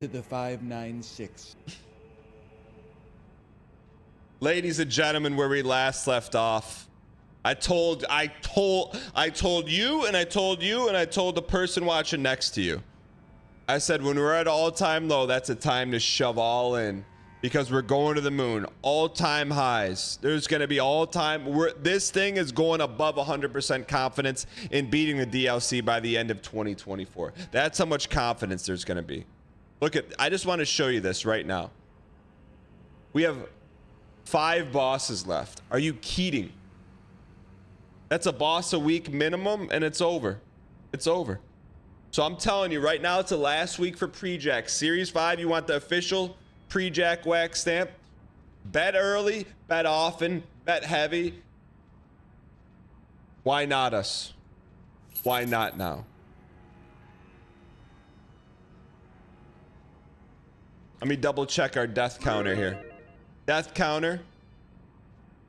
to the 596. Ladies and gentlemen, where we last left off, I told you, and I told you, and I told the person watching next to you. I said, when we're at all-time low, that's a time to shove all in, because we're going to the moon. All-time highs. There's going to be all-time. This thing is going above 100% confidence in beating the DLC by the end of 2024. That's how much confidence there's going to be. Look at. I just want to show you this right now. We have 5 bosses left. Are you kidding? That's a boss a week minimum, and it's over. It's over. So I'm telling you right now, it's the last week for pre-jack. Series 5, you want the official pre-jack wax stamp. Bet early, bet often, bet heavy. Why not us? Why not now? Let me double check our death counter here. Death counter,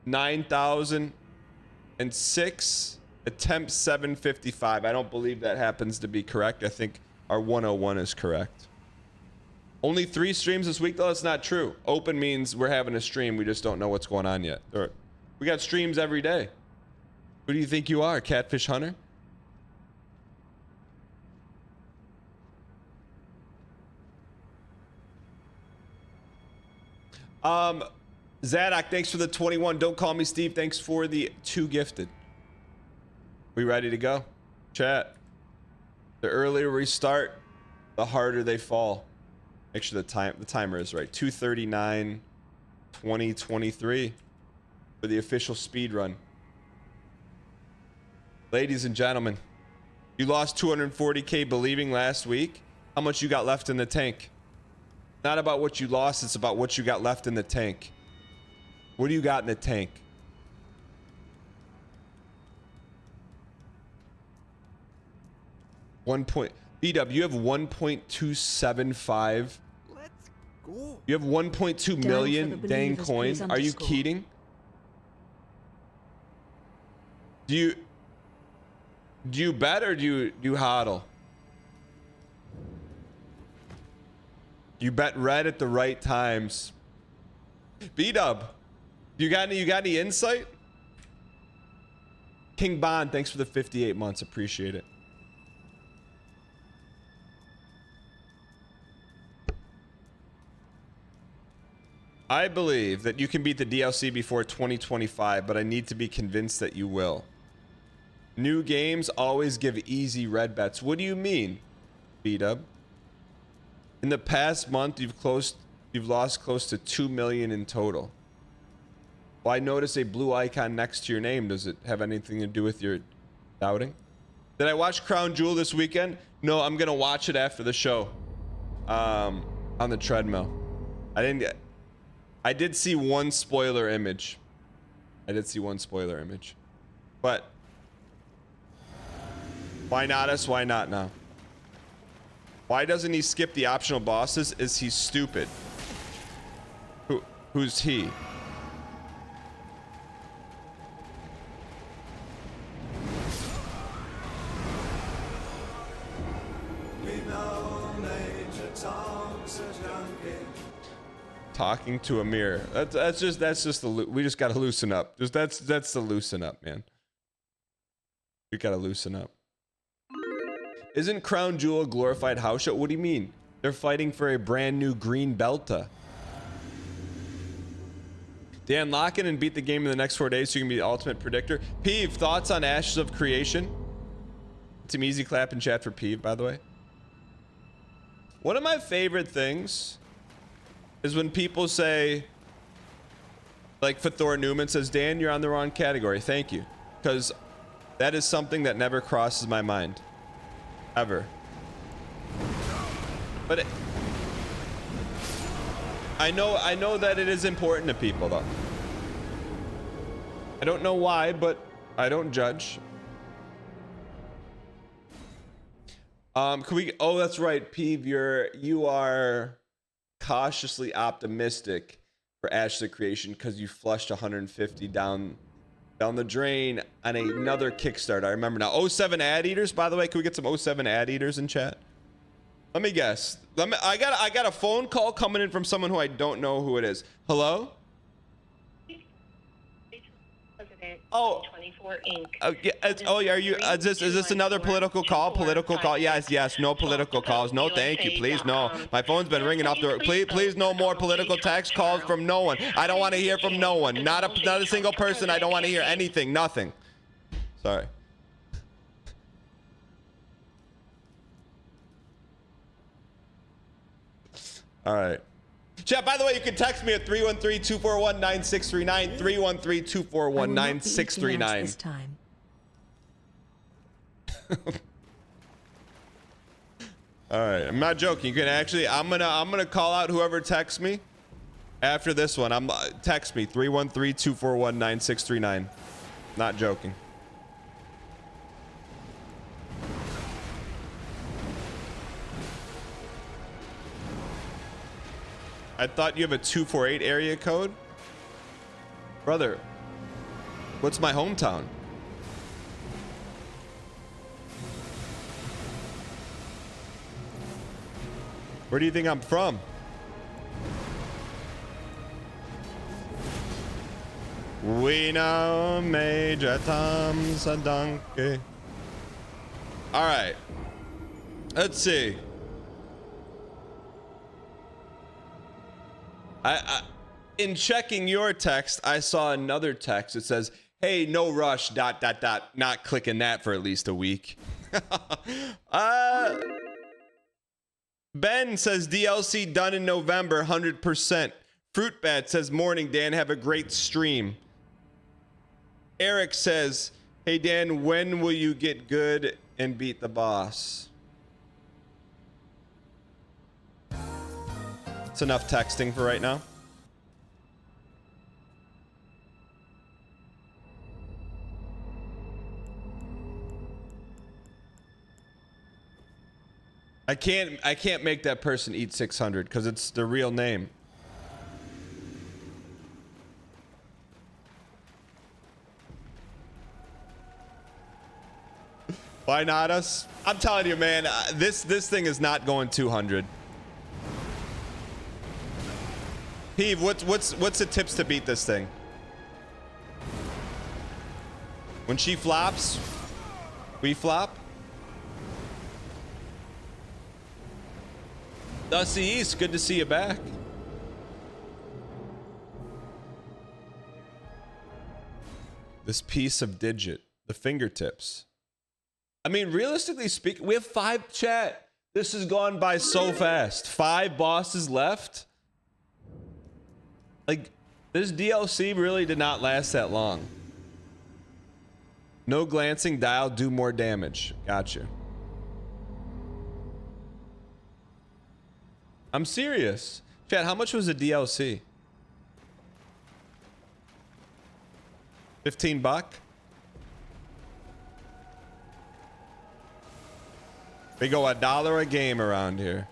9,006. Attempt 755. I don't believe that happens to be correct. I think our 101 is correct. Only 3 streams this week, though. That's not true. Open means we're having a stream. We just don't know what's going on yet. We got streams every day. Who do you think you are, Catfish Hunter? Zadok, thanks for the 21. Don't call me Steve. Thanks for the 2 gifted. We ready to go? Chat. The earlier we start, the harder they fall. Make sure the timer is right. 2:39, 2023 for the official speed run. Ladies and gentlemen, you lost 240K believing last week. How much you got left in the tank? Not about what you lost, it's about what you got left in the tank. What do you got in the tank? BW, you have 1.275. Let's go. You have 1.2 million dang coin. Are you kidding? Do you bet or do you hodl? You bet red at the right times. B-Dub, you got any insight? King Bond, thanks for the 58 months. Appreciate it. I believe that you can beat the DLC before 2025, but I need to be convinced that you will. New games always give easy red bets. What do you mean, B-Dub? In the past month, you've lost close to 2 million in total. Well, I notice a blue icon next to your name. Does it have anything to do with your doubting? Did I watch Crown Jewel this weekend? No, I'm gonna watch it after the show. On the treadmill. I did see one spoiler image. But why not us? Why not now? Why doesn't he skip the optional bosses? Is he stupid? Who's he? Talking to a mirror. That's just the we just gotta loosen up. That's the loosen up, man. We gotta loosen up. Isn't Crown Jewel a glorified house show? What do you mean? They're fighting for a brand new green belta. They unlock it and beat the game in the next 4 days so you can be the ultimate predictor. Peeve, thoughts on Ashes of Creation? Some easy clap in chat for Peeve, by the way. One of my favorite things is when people say, like for Thor Newman says, Dan, you're on the wrong category. Thank you. Because that is something that never crosses my mind. Ever. But I know that it is important to people, though. I don't know why, but I don't judge. Can we? Oh, that's right, Peeve. You are cautiously optimistic for Ashes of Creation because you flushed 150 down the drain on another Kickstarter. I remember now. 07 ad eaters, by the way. Can we get some 07 ad eaters in chat? Let me guess. I got a phone call coming in from someone who I don't know who it is. Hello? Oh, yeah, are you? Is this another political call? Political call? Yes, yes. No political calls. No, thank you. Please, no. My phone's been ringing off the. Please, no more political text calls from no one. I don't want to hear from no one. Not a single person. I don't want to hear anything. Nothing. Sorry. All right. Chat, by the way, you can text me at 313-241-9639, 313-241-9639. This time. All right, I'm not joking. You can actually, I'm gonna call out whoever texts me after this one. Text me 313-241-9639. Not joking. I thought you have a 248 area code. Brother, what's my hometown? Where do you think I'm from? We know Major Tom's a donkey. All right. Let's see. In checking your text, I saw another text. It says, "Hey, no rush. ... Not clicking that for at least a week." Ben says DLC done in November, 100%. Fruit Bat says, "Morning, Dan. Have a great stream." Eric says, "Hey, Dan, when will you get good and beat the boss?" It's enough texting for right now. I can't make that person eat 600 because it's the real name. Why not us? I'm telling you, man, this thing is not going 200. Peeve, what's the tips to beat this thing? When she flops, we flop. Dusty East, good to see you back. This piece of digit, the fingertips. I mean, realistically speaking, we have 5 chat. This has gone by so fast. 5 bosses left. Like, this DLC really did not last that long. No glancing dial, do more damage. Gotcha. I'm serious. Chat, how much was the DLC? 15 buck? They go $1 a game around here.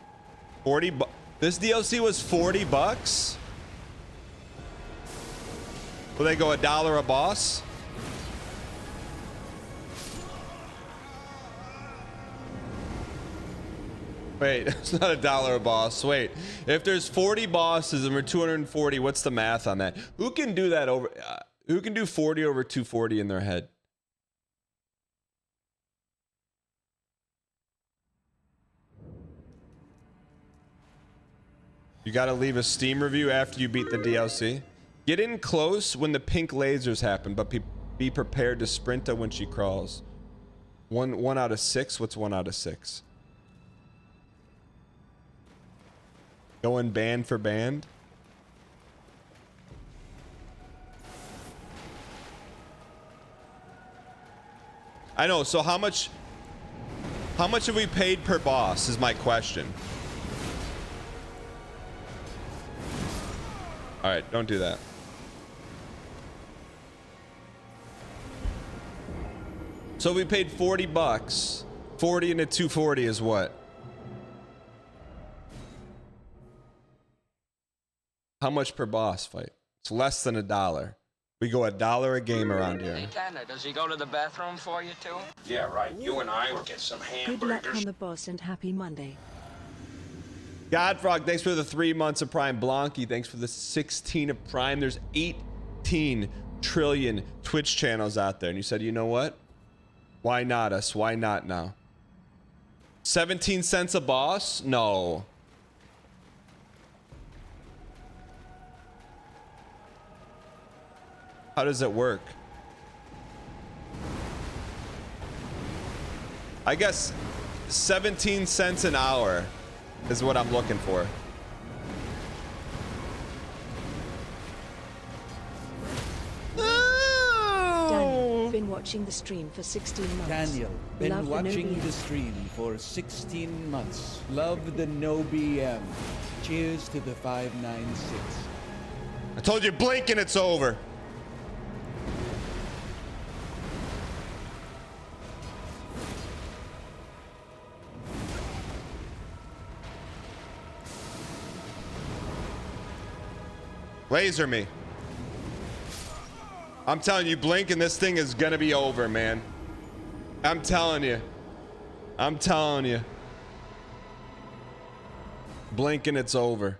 40 bucks. This DLC was 40 bucks? Will they go $1 a boss? Wait, it's not $1 a boss. Wait, if there's 40 bosses and we're 240, what's the math on that? Who can do that over? Who can do 40 over 240 in their head? You got to leave a Steam review after you beat the DLC. Get in close when the pink lasers happen, but be prepared to sprint her when she crawls. One out of 6. What's 1 out of 6? Going band for band. I know. So how much have we paid per boss is my question. All right, don't do that. So we paid 40 bucks. 40 into 240 is what? How much per boss fight? It's less than $1. We go $1 a game around here. Hey, Tanner, does he go to the bathroom for you too? Yeah, right. You and I will get some Good luck hamburgers. on the boss and happy Monday. Godfrog, thanks for the 3 months of Prime. Blanky, thanks for the 16 of Prime. There's 18 trillion Twitch channels out there. And you said, you know what? Why not us? Why not now? 17 cents a boss? No. How does it work? I guess 17 cents an hour is what I'm looking for. Daniel, been watching the stream for 16 months. Daniel, been Love the watching no the stream for 16 months. Love the no BM. Cheers to the 596. I told you, blink and it's over. Laser me. I'm telling you, blink and this thing is gonna be over, man. I'm telling you. I'm telling you. Blink and it's over.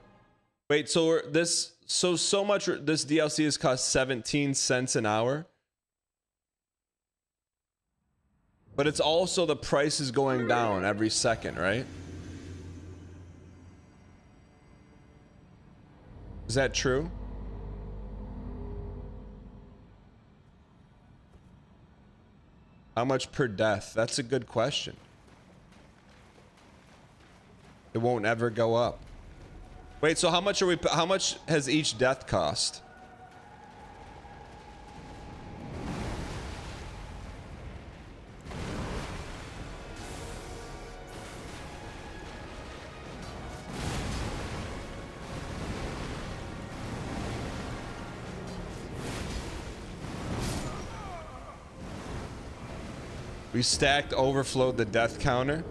Wait, so this DLC has cost 17 cents an hour? But it's also the price is going down every second, right? Is that true? How much per death? That's a good question. It won't ever go up. Wait, so how much has each death cost? We stacked, overflowed the death counter.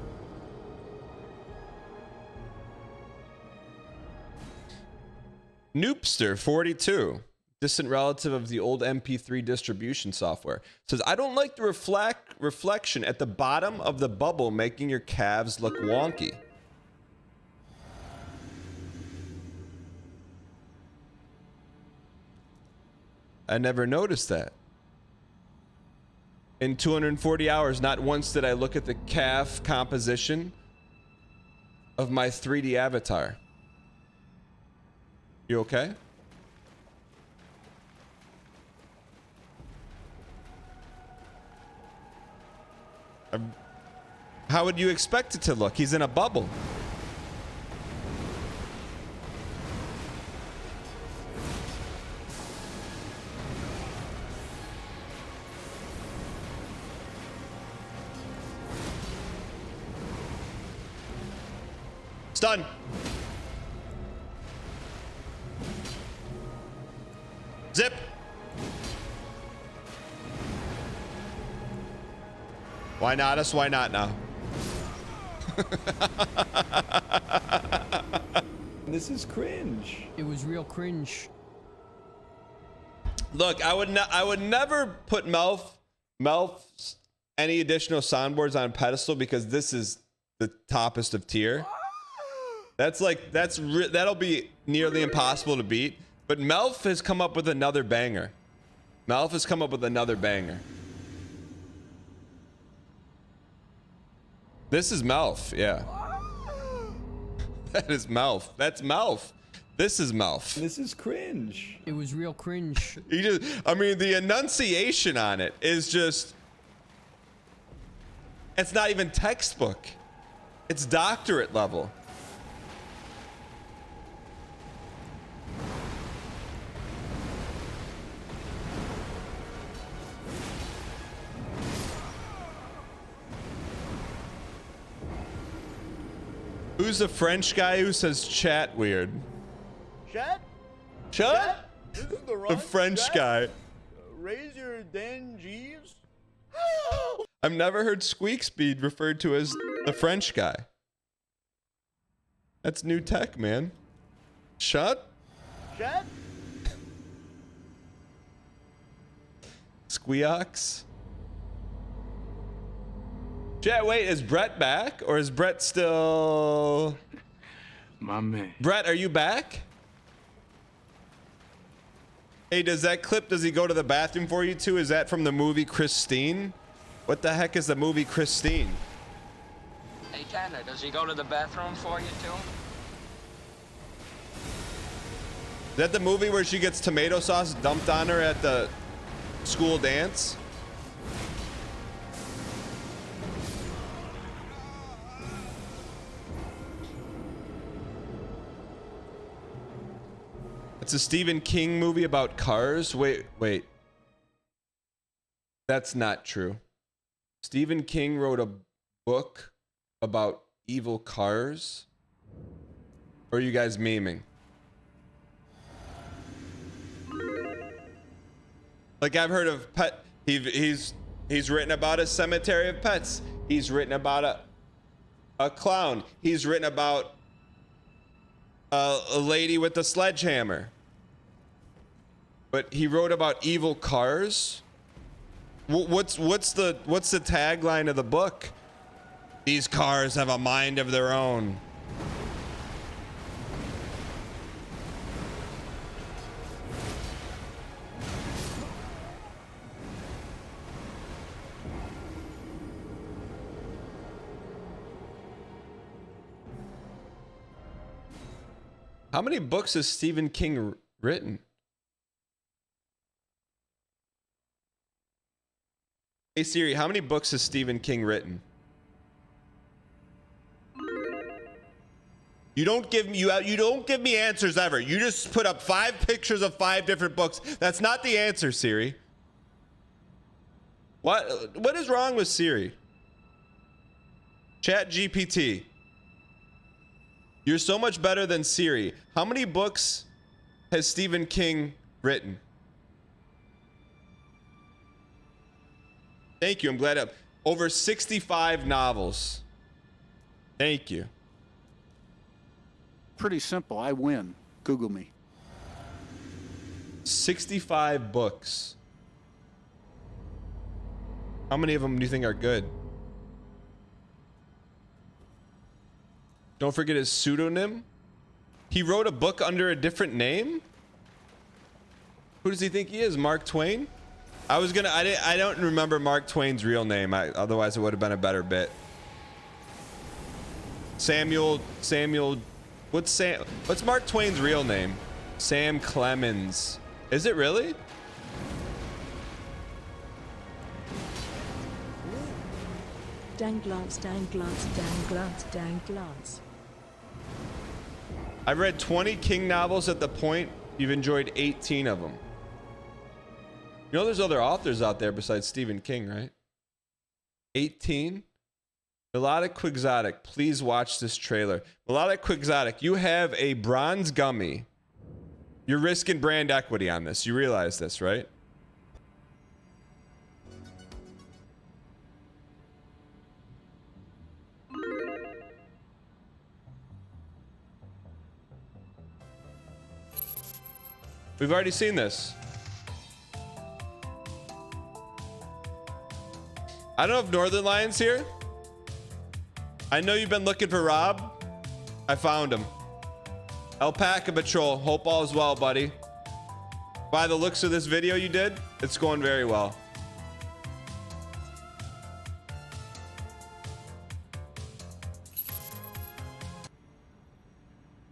Noopster 42, distant relative of the old MP3 distribution software, says, I don't like the reflection at the bottom of the bubble making your calves look wonky. I never noticed that. In 240 hours, not once did I look at the calf composition of my 3D avatar. You okay? How would you expect it to look? He's in a bubble. Stun. Zip. Why not us? Why not now? This is cringe. It was real cringe. Look, I would never put Melf's any additional soundboards on pedestal because this is the toppest of tier. That'll be nearly impossible to beat. But Melf has come up with another banger. Melf has come up with another banger. This is Melf, yeah. That is Melf. That's Melf. This is Melf. This is cringe. It was real cringe. I mean, the enunciation on it is just, it's not even textbook. It's doctorate level. Who's the French guy who says chat weird? Chat? Chat? This is the wrong The French chat. guy. Raise your Dan Jeeves. I've never heard Squeak Speed referred to as the French guy. That's new tech, man. Shut. Chat? Squeox. Chat, wait, is Brett back? Or is Brett still... My man. Brett, are you back? Hey, does he go to the bathroom for you too? Is that from the movie Christine? What the heck is the movie Christine? Hey, Tanner, does he go to the bathroom for you too? Is that the movie where she gets tomato sauce dumped on her at the school dance? It's a Stephen King movie about cars. Wait. That's not true. Stephen King wrote a book about evil cars? Or are you guys memeing? Like, I've heard of pet. He's written about a cemetery of pets. He's written about a clown. He's written about a lady with a sledgehammer. But he wrote about evil cars. What's the tagline of the book? These cars have a mind of their own. How many books has Stephen King written? Hey Siri, how many books has Stephen King written? You don't give me answers ever. You just put up 5 pictures of 5 different books. That's not the answer, Siri. What is wrong with Siri? Chat GPT. You're so much better than Siri. How many books has Stephen King written? Thank you. I'm glad. Over 65 novels. Thank you. Pretty simple. I win. Google me. 65 books. How many of them do you think are good? Don't forget his pseudonym. He wrote a book under a different name. Who does he think he is? Mark Twain? I don't remember Mark Twain's real name. Otherwise it would have been a better bit. Samuel. What's Mark Twain's real name? Sam Clemens. Is it really? Dang glance, dang glance, dang glance, dang glance. I've read 20 King novels at the point you've enjoyed 18 of them. You know there's other authors out there besides Stephen King, right? 18? Melodic Quixotic, please watch this trailer. Melodic Quixotic, you have a bronze gummy. You're risking brand equity on this. You realize this, right? We've already seen this. I don't know if Northern Lion's here. I know you've been looking for Rob. I found him. Alpaca Patrol. Hope all is well, buddy. By the looks of this video you did, it's going very well.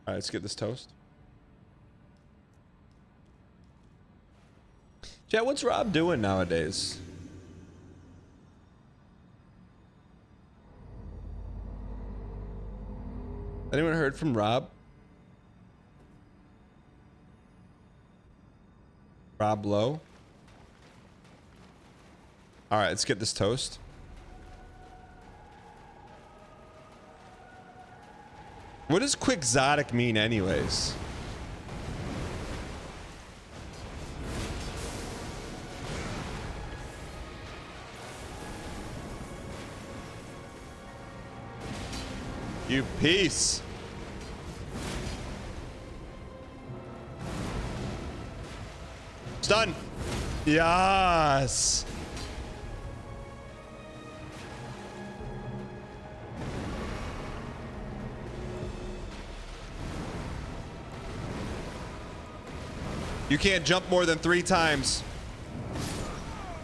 All right, let's get this toast. Chat, what's Rob doing nowadays? Anyone heard from Rob? Rob Lowe? All right, let's get this toast. What does quixotic mean anyways? You piece. Stun. Yes. You can't jump more than 3 times.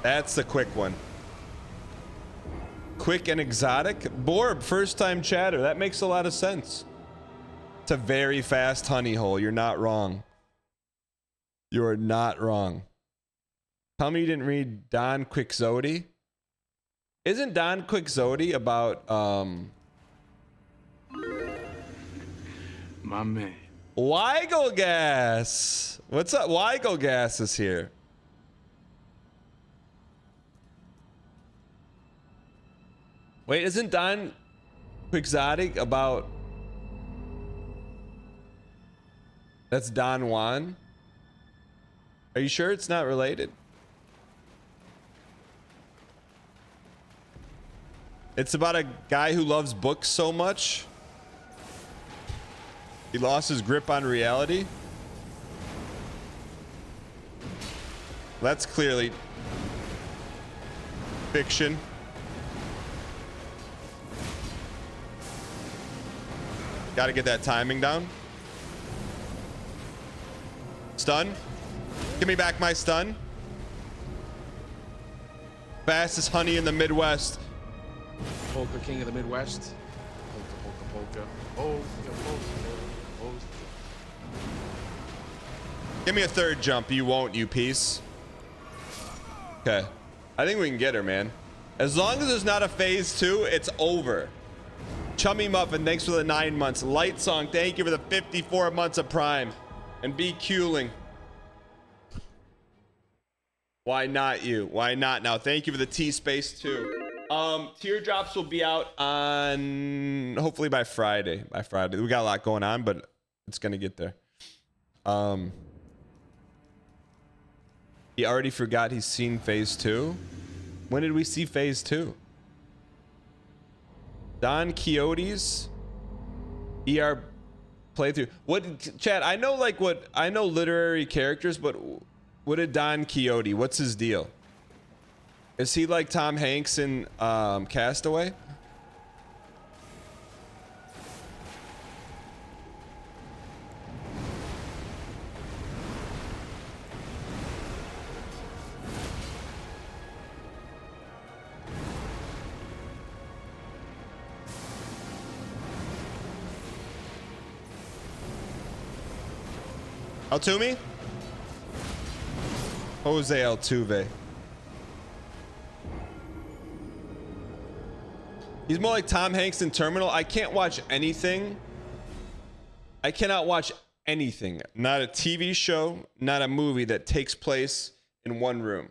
That's the quick one. Quick and exotic. Borb, first time chatter. That makes a lot of sense. It's a very fast honey hole. You're not wrong. You're not wrong. Tell me you didn't read Don Quixote. Isn't Don Quixote about My man. Weigel Gas? What's up? Weigel Gas is here. Wait, isn't Don Quixote about... That's Don Juan? Are you sure it's not related? It's about a guy who loves books so much he lost his grip on reality. That's clearly fiction. Gotta get that timing down. Stun. Give me back my stun. Fastest honey in the Midwest. Polka King of the Midwest. Polka. Polka. Give me a third jump. You won't, you piece. Okay. I think we can get her, man. As long as there's not a phase 2, it's over. Chummy Muffin, thanks for the 9 months. Light Song, thank you for the 54 months of Prime. And be Cueling. Why not you? Why not now? Thank you for the T-Space too. Teardrops will be out on hopefully by Friday. By Friday. We got a lot going on, but it's gonna get there. He already forgot he's seen phase 2. When did we see phase 2? Don Quixote's ER playthrough. What, Chad? I know I know literary characters, but what did Don Quixote? What's his deal? Is he like Tom Hanks in Castaway? Altuve? Jose Altuve. He's more like Tom Hanks in Terminal. I can't watch anything. I cannot watch anything. Not a TV show, not a movie that takes place in one room.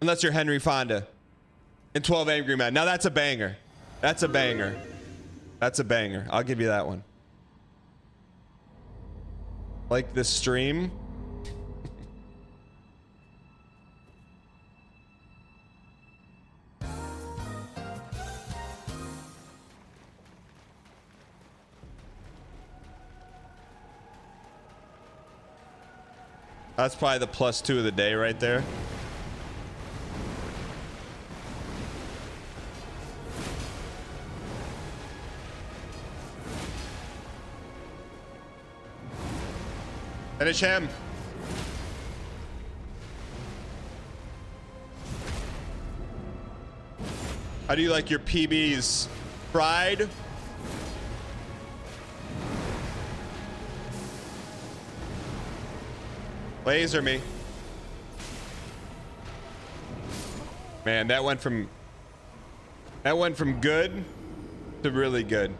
Unless you're Henry Fonda in 12 Angry Men. Now that's a banger. That's a banger. That's a banger. I'll give you that one. Like the stream. That's probably the +2 of the day right there. Finish him. How do you like your PBs? Fried? Laser me. Man, that went from good to really good.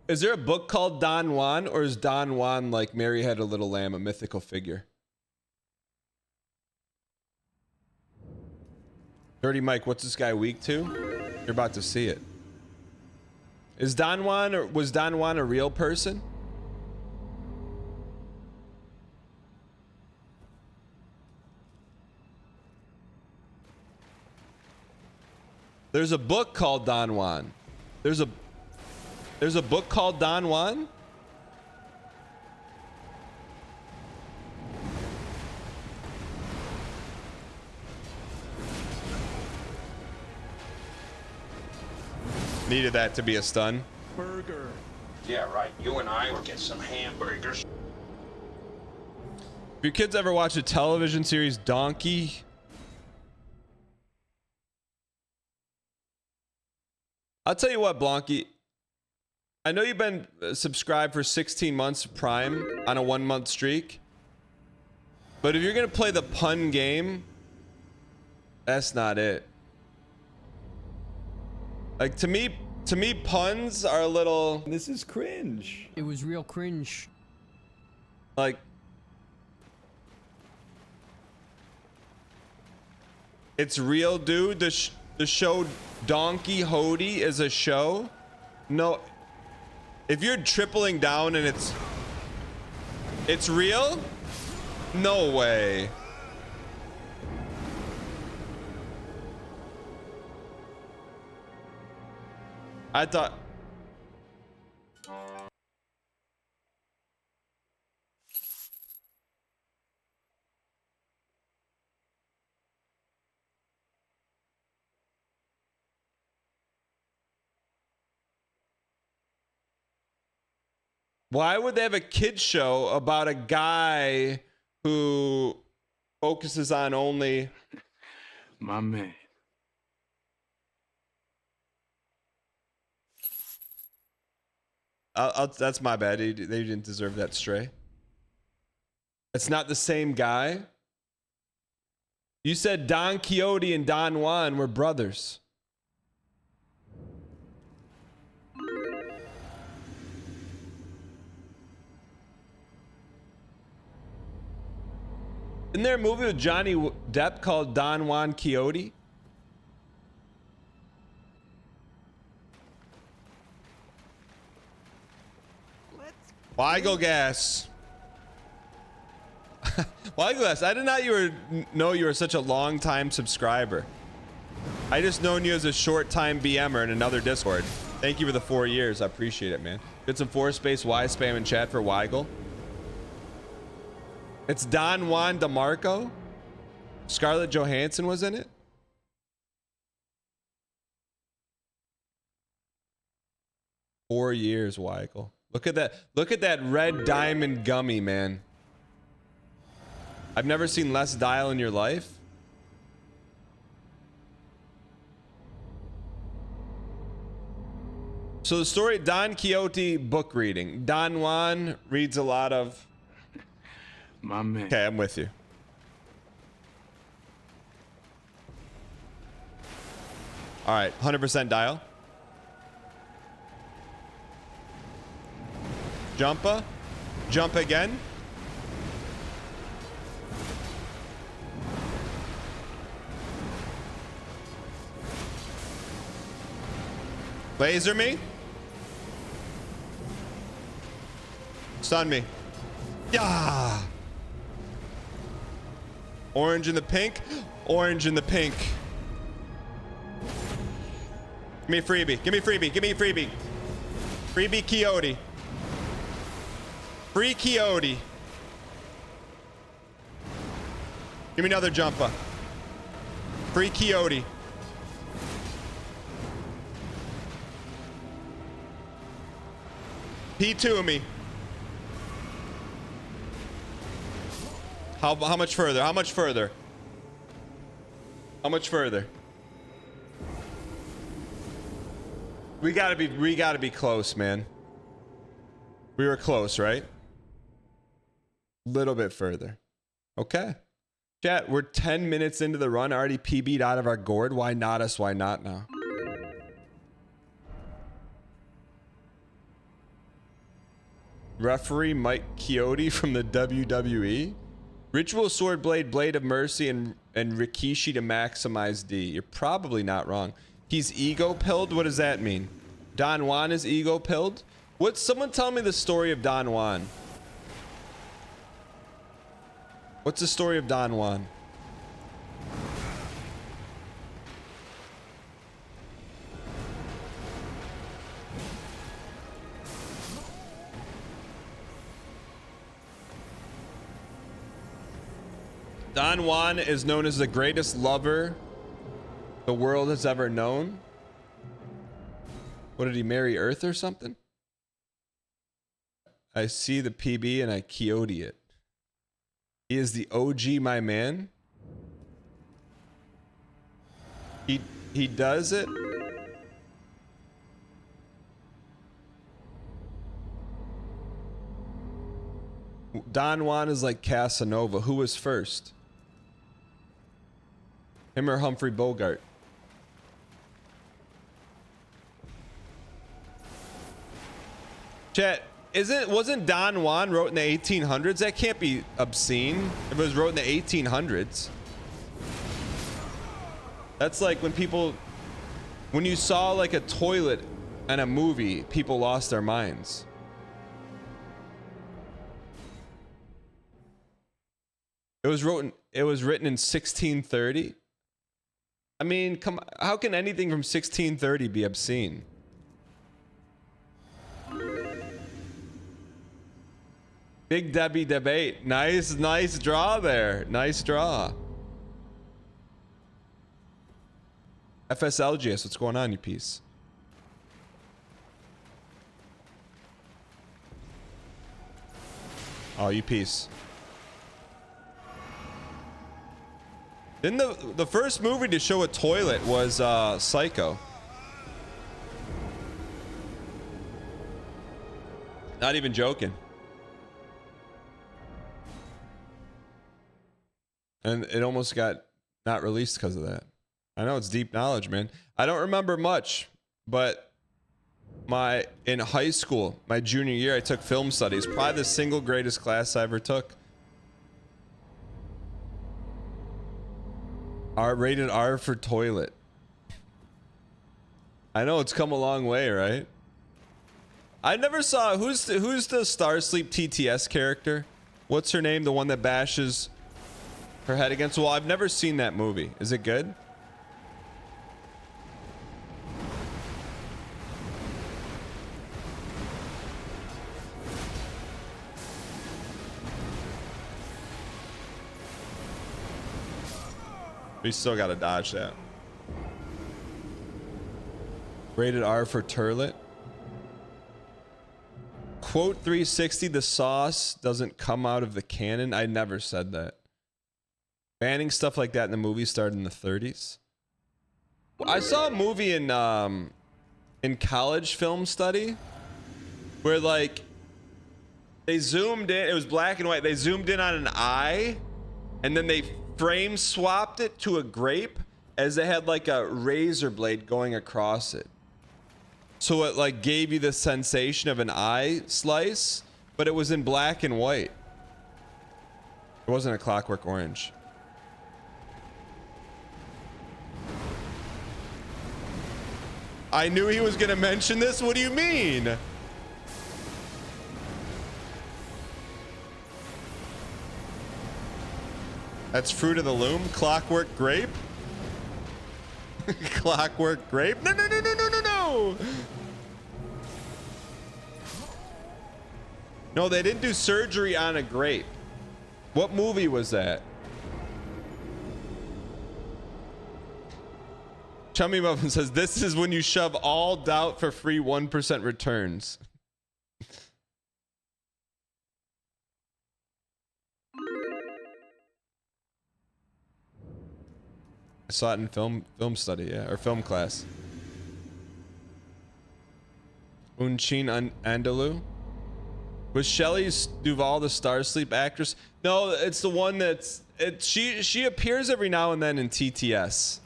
Is there a book called Don Juan, or is Don Juan like Mary Had a Little Lamb, a mythical figure? Dirty Mike, what's this guy weak to? You're about to see it. Is Don Juan, or was Don Juan a real person? There's a book called Don Juan. There's a book called Don Juan? Needed that to be a stun. Burger. Yeah, right. You and I will get some hamburgers. If your kids ever watch the television series Donkey, I'll tell you what, Blanky. I know you've been subscribed for 16 months of Prime on a 1-month streak. But if you're going to play the pun game, that's not it. Like, to me, puns are a little... This is cringe. It was real cringe. Like... It's real, dude. The show Donkey Hody is a show? No. If you're tripling down and it's real? No way. I thought... Why would they have a kids show about a guy who focuses on only... My man. that's my bad. They didn't deserve that stray. It's not the same guy. You said Don Quixote and Don Juan were brothers. Isn't there a movie with Johnny Depp called Don Juan Quixote? Weigel gas. Weigel gas. I did not know you were such a long time subscriber. I just known you as a short time BMer in another Discord. Thank you for the 4 years. I appreciate it, man. Get some 4-space Y spam in chat for Weigel. It's Don Juan DeMarco. Scarlett Johansson was in it. Four years, Weigel. Look at that. Look at that red diamond gummy, man. I've never seen less dial in your life. So the story, Don Quixote book reading. Don Juan reads a lot of... My man. Okay, I'm with you. All right, 100% dial. Jumpa. Jump again. Laser me. Stun me. Yeah. Orange in the pink. Orange in the pink. Give me a freebie. Give me a freebie. Give me a freebie. Freebie Quixote. Free Quixote. Give me another jumper. Free Quixote. P2 me. How much further? How much further? How much further? We gotta be close, man. We were close, right? Little bit further. Okay. Chat, we're 10 minutes into the run, already PB'd out of our gourd. Why not us? Why not now? Referee Mike Quixote from the WWE. Ritual Sword Blade, Blade of Mercy, and Rikishi to maximize D. You're probably not wrong. He's ego pilled? What does that mean? Don Juan is ego pilled? What? Someone tell me the story of Don Juan. What's the story of Don Juan? Don Juan is known as the greatest lover the world has ever known. What did he marry Earth or something? I see the PB and I quixote it. He is the OG, my man. He does it. Don Juan is like Casanova. Who was first? Him or Humphrey Bogart? Chat, wasn't Don Juan wrote in the 1800s? That can't be obscene if it was wrote in the 1800s. That's like when you saw like a toilet in a movie, people lost their minds. It was written in 1630. I mean, how can anything from 1630 be obscene? Big Debbie debate. Nice draw there. Nice draw. FSLGS, what's going on, you piece? Oh, you piece. Didn't the first movie to show a toilet was Psycho? Not even joking. And it almost got not released because of that. I know it's deep knowledge, man. I don't remember much, but in high school, my junior year, I took film studies. Probably the single greatest class I ever took. Rated R for toilet. I know it's come a long way, right? I never saw who's the Starsleep TTS character? What's her name? The one that bashes her head against the wall. I've never seen that movie. Is it good? We still gotta dodge that. Rated R for turlet. Quote 360, the sauce doesn't come out of the cannon. I never said that. Banning stuff like that in the movie started in the 30s. I saw a movie in college film study where like they zoomed in, it was black and white. They zoomed in on an eye and then they frame swapped it to a grape as they had like a razor blade going across it. So it like gave you the sensation of an eye slice, but it was in black and white. It wasn't a Clockwork Orange. I knew he was gonna mention this. What do you mean? That's Fruit of the Loom. Clockwork Grape. Clockwork Grape. No, no, no, no, no, no, no. No, they didn't do surgery on a grape. What movie was that? Chummy Muffin says, this is when you shove all doubt for free 1% returns. I saw it in film study, yeah, or film class. Unchin Andalou. Was Shelley Duvall the Starsleep actress? No, it's the one she appears every now and then in TTS.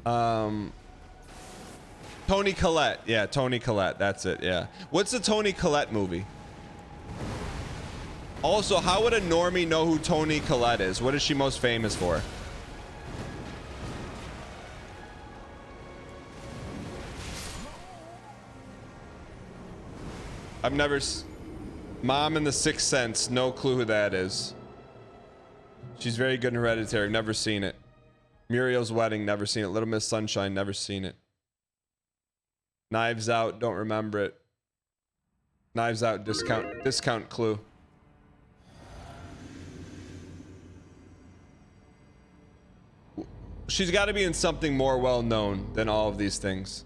Toni Collette. Yeah, Toni Collette. That's it, yeah. What's the Toni Collette movie? Also, how would a normie know who Toni Collette is? What is she most famous for? I've never... Mom in the Sixth Sense. No clue who that is. She's very good in Hereditary. Never seen it. Muriel's Wedding. Never seen it. Little Miss Sunshine. Never seen it. Knives Out. Don't remember it. Knives Out. Discount clue. she's got to be in something more well known than all of these things.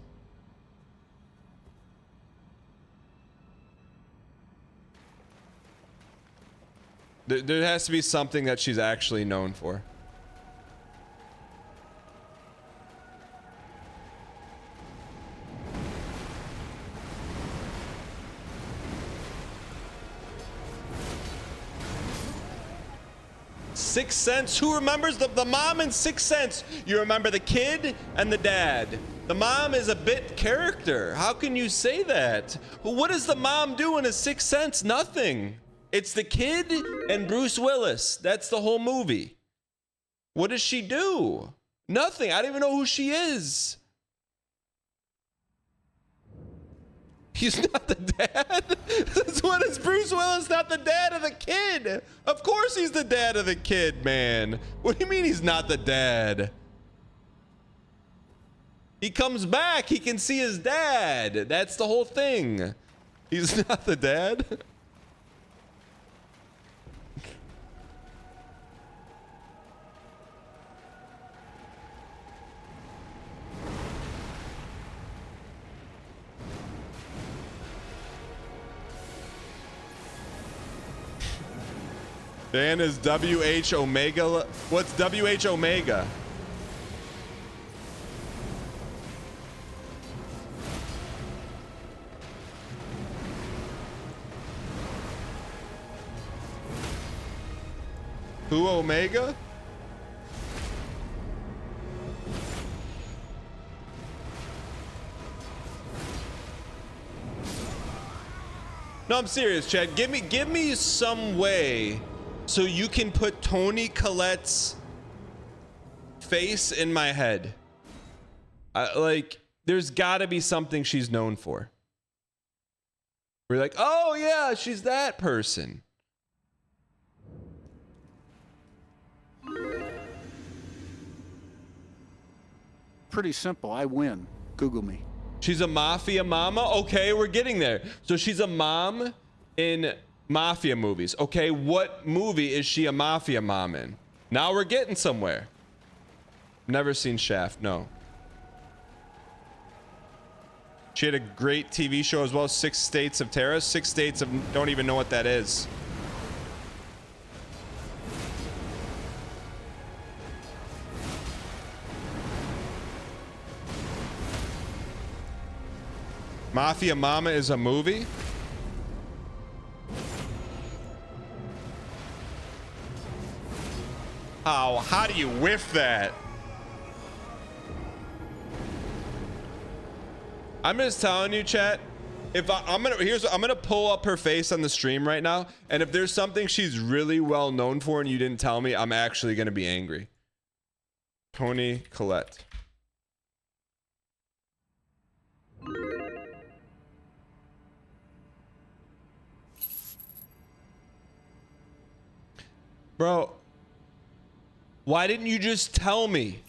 There has to be something that she's actually known for. Sixth Sense. Who remembers the mom in Sixth Sense? You remember the kid and the dad. The mom is a bit character. How can you say that? What does the mom do in a Sixth Sense? Nothing. It's the kid and Bruce Willis. That's the whole movie. What does she do? Nothing. I don't even know who she is. He's not the dad? What is Bruce Willis not the dad of the kid? Of course he's the dad of the kid, man. What do you mean he's not the dad? He comes back. He can see his dad. That's the whole thing. He's not the dad? Dan is WH Omega. What's WH Omega? Who Omega? No, I'm serious, Chad. Give me some way so you can put Toni Collette's face in my head. Like, there's got to be something she's known for. We're like, oh yeah, she's that person. Pretty simple. I win. Google me. She's a mafia mama? Okay, we're getting there. So she's a mom in mafia movies. Okay, what movie is she a mafia mom in? Now we're getting somewhere. Never seen Shaft, no. She had a great TV show as well, 6 States of Terror. 6 States of don't even know what that is. Mafia Mama is a movie? How do you whiff that? I'm just telling you, chat. If I'm gonna pull up her face on the stream right now, and if there's something she's really well known for and you didn't tell me, I'm actually gonna be angry. Toni Collette. Bro, why didn't you just tell me?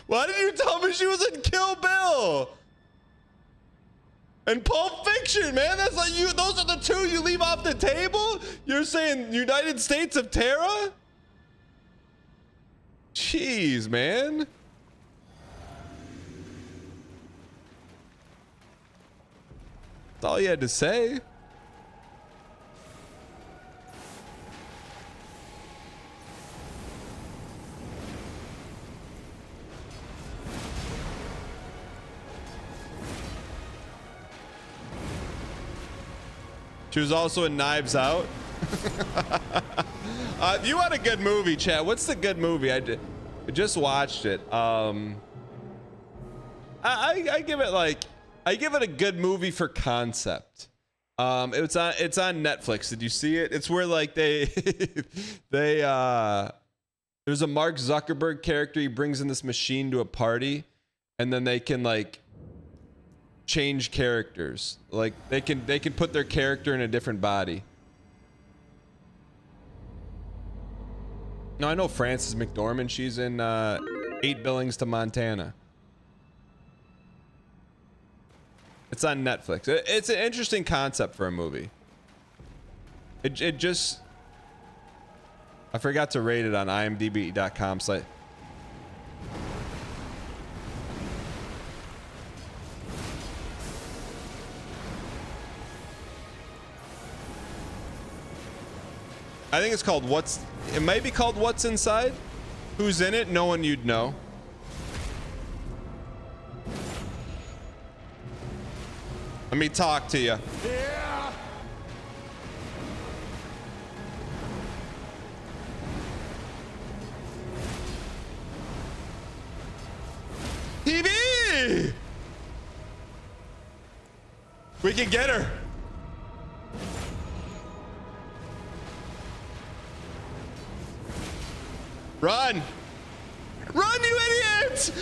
Why didn't you tell me she was in Kill Bill? And Pulp Fiction, man. That's like you. Those are the two you leave off the table? You're saying United States of Terror? Jeez, man. That's all you had to say. She was also in Knives Out. If you want a good movie, chat, what's the good movie? I just watched it. I give it like, I give it a good movie for concept. It's on Netflix. Did you see it? It's where like there's a Mark Zuckerberg character. He brings in this machine to a party, and then they can like change characters. Like they can put their character in a different body. No, I know Frances McDormand. She's in 8 Billings to Montana. It's on Netflix. It's an interesting concept for a movie. It just, I forgot to rate it on imdb.com site. I think it's called it might be called What's Inside. Who's in it? No one you'd know. Let me talk to you. Yeah. PB! We can get her. Run! Run, you idiot!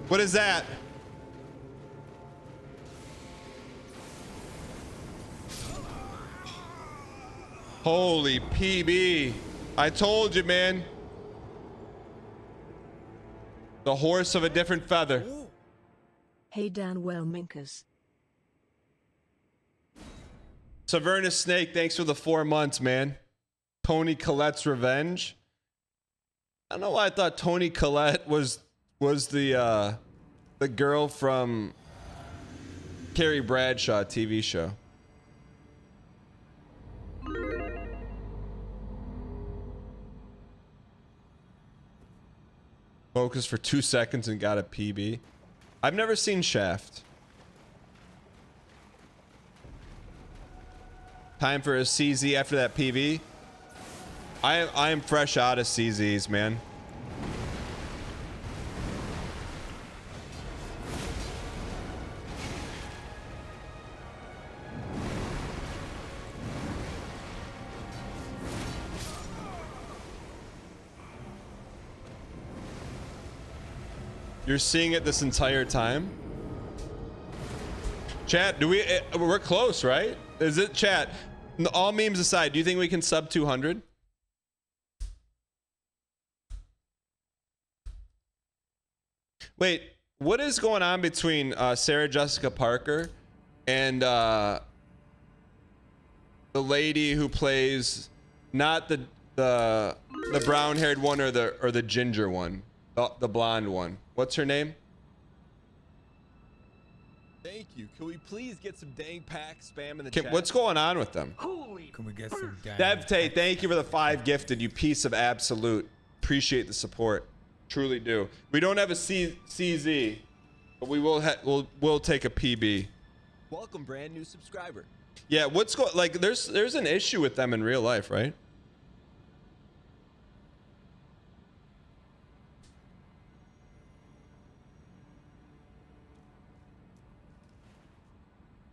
What is that? Holy PB. I told you, man. The horse of a different feather. Hey Dan Wellminkers. Savernus Snake, thanks for the 4 months, man. Tony Collette's Revenge. I don't know why I thought Tony Collette was the girl from Carrie Bradshaw TV show. Focus for 2 seconds and got a PB. I've never seen Shaft. Time for a CZ after that PB. I am fresh out of CZs, man. You're seeing it this entire time? Chat, we're close, right? Is it chat? All memes aside, do you think we can sub 200? Wait, what is going on between Sarah Jessica Parker and the lady who plays not the brown-haired one or the ginger one, the blonde one? What's her name? Thank you. Can we please get some dang pack spam in the chat? What's going on with them? Can we get some DevTay, thank you for the 5 gifted, you piece of absolute. Appreciate the support. Truly do. We don't have a CZ, but we will we'll take a PB. Welcome, brand new subscriber. Yeah, what's going like there's an issue with them in real life, right?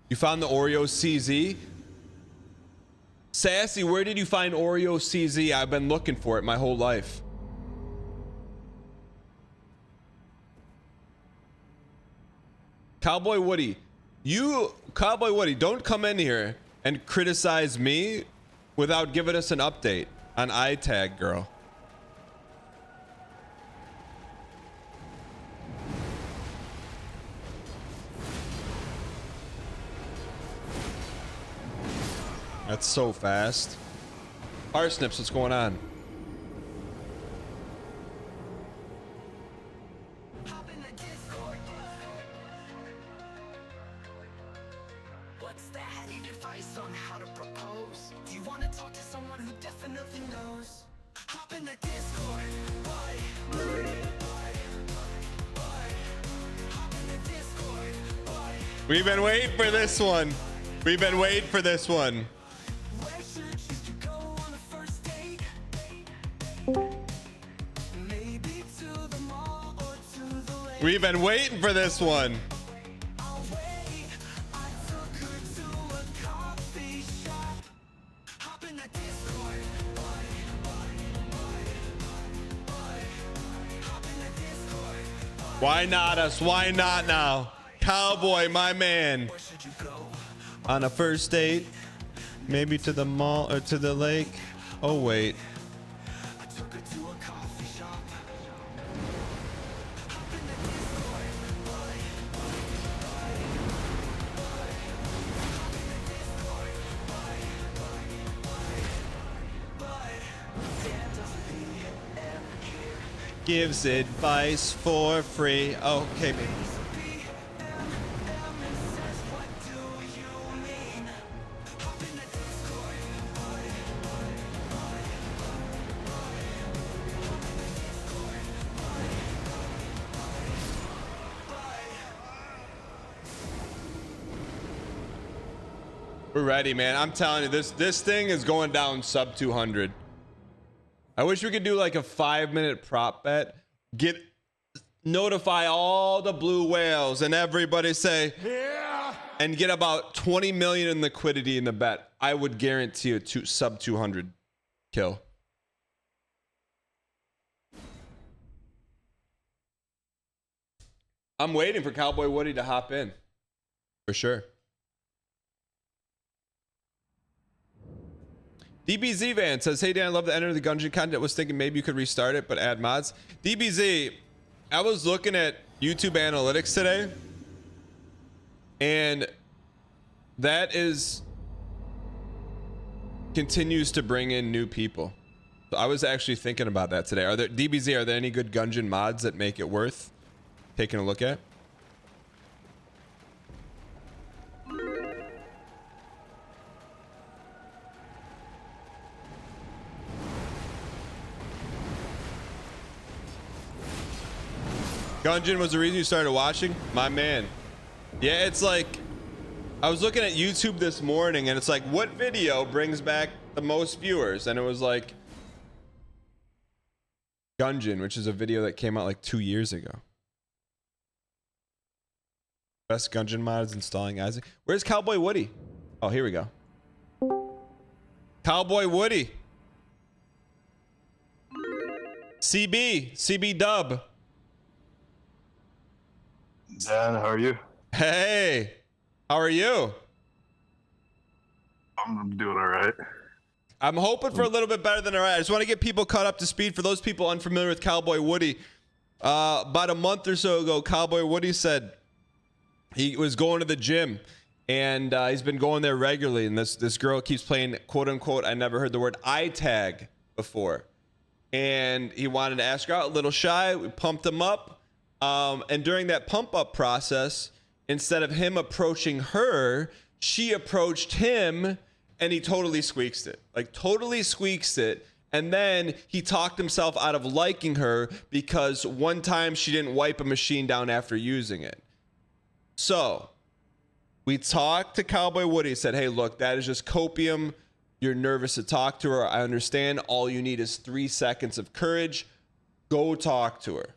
You found the Oreo CZ? Sassy, where did you find Oreo CZ? I've been looking for it my whole life. Cowboy Woody, Cowboy Woody, don't come in here and criticize me without giving us an update on iTag, girl. That's so fast. Parsnips, what's going on? What's that? Need advice on how to propose? Do you want to talk to someone who definitely knows? Hop in the Discord. Hop in the Discord. We've been waiting for this one. We've been waiting for this one. We've been waiting for this one. Why not us? Why not now? Cowboy, my man. On a first date, maybe to the mall or to the lake. Oh, wait. gives advice for free. Okay, baby. We're ready, man. I'm telling you, this thing is going down sub 200. I wish we could do like a 5-minute prop bet. Notify all the blue whales and everybody say, yeah, and get about 20 million in liquidity in the bet. I would guarantee a sub 200 kill. I'm waiting for Cowboy Woody to hop in. For sure. DBZ Van says, hey Dan, I love the enter the Gungeon content. Was thinking maybe you could restart it, but add mods. DBZ, I was looking at YouTube analytics today, and that continues to bring in new people. So I was actually thinking about that today. Are there any good Gungeon mods that make it worth taking a look at? Gungeon was the reason you started watching? My man. Yeah, it's like, I was looking at YouTube this morning and it's like, what video brings back the most viewers? And it was like Gungeon, which is a video that came out like 2 years ago. Best Gungeon mod is installing Isaac. Where's Cowboy Woody? Oh, here we go. Cowboy Woody. CB dub. Dan, how are you? Hey, how are you? I'm doing all right. I'm hoping for a little bit better than all right. I just want to get people caught up to speed. For those people unfamiliar with Cowboy Woody, about a month or so ago, Cowboy Woody said he was going to the gym, and he's been going there regularly. And this girl keeps playing, quote unquote, I never heard the word eye tag before, and he wanted to ask her out. A little shy. We pumped him up. And during that pump up process, instead of him approaching her, she approached him, and he totally squeaks it. Like totally squeaks it. And then he talked himself out of liking her because one time she didn't wipe a machine down after using it. So we talked to Cowboy Woody, said, hey, look, that is just copium. You're nervous to talk to her. I understand. All you need is 3 seconds of courage. Go talk to her.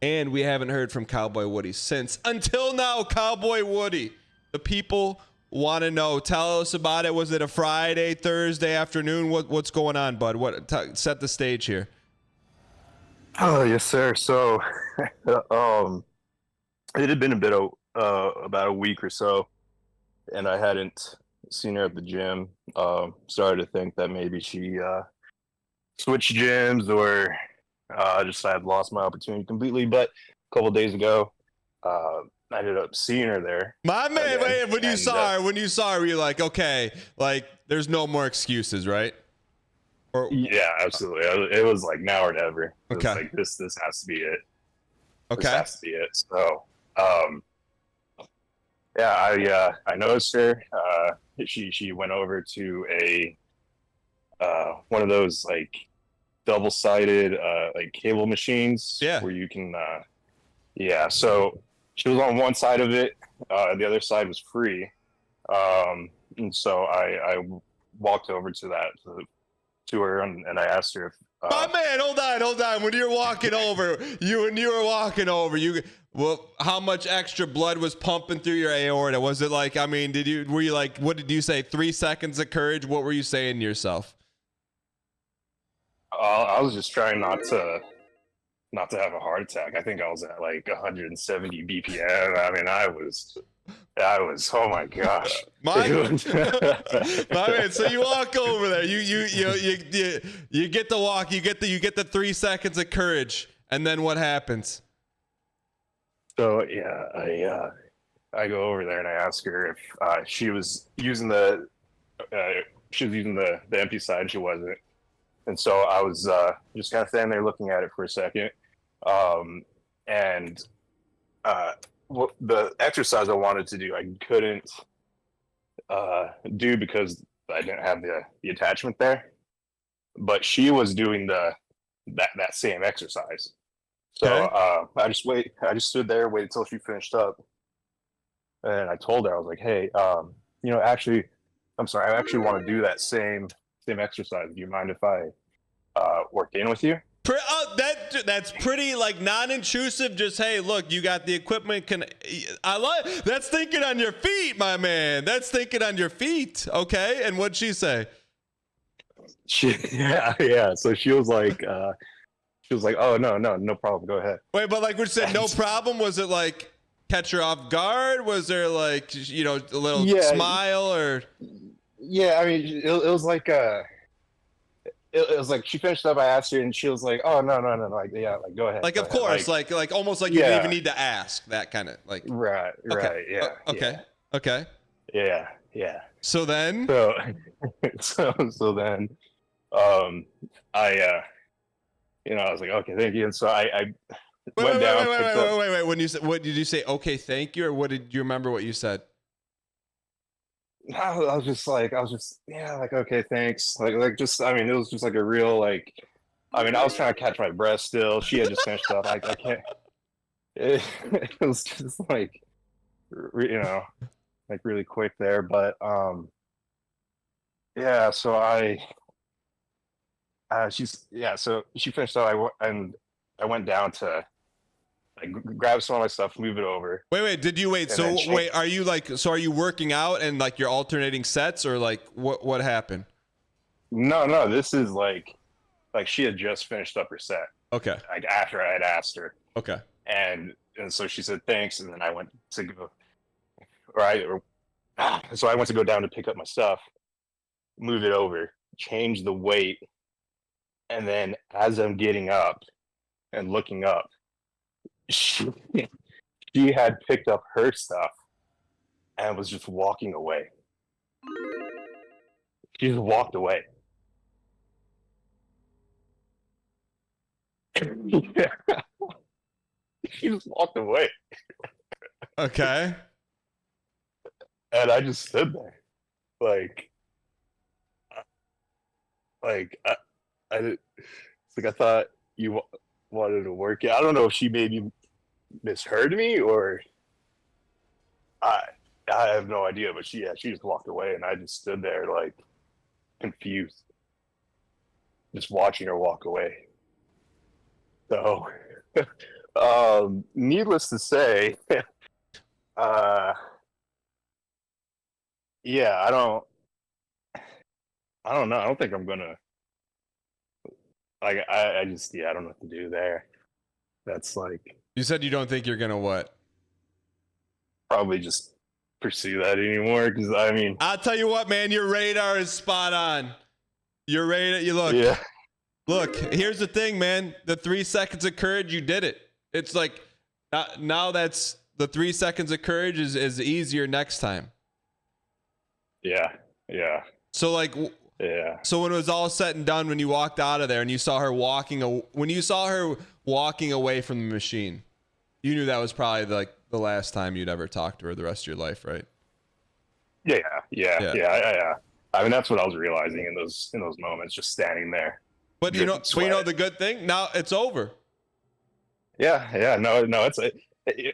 And we haven't heard from Cowboy Woody since. Until now, Cowboy Woody. The people want to know. Tell us about it. Was it a Friday, Thursday afternoon? What's going on, bud? Set the stage here. Oh, yes, sir. So, it had been about a week or so, and I hadn't seen her at the gym. Started to think that maybe she switched gyms, or just I had lost my opportunity completely. But a couple of days ago, I ended up seeing her there. My man, wait, when you saw her, were you like, okay, like there's no more excuses, right? Or, yeah, absolutely. It was like now or never. It okay. was like this has to be it. Okay. This has to be it. So, yeah, I noticed her. She went over to a one of those like double-sided like cable machines, where you can so she was on one side of it, the other side was free, and so I walked over to her and I asked her if my man, hold on. When you were walking over, how much extra blood was pumping through your aorta? Was it like, I mean, were you like, what did you say? 3 seconds of courage? What were you saying to yourself? I was just trying not to have a heart attack. I think I was at like 170 BPM. I mean, I was, oh my gosh. My man, so you walk over there, you get the walk, you get the 3 seconds of courage, and then what happens? So yeah, I go over there and I ask her if she was using the empty side. She wasn't. And so I was just kind of standing there looking at it for a second. And the exercise I wanted to do, I couldn't do because I didn't have the attachment there. But she was doing that same exercise. So I just stood there, waited till she finished up. And I told her, I was like, hey, actually, I'm sorry, I actually want to do that same exercise. Do you mind if I work in with you? That's pretty like non-intrusive. Just, hey, look, you got the equipment. That's thinking on your feet, my man. That's thinking on your feet. Okay. And what'd she say? Yeah. So she was like, oh, no problem. Go ahead. Wait, but like, when she said no problem, was it like catch her off guard? Was there like, a little smile or? Yeah. I mean, it was like, it was like she finished up. I asked her, and she was like, "Oh no, like yeah, like go ahead." Like, go of ahead. course, like almost like you didn't even need to ask that kind of like. Right, yeah. Okay. Yeah. So then. So then, I was like, okay, thank you, and so I went down. Wait. When you said, what did you say? Okay, thank you, or what did you remember what you said? I was just okay, thanks. Like just, I mean, it was just like a real like, I mean, I was trying to catch my breath still. She had just finished up. I can't. It was just like, like really quick there, but yeah. So so she finished up. I went down to like grab some of my stuff, move it over. Wait, did you wait? So wait, are you working out and like you're alternating sets, or like what happened? No, this is like she had just finished up her set. Okay. Like after I had asked her. Okay. And so she said thanks, and then I went to go, so I went to go down to pick up my stuff, move it over, change the weight, and then as I'm getting up and looking up, she had picked up her stuff and was just walking away. She just walked away. Yeah. She just walked away. Okay. And I just stood there, I thought you wanted to work it. I don't know if she maybe misheard me or I have no idea, but she just walked away, and I just stood there like confused, just watching her walk away. So, needless to say, yeah, I don't know. I don't think I'm gonna. I just I don't know what to do there. That's like. You said you don't think you're gonna what? Probably just pursue that anymore, because I mean. I'll tell you what, man. Your radar is spot on. Your radar. You look. Yeah. Look. Here's the thing, man. The 3 seconds of courage, you did it. It's like now that's the 3 seconds of courage is easier next time. Yeah. So like. Yeah. So when it was all said and done, when you walked out of there and you saw her walking away from the machine, you knew that was probably like the last time you'd ever talk to her the rest of your life, right? Yeah. I mean, that's what I was realizing in those moments, just standing there. But you know the good thing, now it's over. Yeah. No, it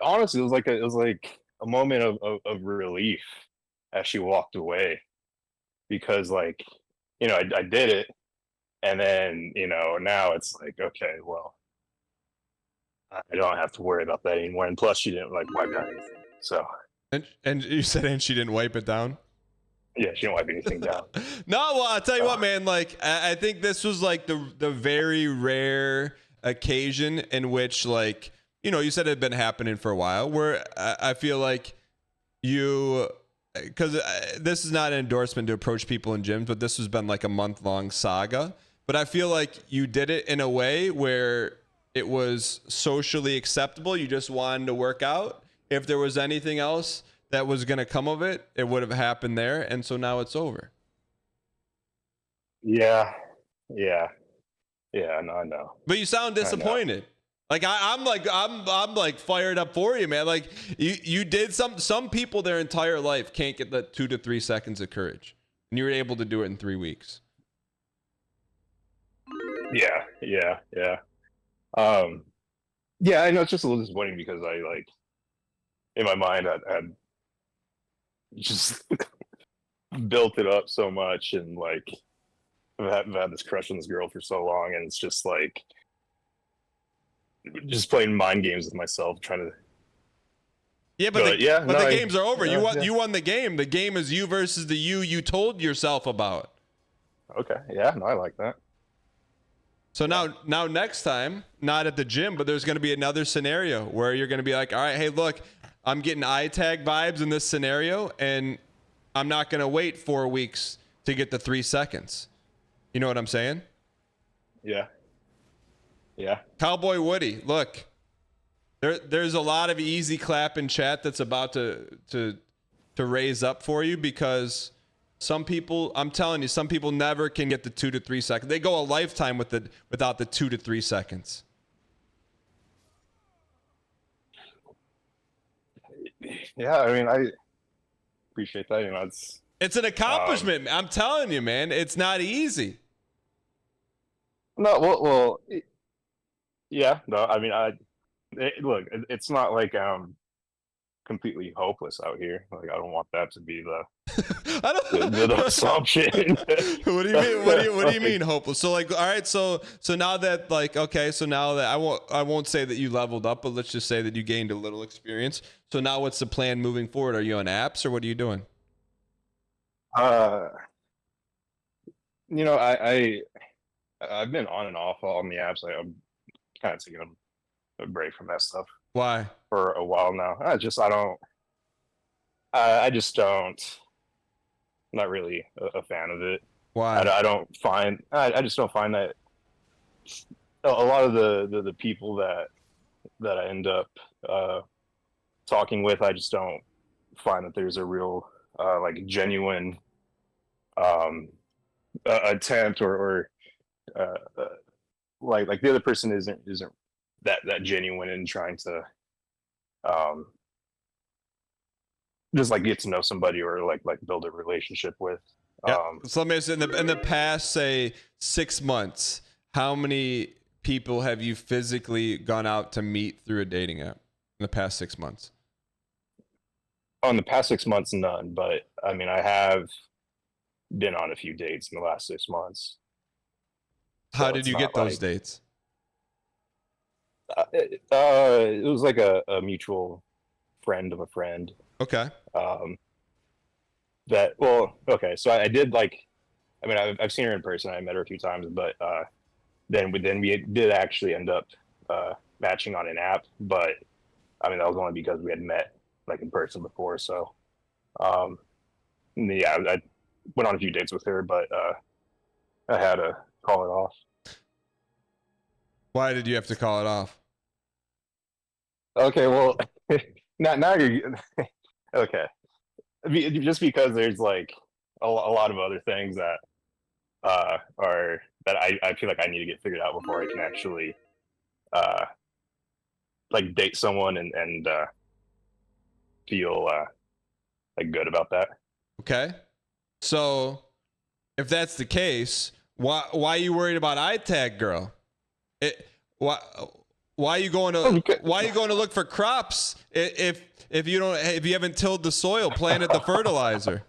honestly, it was like a moment of relief as she walked away, because like. I did it, and then, now it's like, okay, well, I don't have to worry about that anymore. And plus, she didn't like wipe down anything. So. And you said, she didn't wipe it down? Yeah, she didn't wipe anything down. No, well, I'll tell you what, man. Like, I think this was like the very rare occasion in which, like, you said it had been happening for a while, where I feel like because this is not an endorsement to approach people in gyms, but this has been like a month-long saga. But I feel like you did it in a way where it was socially acceptable. You just wanted to work out. If there was anything else that was going to come of it, it would have happened there. And so now it's over. Yeah. Yeah, I know. But you sound disappointed. Like I'm like fired up for you, man. Like you did some people their entire life can't get the 2 to 3 seconds of courage, and you were able to do it in 3 weeks. Yeah. Yeah, I know it's just a little disappointing because I like in my mind I had just built it up so much, and like I've had this crush on this girl for so long, and it's just like just playing mind games with myself, trying to. Yeah, but the games are over. You won the game. The game is you versus the you told yourself about. Okay. Yeah. No, I like that. So now next time, not at the gym, but there's going to be another scenario where you're going to be like, all right, hey, look, I'm getting eye tag vibes in this scenario, and I'm not going to wait 4 weeks to get the 3 seconds. You know what I'm saying? Yeah. Cowboy Woody, look, there's a lot of easy clap in chat that's about to raise up for you, because some people, I'm telling you, some people never can get the 2 to 3 seconds. They go a lifetime without the 2 to 3 seconds. Yeah, I mean, I appreciate that. You know, it's an accomplishment. I'm telling you, man, it's not easy. No, well, yeah, no, I mean, look, it's not like completely hopeless out here. Like, I don't want that to be the the assumption. What do you mean? What do you mean hopeless? So like, all right, so now that like, okay, so now that I won't say that you leveled up, but let's just say that you gained a little experience. So now what's the plan moving forward? Are you on apps, or what are you doing? You know, I've been on and off on the apps. I'm kind of taking a break from that stuff. Why? For a while now. I just don't. I'm not really a fan of it. Why? I don't find. I just don't find that a lot of the people that I end up talking with, I just don't find that there's a real like genuine attempt or like the other person isn't that genuine in trying to just like get to know somebody or like build a relationship with. So let me ask you, in the past, say 6 months, how many people have you physically gone out to meet through a dating app in the past 6 months? On the past 6 months, none. But I mean, I have been on a few dates in the last 6 months. How did you get those dates? It was like a mutual friend of a friend. Okay. Okay. So I did like, I mean, I've seen her in person. I met her a few times, but then we did actually end up matching on an app. But I mean, that was only because we had met like in person before. So yeah, I went on a few dates with her, but I had to call it off. Why did you have to call it off? Okay, well, now you're okay. Just because there's like a lot of other things that are that I feel like I need to get figured out before I can actually like date someone and feel like good about that. Okay, so if that's the case, why are you worried about eye tag girl? Why are you going to look for crops if you haven't tilled the soil, planted the fertilizer?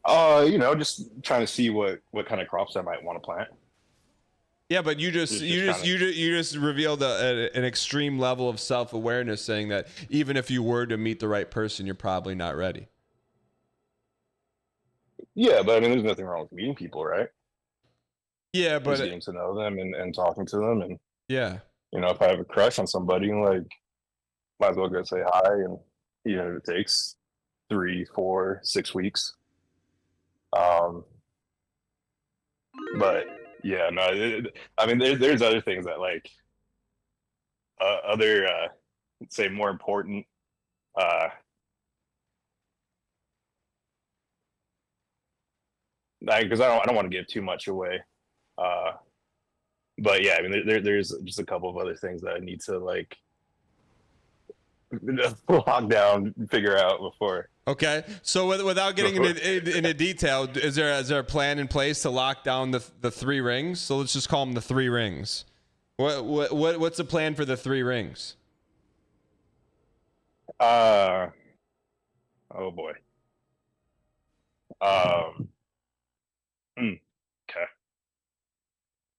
You know, just trying to see what kind of crops I might want to plant. Yeah, but you just revealed an extreme level of self-awareness, saying that even if you were to meet the right person, you're probably not ready. Yeah, but I mean, there's nothing wrong with meeting people, right? Yeah, but just getting to know them and talking to them, and yeah, you know, if I have a crush on somebody, like, might as well go say hi, and even if it takes 3, 4, 6 weeks. But yeah, no, I mean, there's other things that like other say more important because I don't want to give too much away. But yeah, I mean, there's just a couple of other things that I need to like lock down, figure out before. Okay, so without getting into detail, is there a plan in place to lock down the 3 rings? So let's just call them the 3 rings. What's the plan for the 3 rings? Oh boy. Okay.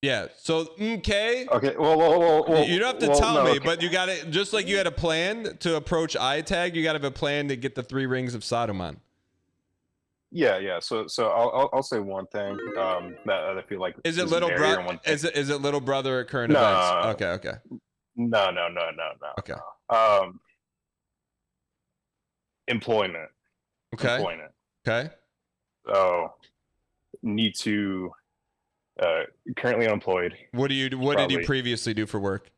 Yeah. So okay. Okay. Well. You don't have to tell me, okay. but you got it. Just like you had a plan to approach iTag, you got to have a plan to get the 3 rings of Sodom on. Yeah. So I'll say one thing. That I feel like is it little brother? Is it little brother at current events? Okay. No. Okay. Employment. Okay. Employment. Okay. So need to. Currently unemployed. What did you previously do for work?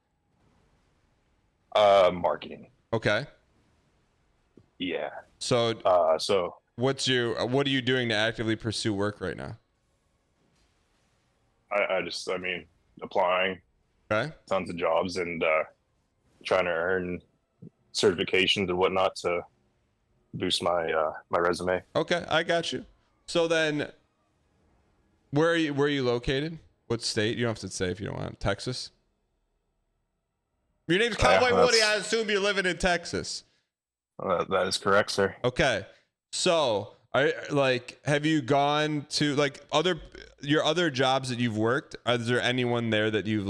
Marketing. Okay. Yeah. So what are you doing to actively pursue work right now? I mean, applying. Okay. Tons of jobs and trying to earn certifications and whatnot to boost my my resume. Okay, I got you. So then, where are you located? What state? You don't have to say if you don't want. Texas. Your name's Cowboy Woody. I assume you're living in Texas. That is correct, sir. Okay. So, have you gone to your other jobs that you've worked? Is there anyone there that you've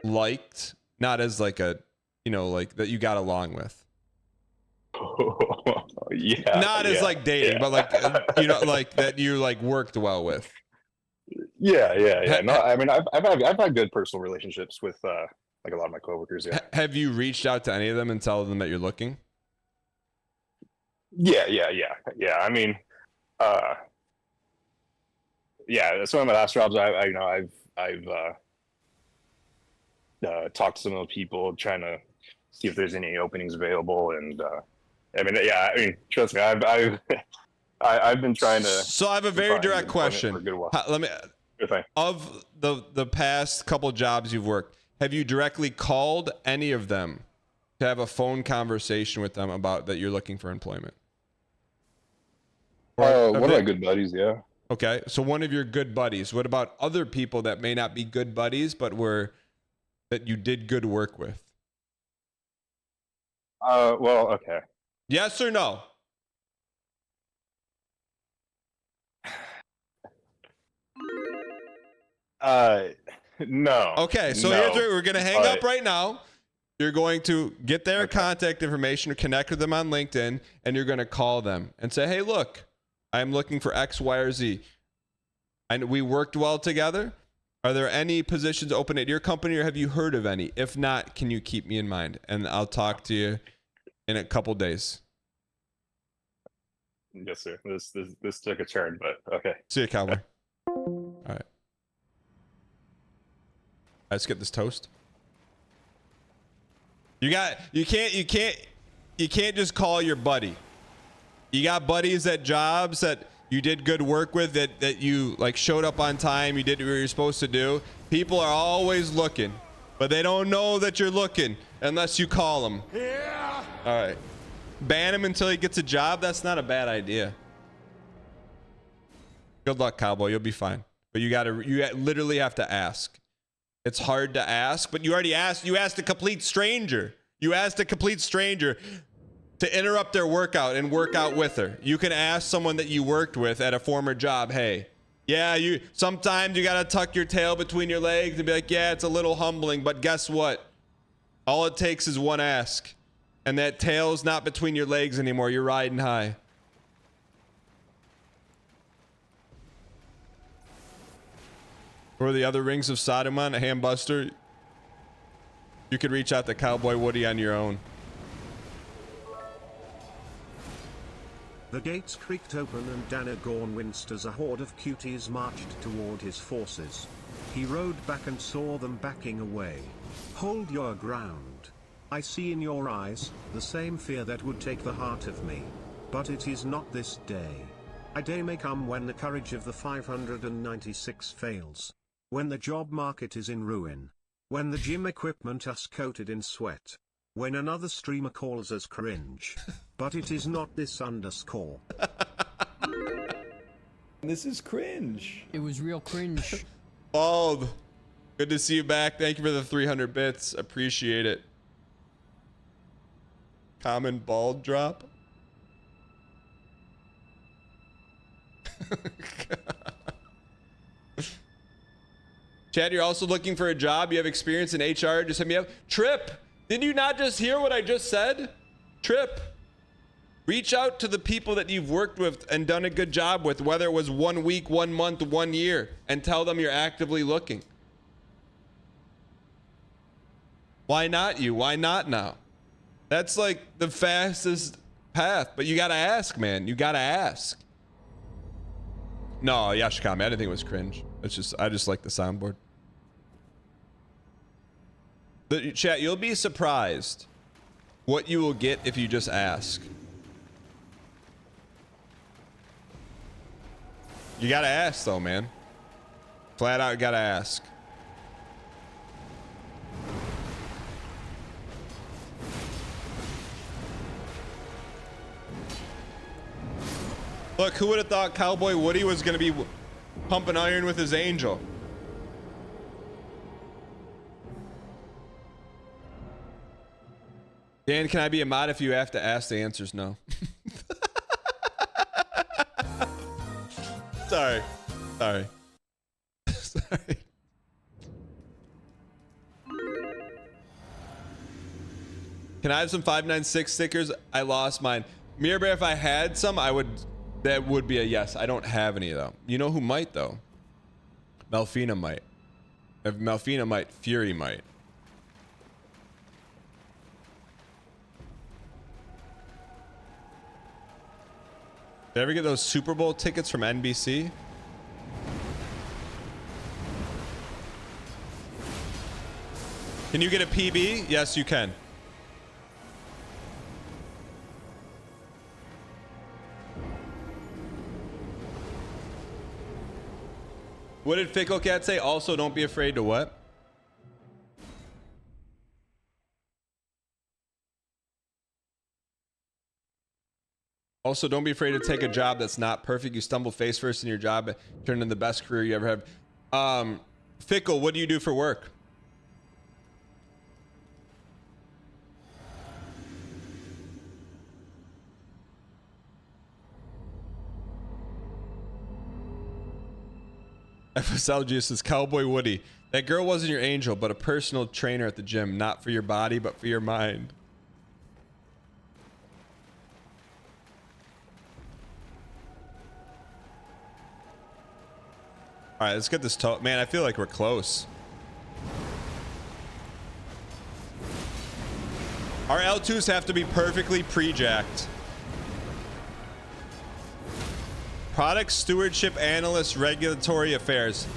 liked? Not as that you got along with. Yeah. Not as dating, but that you worked well with. Yeah. No, I mean, I've had good personal relationships with a lot of my coworkers. Yeah. Have you reached out to any of them and tell them that you're looking? Yeah. I mean, some of my last jobs, I've talked to some of the people trying to see if there's any openings available, and trust me, I've been trying to. So I have a very direct question. For a good while. Let me. Of the past couple jobs you've worked, have you directly called any of them to have a phone conversation with them about that you're looking for employment? One of my good buddies, yeah. Okay, so one of your good buddies. What about other people that may not be good buddies, but that you did good work with? Well, okay. Yes or no? No. Okay, so here's what we're gonna hang up right now. You're going to get their contact information or connect with them on LinkedIn, and you're gonna call them and say, "Hey, look, I'm looking for X, Y, or Z. And we worked well together. Are there any positions open at your company, or have you heard of any? If not, can you keep me in mind? And I'll talk to you in a couple days." Yes, sir. This took a turn, but okay. See you, Cowboy. All right. Let's get this toast. You can't just call your buddy. You got buddies at jobs that you did good work with, that you showed up on time, you did what you're supposed to do. People are always looking, but they don't know that you're looking unless you call them. Yeah. All right. Ban him until he gets a job. That's not a bad idea. Good luck, Cowboy. You'll be fine. But you literally have to ask. It's hard to ask, but you already asked. You asked a complete stranger. You asked a complete stranger to interrupt their workout and work out with her. You can ask someone that you worked with at a former job, "Hey, yeah, sometimes you gotta tuck your tail between your legs," and be like, "Yeah, it's a little humbling, but guess what? All it takes is one ask, and that tail's not between your legs anymore. You're riding high." Or the other rings of Sodom on a Hambuster. You could reach out to Cowboy Woody on your own. The gates creaked open and Danagorn winced as a horde of cuties marched toward his forces. He rode back and saw them backing away. "Hold your ground. I see in your eyes the same fear that would take the heart of me. But it is not this day. A day may come when the courage of the 596 fails. When the job market is in ruin. When the gym equipment is coated in sweat. When another streamer calls us cringe. But it is not this underscore. This is cringe. It was real cringe. Bald. Good to see you back. Thank you for the 300 bits. Appreciate it. Common bald drop. Chad, you're also looking for a job. You have experience in HR. Just hit me up. Trip. Did you not just hear what I just said? Trip. Reach out to the people that you've worked with and done a good job with, whether it was 1 week, 1 month, 1 year, and tell them you're actively looking. Why not you? Why not now? That's like the fastest path, but you gotta ask, man. You gotta ask. No, Yashikami, I didn't think it was cringe. It's just, I just like the soundboard. The chat, you'll be surprised what you will get if you just ask. You gotta ask though, man. Flat out, you gotta ask. Look, who would have thought Cowboy Woody was gonna be pumping iron with his angel? Dan, can I be a mod if you have to ask? The answer's no. Sorry. Sorry. Sorry. Can I have some 596 stickers? I lost mine. Mirror Bear, if I had some, I would... That would be a yes. I don't have any though. You know who might though? Melfina might. If Melfina might, Fury might. Did I ever get those Super Bowl tickets from NBC? Can you get a PB? Yes, you can. What did Fickle Cat say? Also, don't be afraid to what? Also, don't be afraid to take a job that's not perfect. You stumble face first in your job, turn into the best career you ever have. Fickle, what do you do for work? FSL Juice is Cowboy Woody. That girl wasn't your angel, but a personal trainer at the gym. Not for your body, but for your mind. All right, let's get this toe. Man, I feel like we're close. Our L2s have to be perfectly pre-jacked. Product Stewardship Analyst Regulatory Affairs.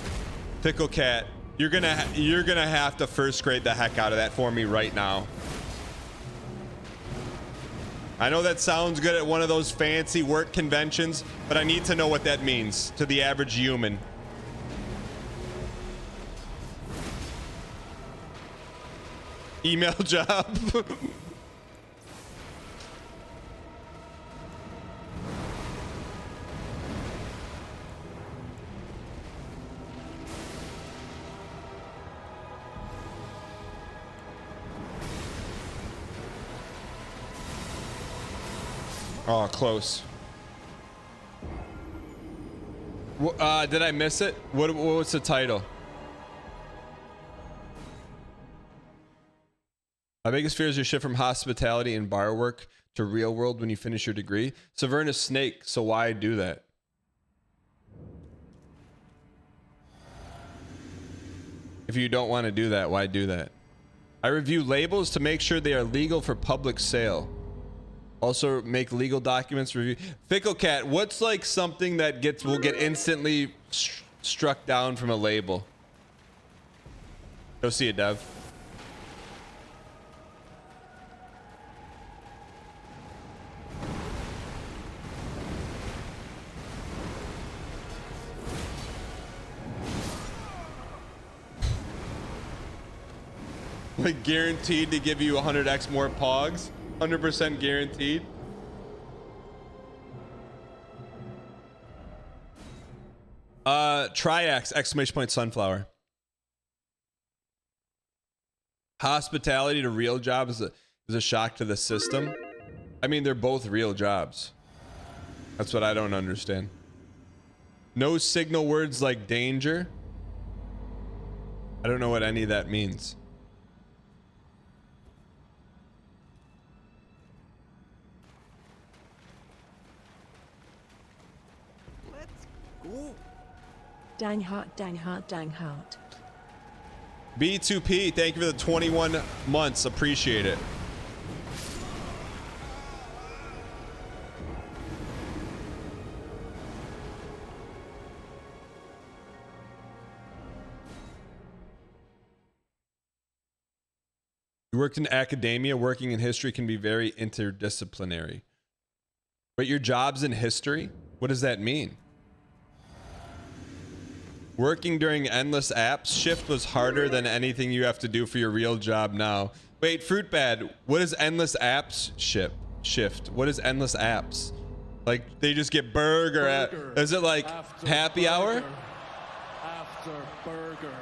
Fickle Cat, you're gonna have to first grade the heck out of that for me right now. I know that sounds good at one of those fancy work conventions, but I need to know what that means to the average human. Email job. Oh, close. Did I miss it? What's the title? My biggest fear is your shift from hospitality and bar work to real world when you finish your degree. Severnus Snake, so why do that? If you don't want to do that, why do that? I review labels to make sure they are legal for public sale. Also make legal documents review. Fickle Cat, what's like something that will get instantly struck down from a label? Go see it, Dev. Like guaranteed to give you 100x more pogs. 100% guaranteed. Triax, exclamation point, sunflower. Hospitality to real jobs is a shock to the system. I mean, they're both real jobs. That's what I don't understand. No signal words like danger. I don't know what any of that means. Dang heart, dang heart, dang heart. B2P, thank you for the 21 months. Appreciate it. You worked in academia, working in history can be very interdisciplinary. But your job's in history? What does that mean? Working during endless apps shift was harder than anything you have to do for your real job now. Wait, Fruit Bad, what is endless apps shift? What is endless apps? Like they just get burger. Is it like happy hour? After burger.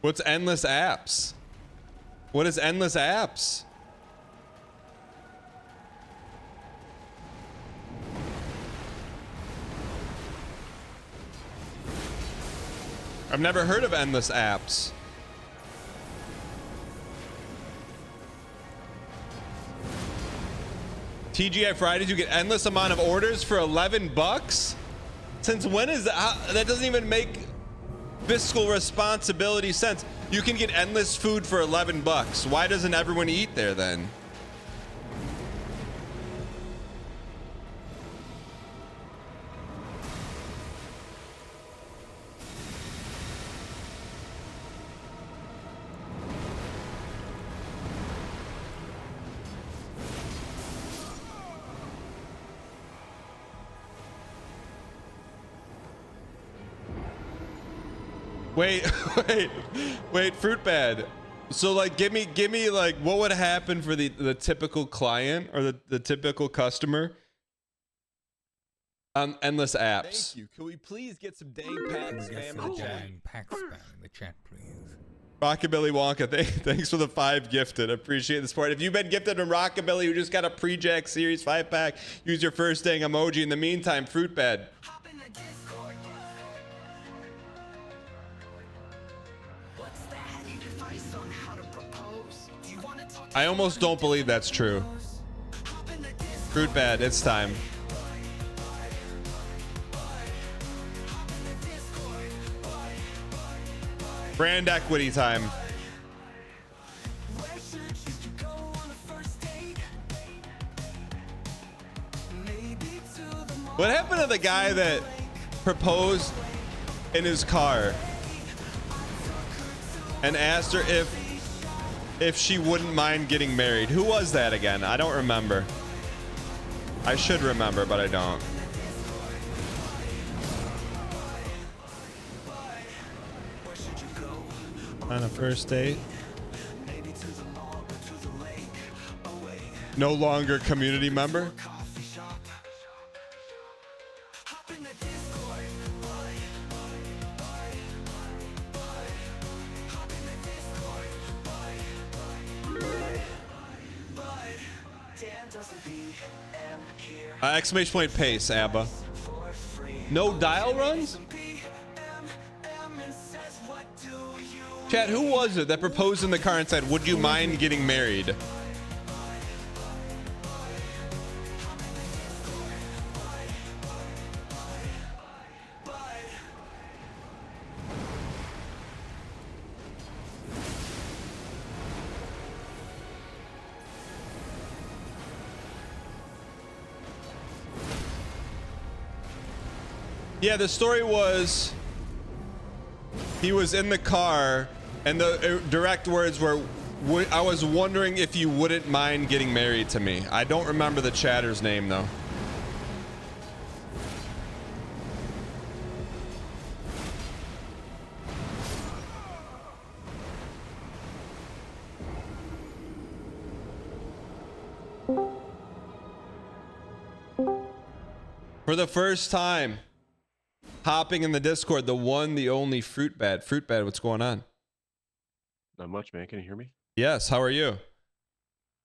What's endless apps? What is endless apps? I've never heard of endless apps. TGI Fridays, you get endless amount of orders for 11 bucks? Since when is that? That doesn't even make fiscal responsibility sense. You can get endless food for 11 bucks. Why doesn't everyone eat there then? Wait, Fruit Bad. So like, give me like, what would happen for the typical client or the typical customer on endless apps? Thank you. Can we please get some dang pack spam in the chat? Pack spam in the chat, please. Rockabilly Wonka, thanks for the 5 gifted. Appreciate the support. If you've been gifted from Rockabilly, who just got a pre-jack series 5-pack, use your first dang emoji. In the meantime, Fruit Bad. I almost don't believe that's true. Fruit Bad, it's time. Brand equity time. What happened to the guy that proposed in his car and asked her if she wouldn't mind getting married? Who was that again? I don't remember. I should remember, but I don't. On a first date. No longer community member. Exclamation point pace, Abba. No dial runs? Chat, who was it that proposed in the car and said, would you mind getting married? Yeah, the story was he was in the car and the direct words were, I was wondering if you wouldn't mind getting married to me. I don't remember the chatter's name though. For the first time, hopping in the Discord, the one, the only Fruit Bad. Fruit Bad, what's going on? Not much, man. Can you hear me? Yes, how are you?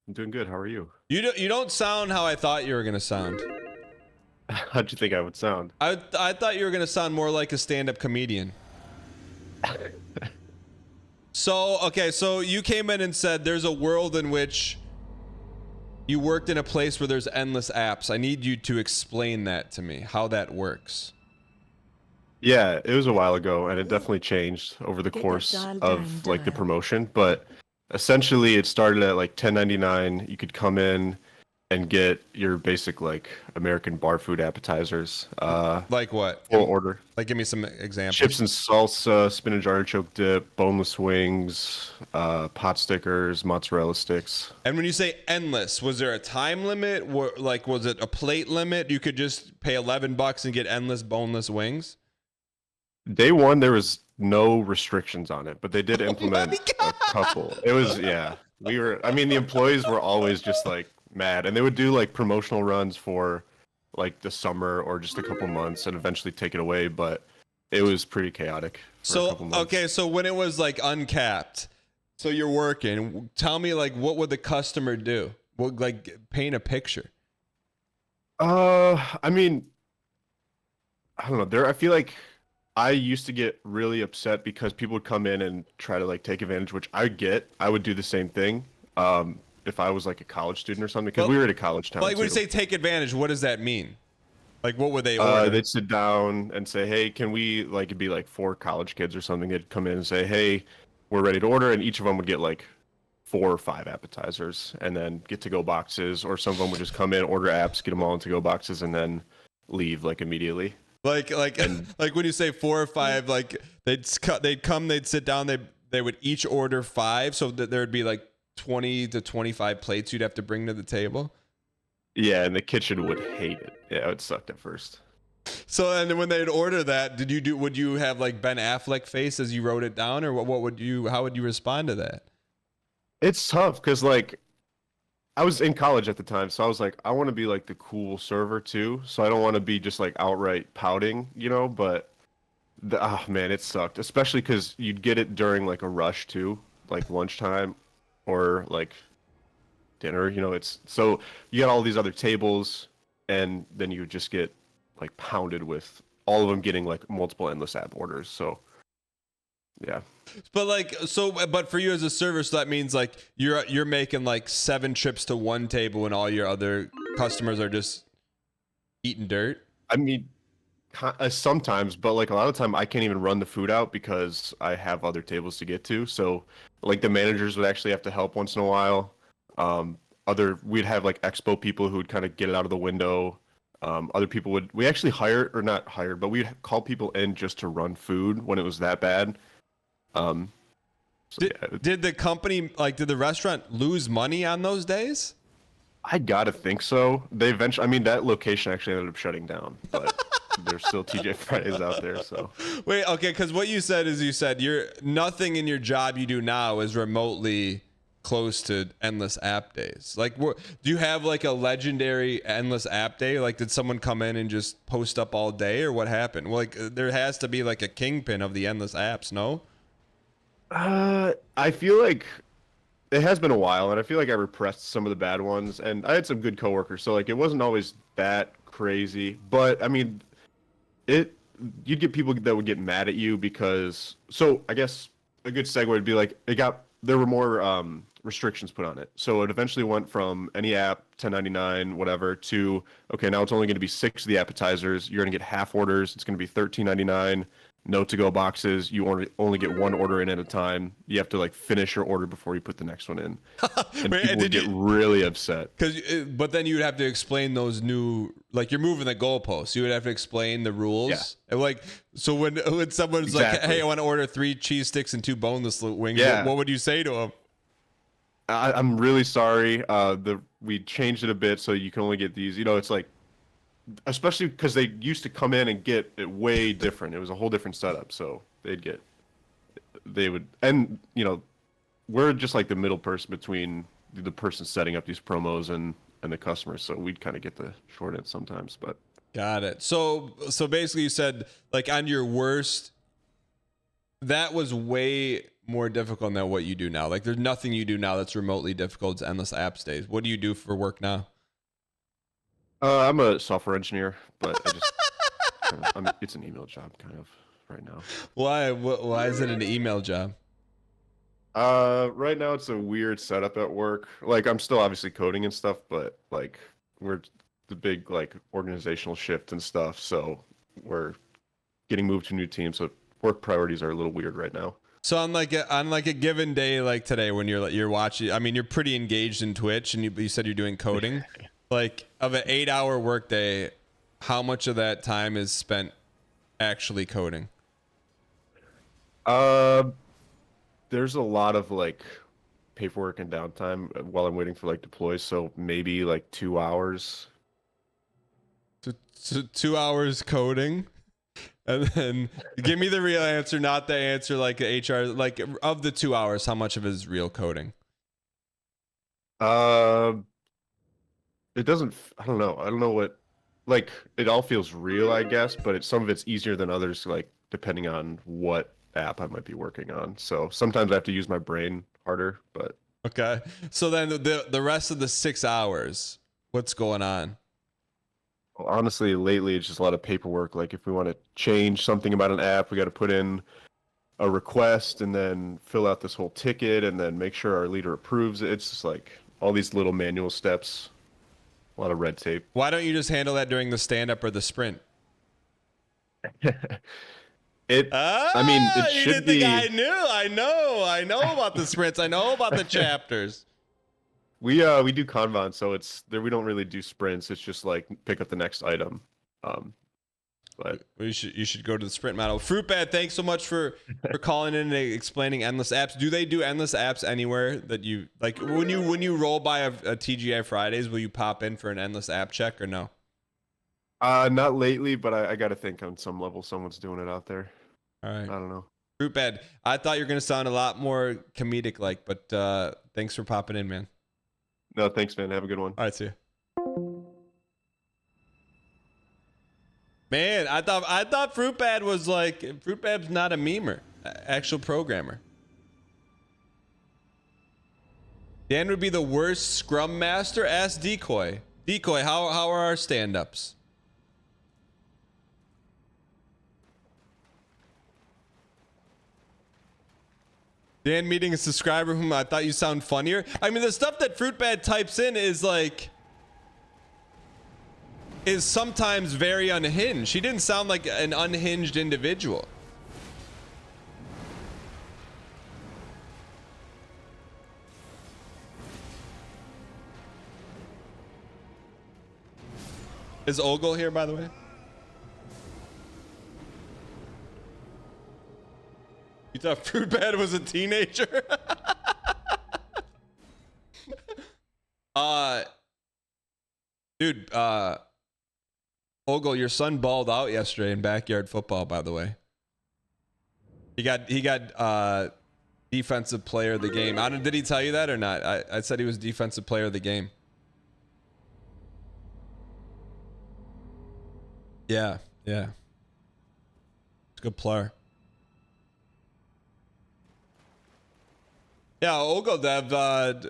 I'm doing good. How are you? You don't sound how I thought you were gonna sound. How'd you think I would sound? I thought you were gonna sound more like a stand-up comedian. So, okay, so you came in and said there's a world in which you worked in a place where there's endless apps. I need you to explain that to me, how that works. Yeah, it was a while ago, and it definitely changed over the Get that course dial of down, like the dial. promotion. But essentially, it started at like 10.99. You could come in and get your basic like American bar food appetizers. Like what? Full order. Like, give me some examples. Chips and salsa, spinach artichoke dip, boneless wings, pot stickers, mozzarella sticks. And when you say endless, was there a time limit? Like, was it a plate limit? You could just pay $11 and get endless boneless wings? Day one, there was no restrictions on it, but they did implement a couple. It was, yeah. I mean, the employees were always just like mad, and they would do like promotional runs for like the summer or just a couple months and eventually take it away, but it was pretty chaotic for a couple months. Okay, so when it was like uncapped, so you're working, tell me like what would the customer do? What, like, paint a picture. I mean, I don't know. I feel like I used to get really upset because people would come in and try to like take advantage, which I get. I would do the same thing. If I was like a college student or something, because we were at a college town. Like, when you say take advantage, what does that mean? Like, what would they order? They'd sit down and say, hey, can we, like, it'd be like 4 college kids or something. They'd come in and say, hey, we're ready to order. And each of them would get like 4 or 5 appetizers and then get to go boxes. Or some of them would just come in, order apps, get them all into go boxes, and then leave like immediately. Like when you say 4 or 5, like they'd come, they'd sit down, they would each order 5, so that there'd be like 20 to 25 plates you'd have to bring to the table. Yeah, and the kitchen would hate it. Yeah, it sucked at first. So, and when they'd order that, would you have like Ben Affleck face as you wrote it down, or how would you respond to that? It's tough because like I was in college at the time, so I was like, I want to be like the cool server too, so I don't want to be just like outright pouting, you know. But man, it sucked, especially because you'd get it during like a rush too, like lunchtime or like dinner, you know. It's so you got all these other tables, and then you just get like pounded with all of them getting like multiple endless app orders. So yeah. But for you as a server, so that means like you're making like 7 trips to one table and all your other customers are just eating dirt. I mean, sometimes, but like a lot of the time I can't even run the food out because I have other tables to get to. So like the managers would actually have to help once in a while. We'd have like expo people who would kind of get it out of the window. Other people we actually not hire, but we'd call people in just to run food when it was that bad. Did the company, like, did the restaurant lose money on those days? I gotta think so. They eventually, I mean, that location actually ended up shutting down, but there's still TJ Fridays out there. So wait, okay, because what you said is nothing in your job you do now is remotely close to endless app days. Like, do you have like a legendary endless app day? Like, did someone come in and just post up all day, or what happened? Well, like, there has to be like a kingpin of the endless apps, no? I feel like it has been a while, and I feel like I repressed some of the bad ones, and I had some good coworkers, so like it wasn't always that crazy. But I mean, you'd get people that would get mad at you because. So I guess a good segue would be like there were more restrictions put on it, so it eventually went from any app 10.99 whatever to okay, now it's only going to be 6 of the appetizers. You're going to get half orders. It's going to be 13.99. No to-go boxes. You only get 1 order in at a time. You have to like finish your order before you put the next one in. And people would get really upset. But then you would have to explain those new, like, you're moving the goalposts. You would have to explain the rules. Yeah. And like, so when someone's like, hey, I want to order 3 cheese sticks and 2 boneless wings, what would you say to them? I'm really sorry. We changed it a bit so you can only get these. You know, it's like, especially because they used to come in and get it way different. It was a whole different setup. So they would, and you know, we're just like the middle person between the person setting up these promos and the customers. So we'd kind of get the short end sometimes, but Got it. So basically you said like on your worst, that was way more difficult than what you do now. Like there's nothing you do now that's remotely difficult as Endless Apps days. What do you do for work now? I'm a software engineer, but I just it's an email job kind of right now. Why is it an email job? Right now it's a weird setup at work. Like I'm still obviously coding and stuff, but like we're the big like organizational shift and stuff, so we're getting moved to new teams, so work priorities are a little weird right now. So on like a given day like today when you're watching, I mean you're pretty engaged in Twitch and you said you're doing coding. Like of an 8-hour workday, how much of that time is spent actually coding? There's a lot of like paperwork and downtime while I'm waiting for like deploys, so maybe like 2 hours. So 2 hours coding, and then give me the real answer, not the answer like HR. Like of the 2 hours, how much of it is real coding? It doesn't. I don't know. I don't know what. Like it all feels real, I guess, but some of it's easier than others. Like depending on what app I might be working on. So sometimes I have to use my brain harder. But okay. So then the rest of the 6 hours, what's going on? well, honestly, lately it's just a lot of paperwork. Like if we want to change something about an app, we got to put in a request and then fill out this whole ticket and then make sure our leader approves it. It's just like all these little manual steps. A lot of red tape. Why don't you just handle that during the stand-up or the sprint? I mean, it should be. I know about the sprints. I know about the chapters. We do Kanban, so it's there. We don't really do sprints. It's just like pick up the next item. But you should go to the sprint model. Fruitbad, thanks so much for calling in and explaining Endless Apps. Do they do Endless Apps anywhere that you like when you roll by a TGI Fridays? Will you pop in for an Endless App check or no? Not lately, but I got to think on some level someone's doing it out there. All right, I don't know. Fruitbad, I thought you were gonna sound a lot more comedic like, but thanks for popping in, man. No, thanks, man. Have a good one. All right, see you. Man, I thought Fruitbad was like Fruitbad's not a memer, actual programmer. Dan would be the worst scrum master. Ask Decoy. Decoy, how are our stand-ups? Dan meeting a subscriber whom I thought you sound funnier. I mean, the stuff that Fruitbad types in is like is sometimes very unhinged. She didn't sound like an unhinged individual. Is Ogle here, by the way? You thought Fruitbad was a teenager? Dude, Ogle, your son balled out yesterday in backyard football, by the way. He got defensive player of the game. Did he tell you that or not? I said he was defensive player of the game. Yeah. It's a good player. Yeah, Ogle Dev,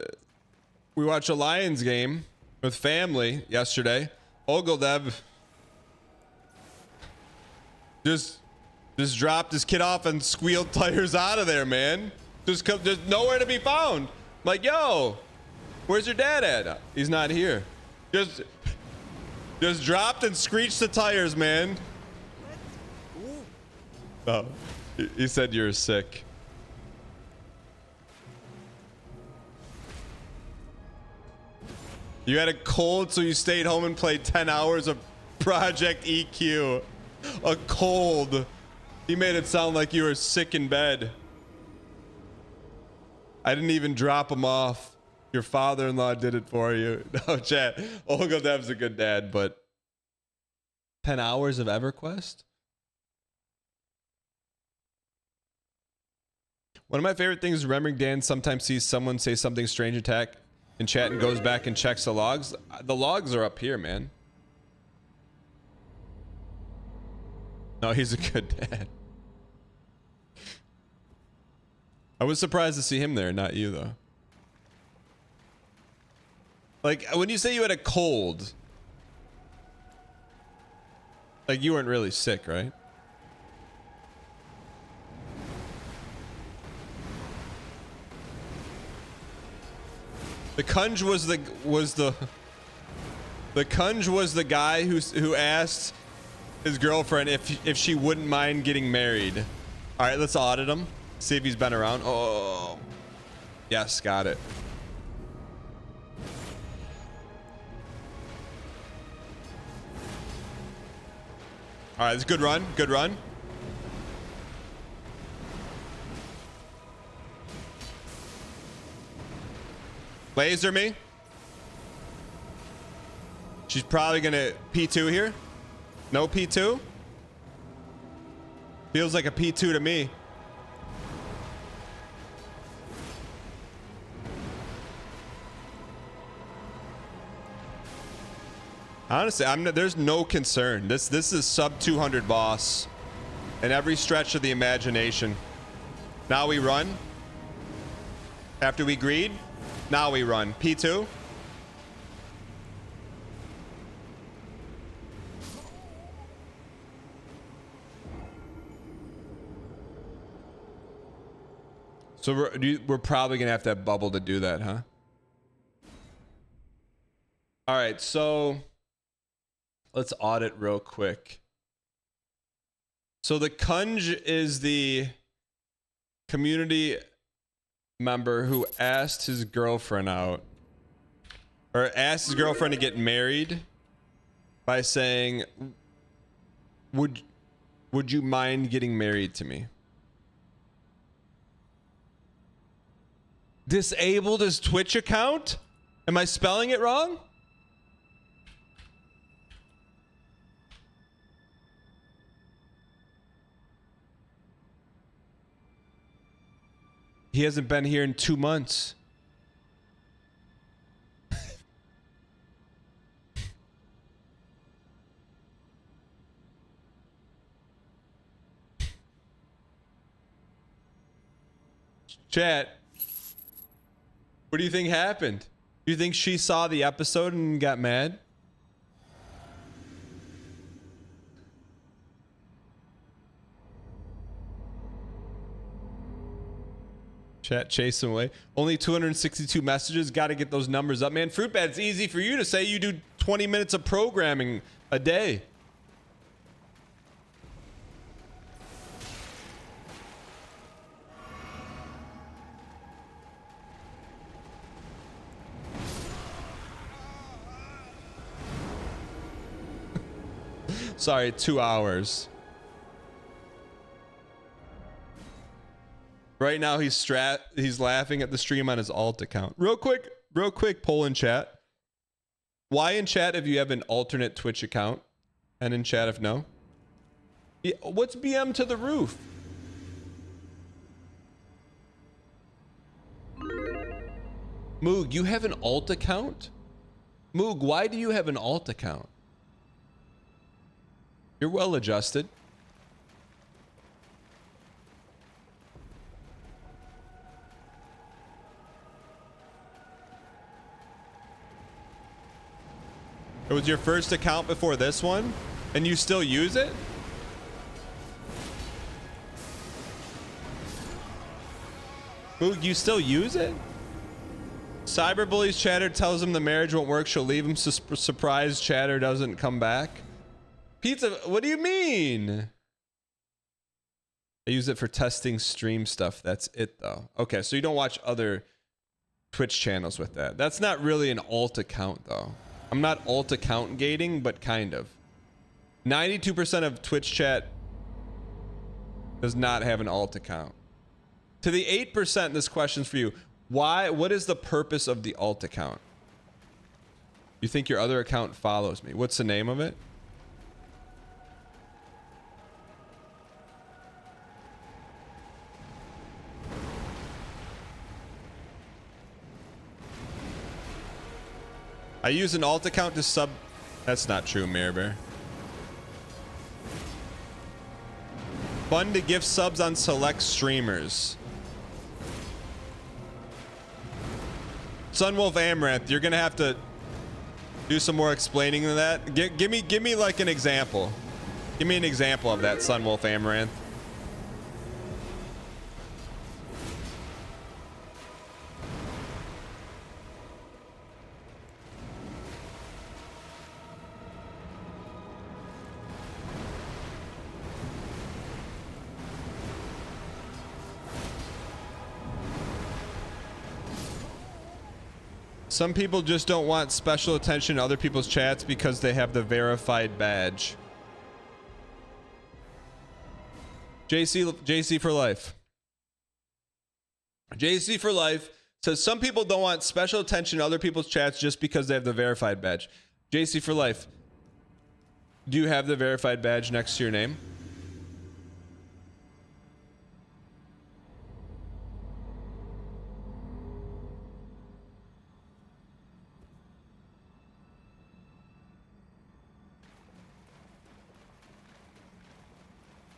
we watched a Lions game with family yesterday. Ogle Dev just dropped his kid off and squealed tires out of there, man. Just nowhere to be found. I'm like, yo, where's your dad at? He's not here. Just dropped and screeched the tires, man. Oh, he said you're sick. You had a cold, so you stayed home and played 10 hours of Project EQ. A cold. He made it sound like you were sick in bed. I didn't even drop him off. Your father-in-law did it for you. No, chat. Olga Dev's a good dad, but 10 hours of EverQuest? One of my favorite things is remembering Dan sometimes sees someone say something strange attack in chat and goes back and checks the logs. The logs are up here, man. No, he's a good dad. I was surprised to see him there, not you though. Like when you say you had a cold, like you weren't really sick, right? The Kunj was the Kunj was the guy who asked his girlfriend if she wouldn't mind getting married. All right, let's audit him. See if he's been around. Oh, yes, got it. All right, it's a good run. Good run. Laser me. She's probably gonna P2 here. No P2. Feels like a P2 to me. Honestly, there's no concern. This is sub 200 boss in every stretch of the imagination. Now we run. After we greed, now we run. P2. So we're probably gonna have to have bubble to do that, huh? All right, so let's audit real quick. So the Kunj is the community member who asked his girlfriend out, or asked his girlfriend to get married by saying, would you mind getting married to me? Disabled his Twitch account? Am I spelling it wrong? He hasn't been here in 2 months. Chat. What do you think happened? Do you think she saw the episode and got mad? Chat chasing away. Only 262 messages. Got to get those numbers up, man. Fruitbat, it's easy for you to say you do 20 minutes of programming a day. Sorry, 2 hours. Right now he's laughing at the stream on his alt account. Real quick poll in chat. Why in chat if you have an alternate Twitch account? And in chat if no? Yeah, what's BM to the roof? Moog, you have an alt account? Moog, why do you have an alt account? You're well adjusted. It was your first account before this one, and you still use it? Moog, you still use it? Cyberbully's chatter tells him the marriage won't work. She'll leave him surprised chatter doesn't come back. Pizza, what do you mean? I use it for testing stream stuff. That's it though. Okay, so you don't watch other Twitch channels with that. That's not really an alt account though. I'm not alt account gating, but kind of. 92% of Twitch chat does not have an alt account. To the 8%, this question's for you. What is the purpose of the alt account? You think your other account follows me? What's the name of it? I use an alt account to sub... That's not true, Mirror Bear. Fun to gift subs on select streamers. Sunwolf Amaranth, you're gonna have to do some more explaining than that. Give me like an example. Give me an example of that, Sunwolf Amaranth. Some people just don't want special attention in other people's chats because they have the verified badge. JC for life. JC for life says some people don't want special attention in other people's chats just because they have the verified badge. JC for life. Do you have the verified badge next to your name?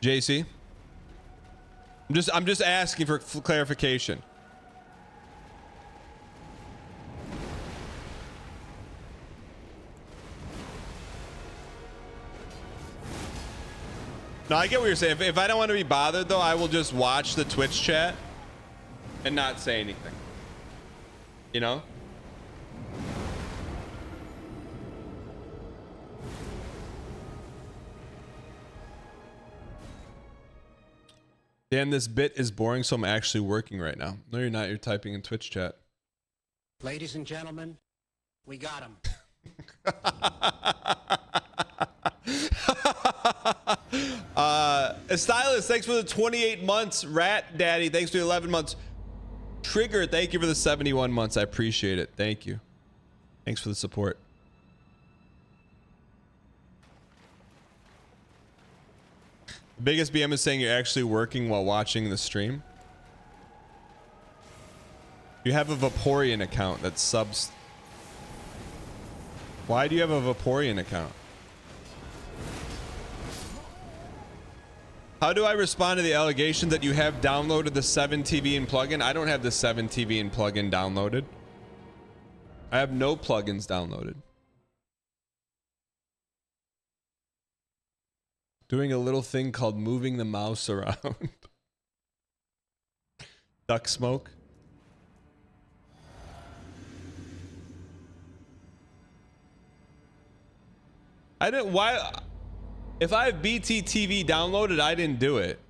JC, I'm just asking for clarification. No, I get what you're saying. If I don't want to be bothered, though, I will just watch the Twitch chat and not say anything. You know? Damn, this bit is boring, so I'm actually working right now. No, you're not. You're typing in Twitch chat. Ladies and gentlemen, we got him. Stylist, thanks for the 28 months. Rat Daddy, thanks for the 11 months. Trigger, thank you for the 71 months. I appreciate it. Thank you. Thanks for the support. Biggest BM is saying you're actually working while watching the stream. You have a Vaporeon account that subs. Why do you have a Vaporeon account? How do I respond to the allegation that you have downloaded the 7TV and plugin? I don't have the 7TV and plugin downloaded. I have no plugins downloaded. Doing a little thing called moving the mouse around. Duck smoke. I didn't. Why? If I have BTTV downloaded, I didn't do it.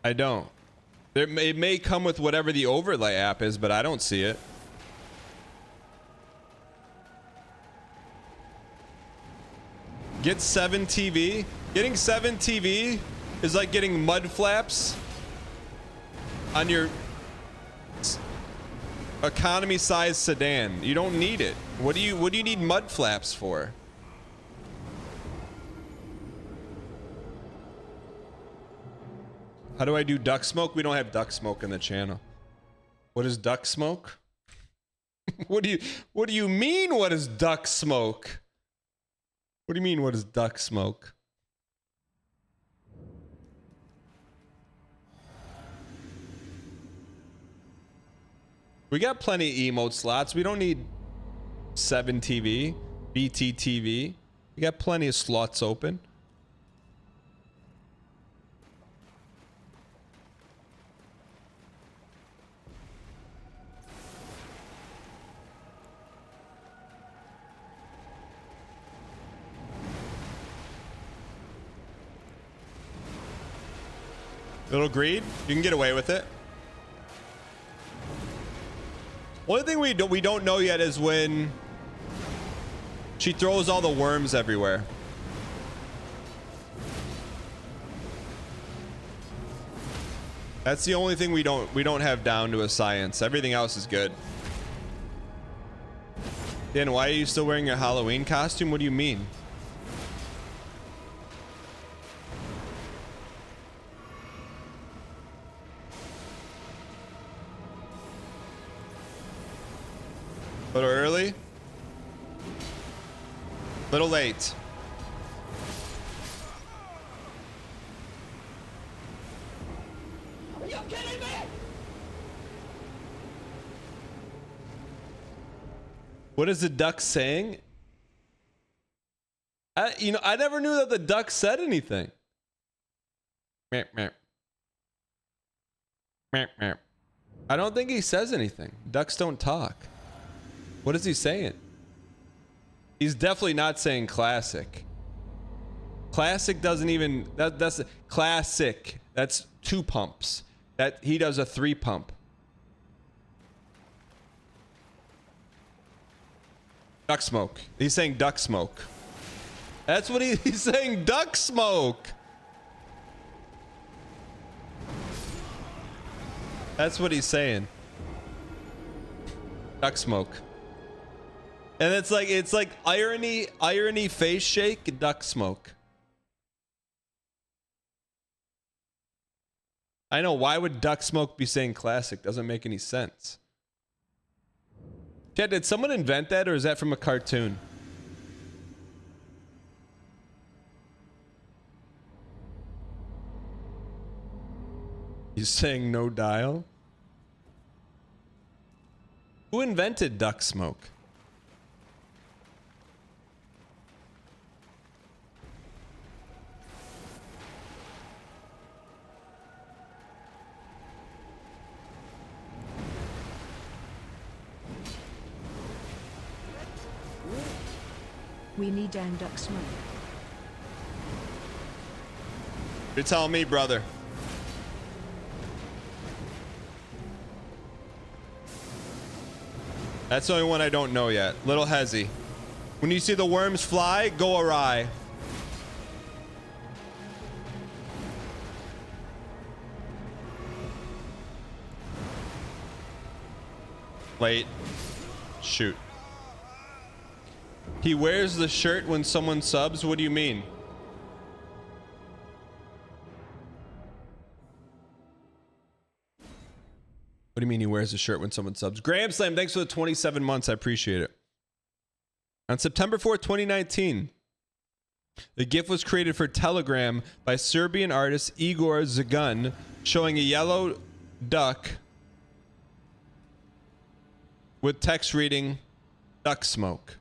I don't. It may come with whatever the overlay app is, but I don't see it. Get 7TV. Getting 7TV is like getting mud flaps on your economy size sedan. You don't need it. What do you need mud flaps for? How do I do duck smoke? We don't have duck smoke in the channel. What is duck smoke? What do you mean what is duck smoke? What do you mean what is duck smoke? We got plenty of emote slots. We don't need 7TV, BTTV. We got plenty of slots open. Little greed, you can get away with it. Only thing we don't know yet is when she throws all the worms everywhere. That's the only thing we don't have down to a science. Everything else is good. Dan, why are you still wearing your Halloween costume? What do you mean? A little early? Little late. Are you kidding me? What is the duck saying? I never knew that the duck said anything. Meow, meow. Meow, meow. I don't think he says anything. Ducks don't talk. What is he saying? He's definitely not saying classic. Classic doesn't even... That's classic. That's 2 pumps. That he does a 3 pump. Duck smoke. He's saying duck smoke. That's what he's saying. Duck smoke. That's what he's saying. Duck smoke. And it's like irony, face shake, duck smoke. I know, why would duck smoke be saying classic? Doesn't make any sense. Chad, did someone invent that, or is that from a cartoon? He's saying no dial? Who invented duck smoke? We need down duck smoke. You're telling me, brother. That's the only one I don't know yet. Little hezzy. When you see the worms fly, go awry. Late. Shoot. He wears the shirt when someone subs? What do you mean? What do you mean he wears a shirt when someone subs? Graham Slam, thanks for the 27 months. I appreciate it. On September 4th, 2019, the GIF was created for Telegram by Serbian artist Igor Zagun, showing a yellow duck with text reading, duck smoke.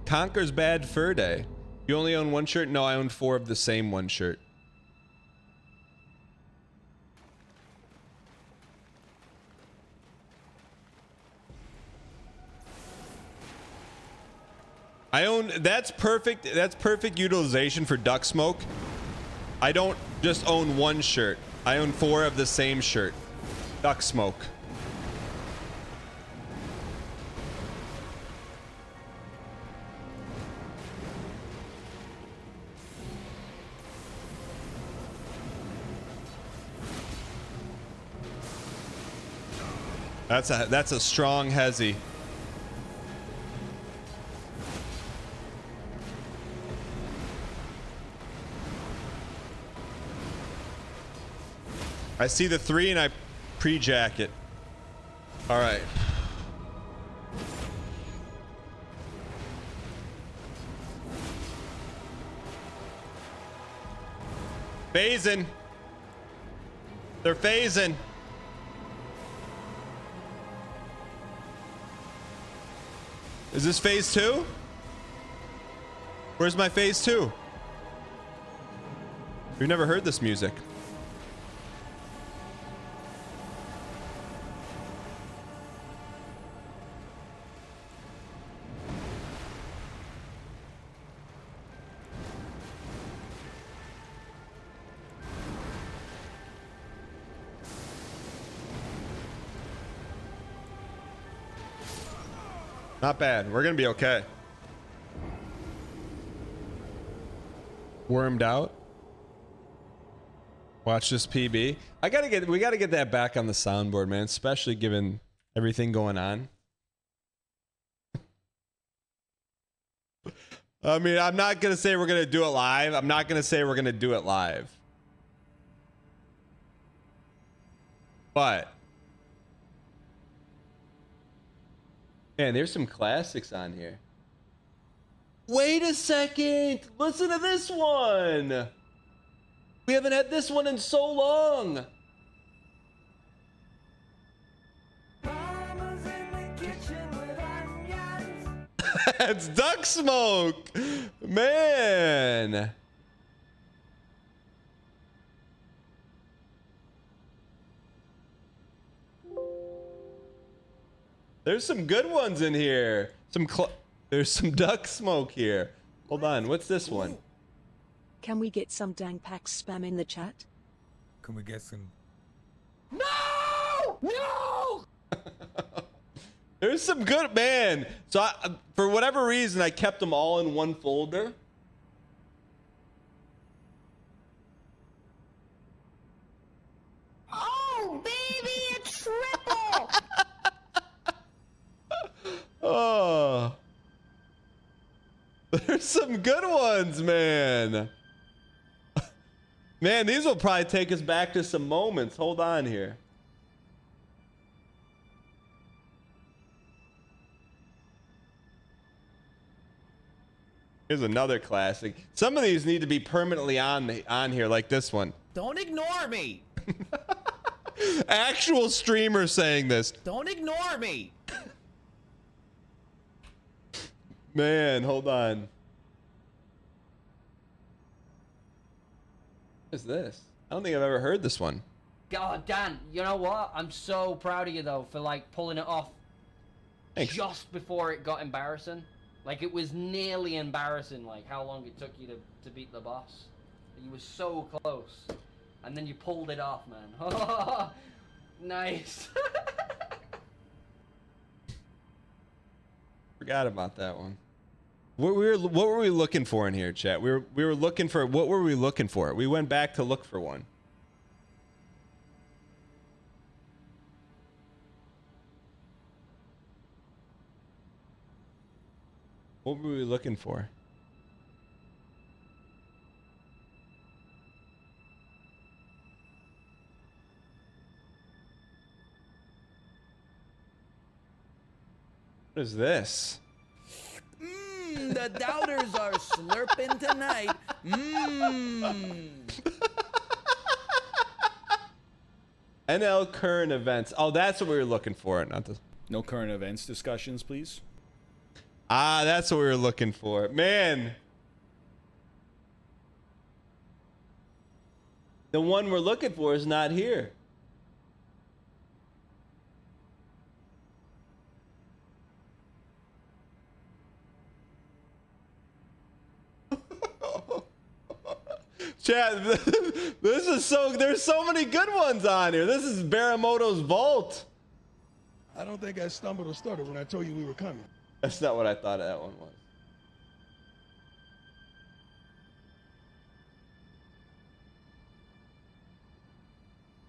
Conker's Bad Fur Day. You only own 1 shirt? No, I own 4 of the same 1 shirt. I own, that's perfect utilization for duck smoke. I don't just own 1 shirt. I own 4 of the same shirt. Duck smoke. That's a strong hezzy. I see the 3 and I pre-jack it. All right. Phasing. They're phasing. Is this phase 2? Where's my phase 2? We've never heard this music. Not bad. We're gonna be okay. Wormed out. Watch this PB. We gotta get that back on the soundboard, man. Especially given everything going on. I mean, I'm not gonna say we're gonna do it live. I'm not gonna say we're gonna do it live. But man, there's some classics on here. Wait a second. Listen to this one. We haven't had this one in so long. It's duck smoke, man. There's some good ones in here. There's some duck smoke here. Hold on, what's this one? Can we get some dang packs spam in the chat? Can we get some? No! No! There's some good, man. So for whatever reason, I kept them all in one folder. Oh, baby, a triple! Oh, there's some good ones, man. Man, these will probably take us back to some moments. Hold on here. Here's another classic. Some of these need to be permanently on here, like this one. Don't ignore me. Actual streamer saying this. Don't ignore me. Man, hold on. What is this? I don't think I've ever heard this one. God, Dan, you know what? I'm so proud of you though for like pulling it off. Thanks. Just before it got embarrassing. Like it was nearly embarrassing, like how long it took you to beat the boss. You were so close, and then you pulled it off, man. Nice. Forgot about that one. What were we looking for in here, chat? We were looking for, what were we looking for? We went back to look for one. What were we looking for? What is this? The doubters are slurping tonight. NL current events. Oh, that's what we were looking for. Not this. No current events discussions, please. Ah, that's what we were looking for. Man. The one we're looking for is not here. Chat, this is there's so many good ones on here. This is Baramoto's vault. I don't think I stumbled or stuttered when I told you we were coming. That's not what I thought that one was.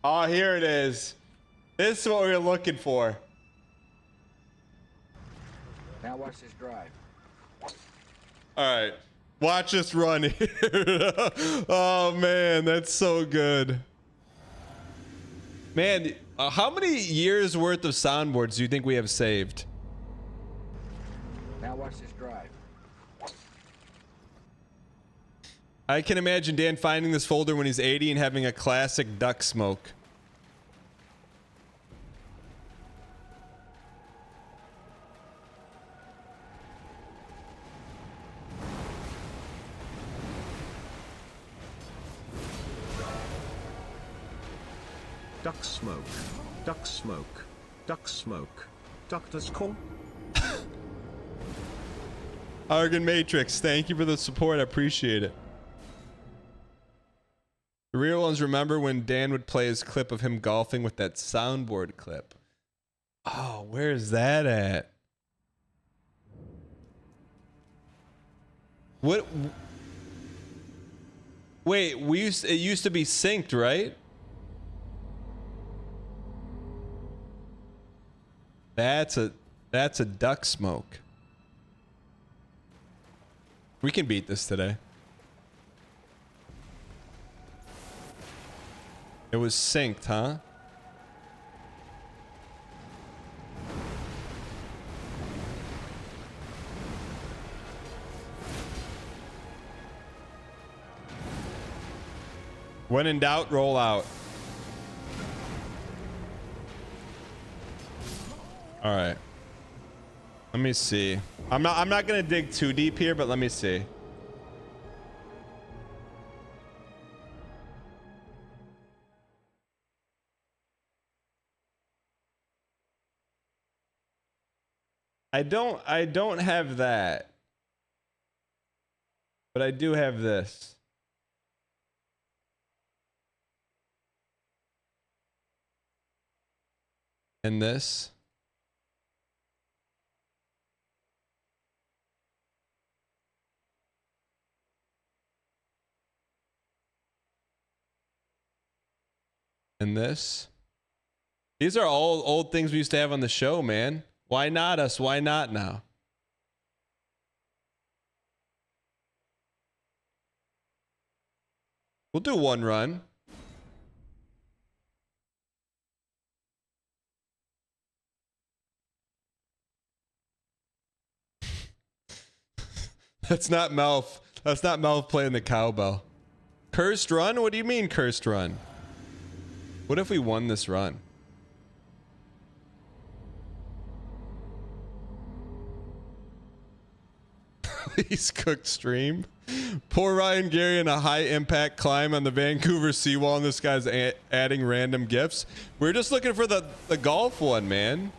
Oh, here it is. This is what we were looking for. Now watch this drive. All right. Watch us run here. Oh, man. That's so good. Man, how many years worth of soundboards do you think we have saved? Now watch this drive. I can imagine Dan finding this folder when he's 80 and having a classic duck smoke. Duck smoke. Duck smoke. Duck smoke. Doctor's call. Argon Matrix, thank you for the support. I appreciate it. The real ones remember when Dan would play his clip of him golfing with that soundboard clip. Oh, where's that at? What? Wait, it used to be synced, right? That's a duck smoke. We can beat this today. It was synced, huh? When in doubt, roll out. All right. Let me see. I'm not gonna dig too deep here, but let me see. I don't have that. But I do have this. And this. And this. These are all old things we used to have on the show, man. Why not us? Why not now? We'll do one run. That's not Melf. That's not Melf playing the cowbell. Cursed run? What do you mean cursed run? What if we won this run? He's cooked stream. Poor Ryan Gary in a high impact climb on the Vancouver seawall, and this guy's adding random gifts. We're just looking for the golf one, man.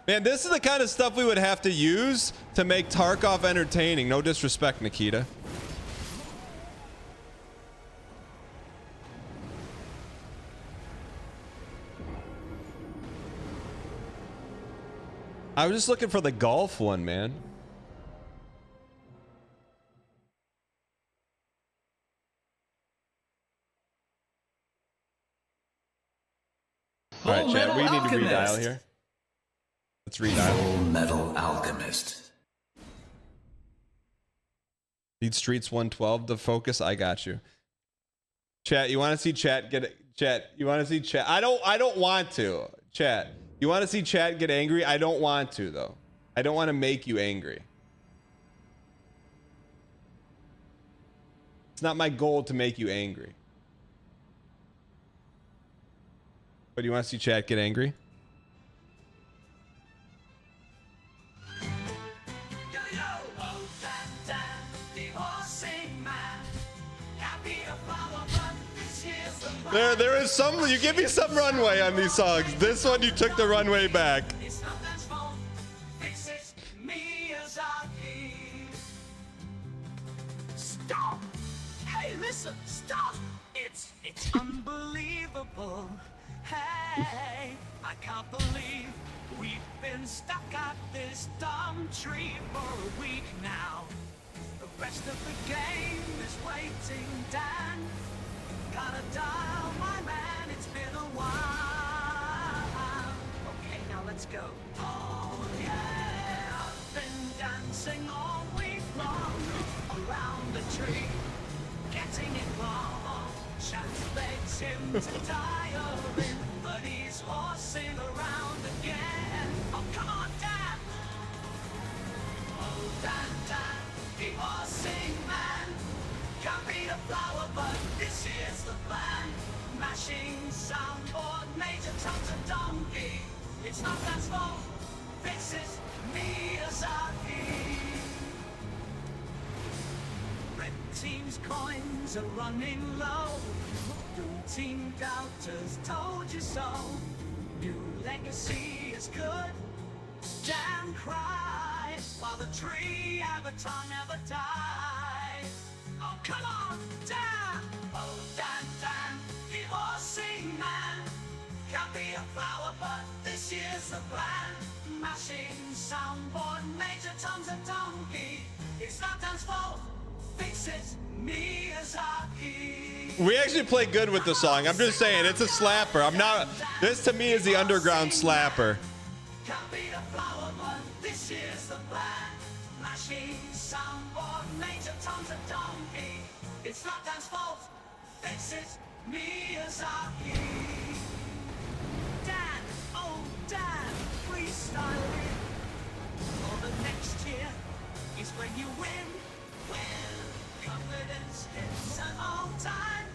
Man, this is the kind of stuff we would have to use to make Tarkov entertaining. No disrespect, Nikita. I was just looking for the golf one, man. All right, chat, we need to redial here. Let's redial. Full Metal Alchemist. Need Streets 112 to focus. I got you. Chat, you want to see chat get chat? You want to see chat? I don't want to. Chat. You want to see chat get angry? I don't want to though. I don't want to make you angry. It's not my goal to make you angry. But you want to see chat get angry? There is some. You give me some runway on these songs. This one, you took the runway back. Stop! Hey, listen, stop! It's unbelievable. Hey, I can't believe we've been stuck at this dumb tree for a week now. The rest of the game is waiting, Dan. Gotta dial, my man, it's been a while. Okay, now let's go. Oh yeah, I've been dancing all week long around the tree, getting it wrong. Chat begs him to dial in, but he's horsing around again. Oh, come on, Dan! Oh, Dan, Dan, the horsing man. Can't be the flower, but this is the plan. Mashing soundboard, Major Tom's a donkey. It's not Dan's fault, this is Miyazaki. Red team's coins are running low. Blue team doubters told you so. New legacy is good. Dan cries while the tree avatar never dies. Oh, come on, Dan! Oh, Dan, Dan, the horsing man. Can't be a flower, but this year's the plan. Mashing soundboard, Major Tom's a donkey. It's not Dan's fault, fix it, Miyazaki. We actually play good with the song. I'm just saying, it's a slapper. I'm not. This to me is the underground slapper. Can't be the flower, but this year's the plan. Mashing soundboard, Major Tom's a donkey. It's not Dan's fault, fix it, Miyazaki. Dan, oh Dan, freestyle it. For the next year is when you win. Confidence hits an all-time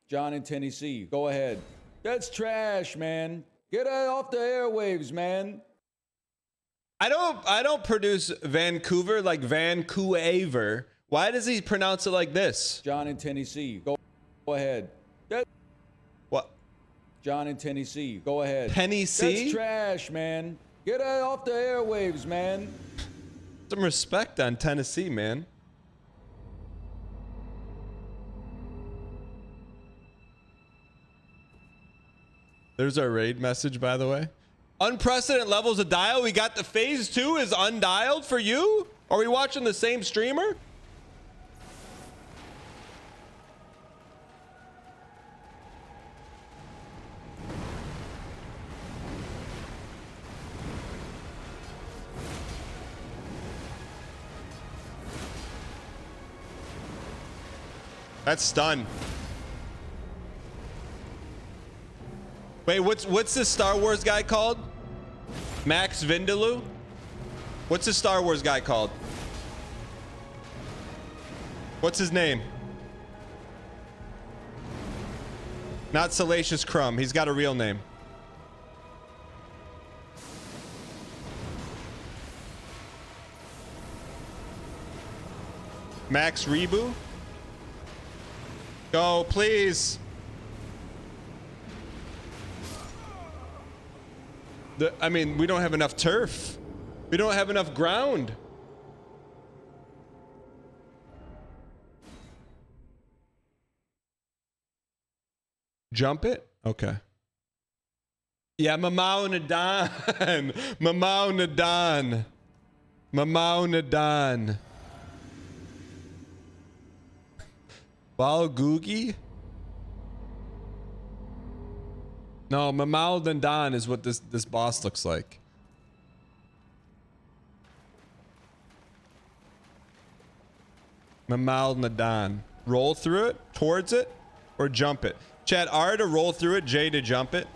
John in Tennessee, go ahead. That's trash, man. Get it off the airwaves, man. I don't produce Vancouver like Vancouver. Why does he pronounce it like this? John in Tennessee, go ahead. What? John in Tennessee, go ahead. Tennessee? That's trash, man. Get it off the airwaves, man. Some respect on Tennessee, man. There's our raid message, by the way. Unprecedented levels of dial. We got the phase 2 is undialed for you? Are we watching the same streamer? That's stun. Wait, what's this Star Wars guy called? Max Vindaloo? What's this Star Wars guy called? What's his name? Not Salacious Crumb. He's got a real name. Max Rebu? Go, please. I mean, we don't have enough turf. We don't have enough ground. Jump it? Okay. Yeah, Mamau Nadan. Mamau Nadan. Mamau Nadan. Bal Googie? No, Mamau Nadan is what this boss looks like. Mamau Nadan. Roll through it, towards it, or jump it. Chat, R to roll through it, J to jump it.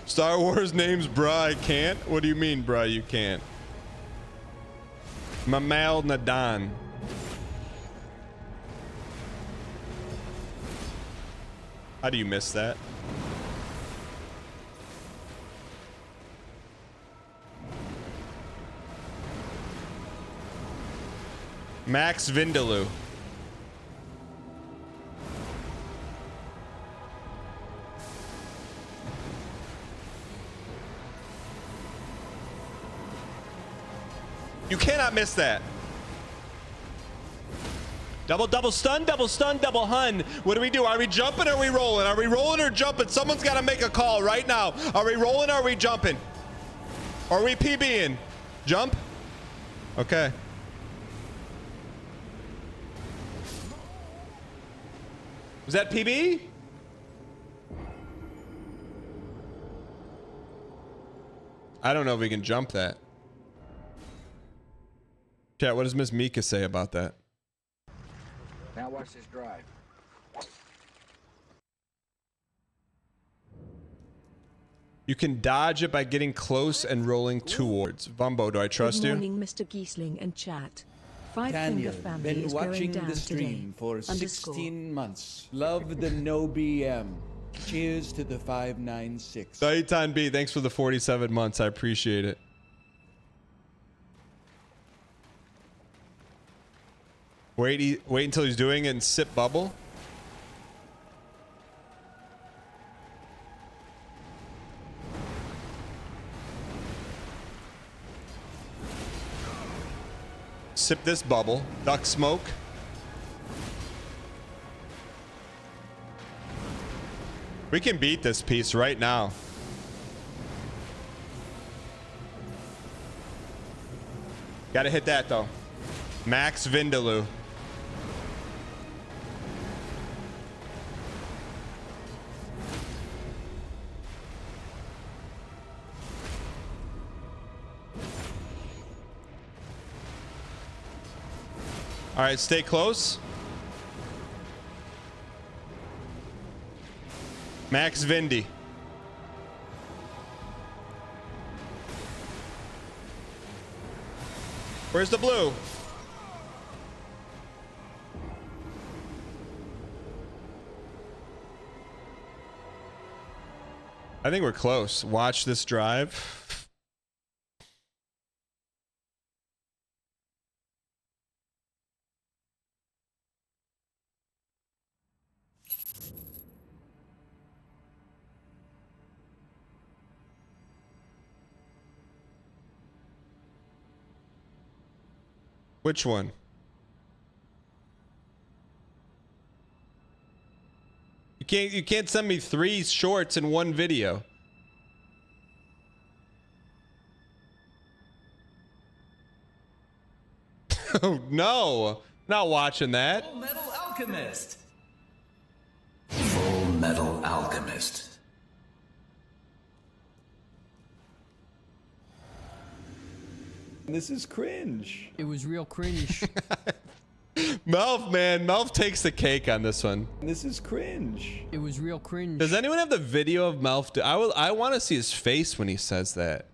Star Wars names, bruh, I can't? What do you mean, bruh, you can't? Mamau Nadan. How do you miss that? Max Vindaloo. You cannot miss that. Double stun, double hun. What do we do? Are we jumping or are we rolling? Are we rolling or jumping? Someone's got to make a call right now. Are we rolling or are we jumping? Or are we PBing? Jump? Okay. Was that PB? I don't know if we can jump that. Chat, what does Miss Mika say about that? Now watch this drive. You can dodge it by getting close and rolling towards. Vumbo, do I trust you? Good morning, Mr. Giesling and chat. Daniel, Five-Finger Family been is watching going down the stream today. for _ 16 months. Love the no BM. Cheers to the 596. Saitan B, thanks for the 47 months. I appreciate it. Wait until he's doing it and sip bubble. Sip this bubble. Duck smoke. We can beat this piece right now. Gotta hit that though. Max Vindaloo. All right, stay close. Max Vindy. Where's the blue? I think we're close. Watch this drive. Which one? You can't send me 3 shorts in one video. Oh no, not watching that. Full Metal Alchemist. Full Metal Alchemist. This is cringe. It was real cringe. Melf, man, Melf takes the cake on this one. This is cringe. It was real cringe. Does anyone have the video of Melf? I want to see his face when he says that.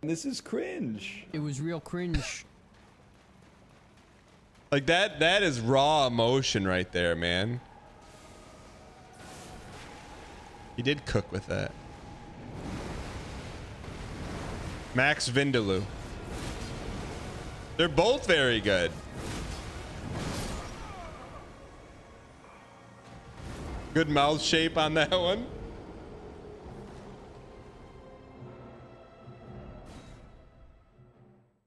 This is cringe. It was real cringe. Like that is raw emotion right there, man. He did cook with that. Max Vindaloo. They're both very good. Good mouth shape on that one.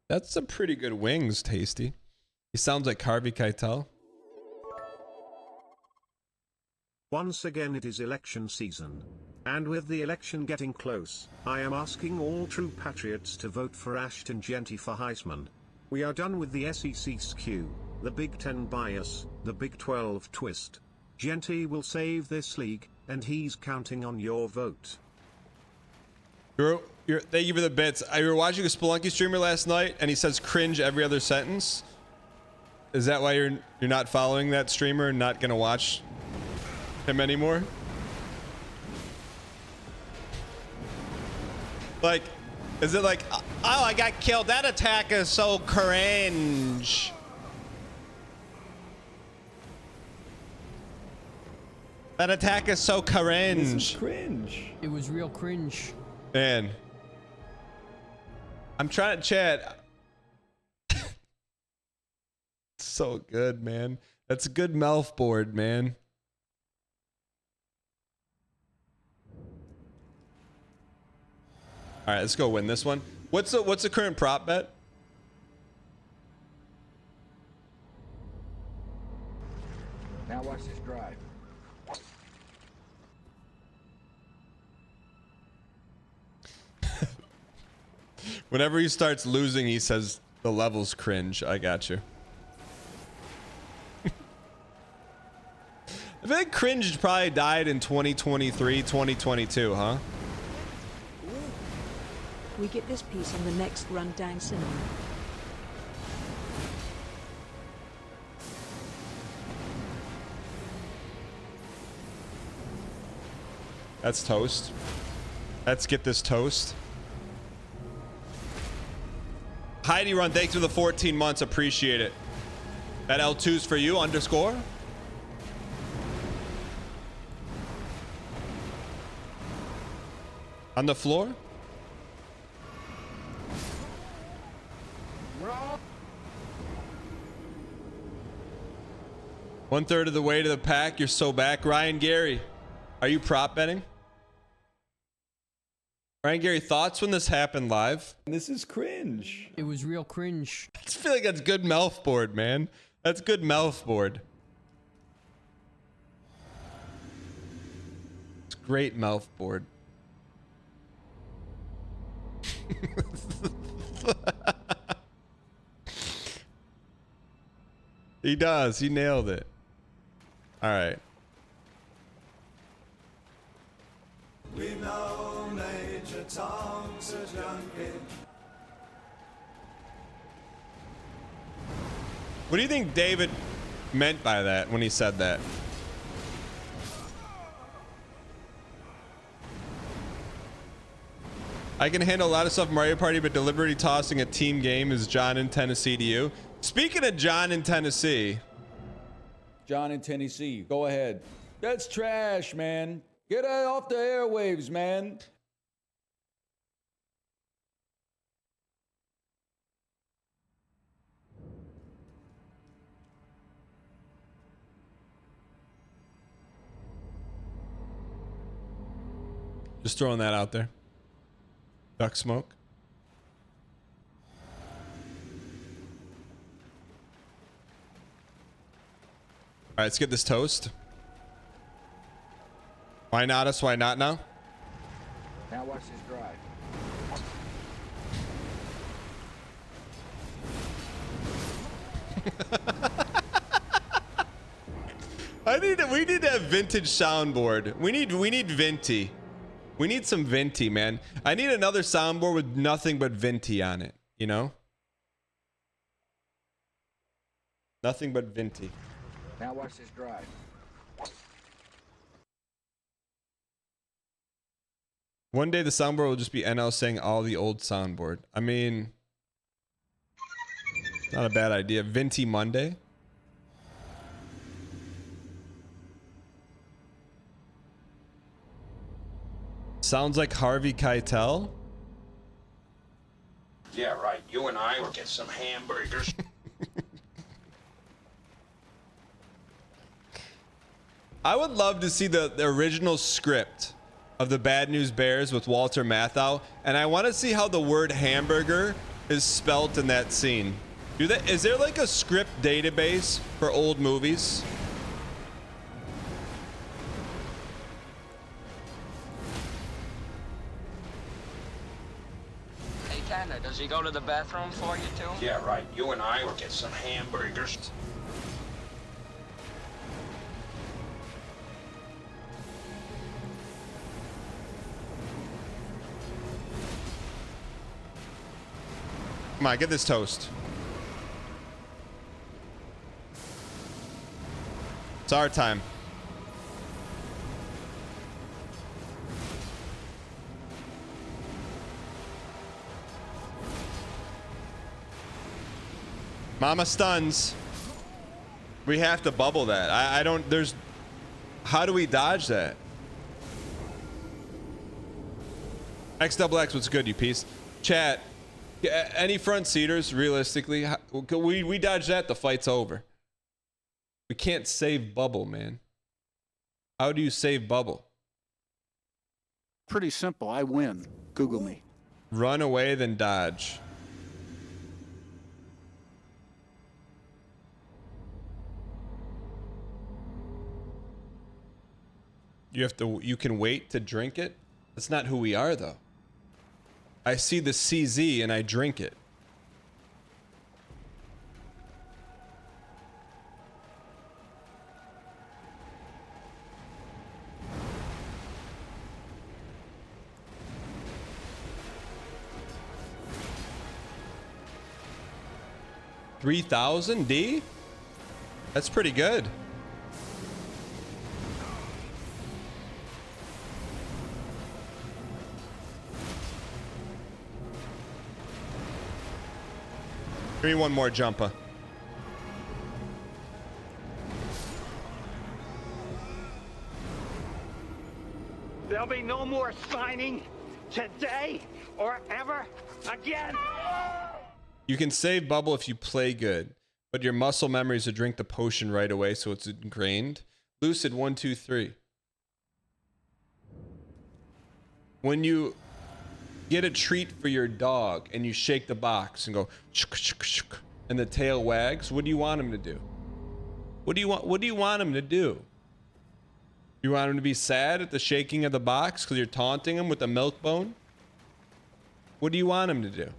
That's some pretty good wings, Tasty. He sounds like Harvey Keitel. Once again it is election season. And with the election getting close, I am asking all true patriots to vote for Ashton Genty for Heisman. We are done with the SEC skew, the Big Ten bias, the Big 12 twist. Genty will save this league, and he's counting on your vote. Thank you for the bits. I were watching a Spelunky streamer last night, and he says cringe every other sentence. Is that why you're not following that streamer and not gonna watch him anymore? Like, is it like, oh, I got killed. That attack is so cringe. That attack is so cringe. This is cringe. It was real cringe. Man. I'm trying to chat. So good, man. That's a good Melf board, man. All right, let's go win this one. What's the current prop bet? Now watch this drive. Whenever he starts losing, he says the level's cringe. I got you. I think cringe probably died in 2023, 2022, huh? We get this piece on the next Rundown Cinema. That's toast. Let's get this toast. Heidi Run, thanks for the 14 months. Appreciate it. That L2's for you, underscore. On the floor? One third of the way to the pack. You're so back. Ryan Gary, are you prop betting? Ryan Gary, thoughts when this happened live? This is cringe. It was real cringe. I just feel like that's good Melf board, man. That's good Melf board. It's great Melf board. He does. He nailed it. All right. We know Major Tom's a junkie. What do you think David meant by that when he said that? I can handle a lot of stuff Mario Party, but deliberately tossing a team game is John in Tennessee to you. Speaking of John in Tennessee. John in Tennessee, go ahead. That's trash, man. Get it off the airwaves, man. Just throwing that out there. Duck smoke. All right, let's get this toast. Why not us? Why not now? Now watch this drive. We need to have vintage soundboard. We need Venti. We need some Venti, man. I need another soundboard with nothing but Venti on it, you know? Nothing but Venti. Now watch this drive. One day the soundboard will just be NL saying all the old soundboard. I mean, not a bad idea. Venti Monday. Sounds like Harvey Keitel. Yeah, right. You and I will get some hamburgers. I would love to see the original script of the Bad News Bears with Walter Matthau, and I want to see how the word hamburger is spelt in that scene. Is there like a script database for old movies? Hey, Tanner, does he go to the bathroom for you too? Yeah, right. You and I will get some hamburgers. Come on, get this toast. It's our time. Mama stuns. We have to bubble that. I don't, how do we dodge that? XXX, what's good, you piece? Chat. Any front seaters, realistically, we dodge that, the fight's over. We can't save bubble, man. How do you save bubble? Pretty simple. I win. Google me. Run away, then dodge. You can wait to drink it? That's not who we are, though. I see the CZ and I drink it. $3,000 D? That's pretty good. Give me one more jumper. There'll be no more signing today or ever again. You can save bubble if you play good, but your muscle memory is to drink the potion right away so it's ingrained. Lucid 123. When you get a treat for your dog and you shake the box and go and the tail wags, what do you want him to do? What do you want him to do? You want him to be sad at the shaking of the box because you're taunting him with the milk bone? What do you want him to do?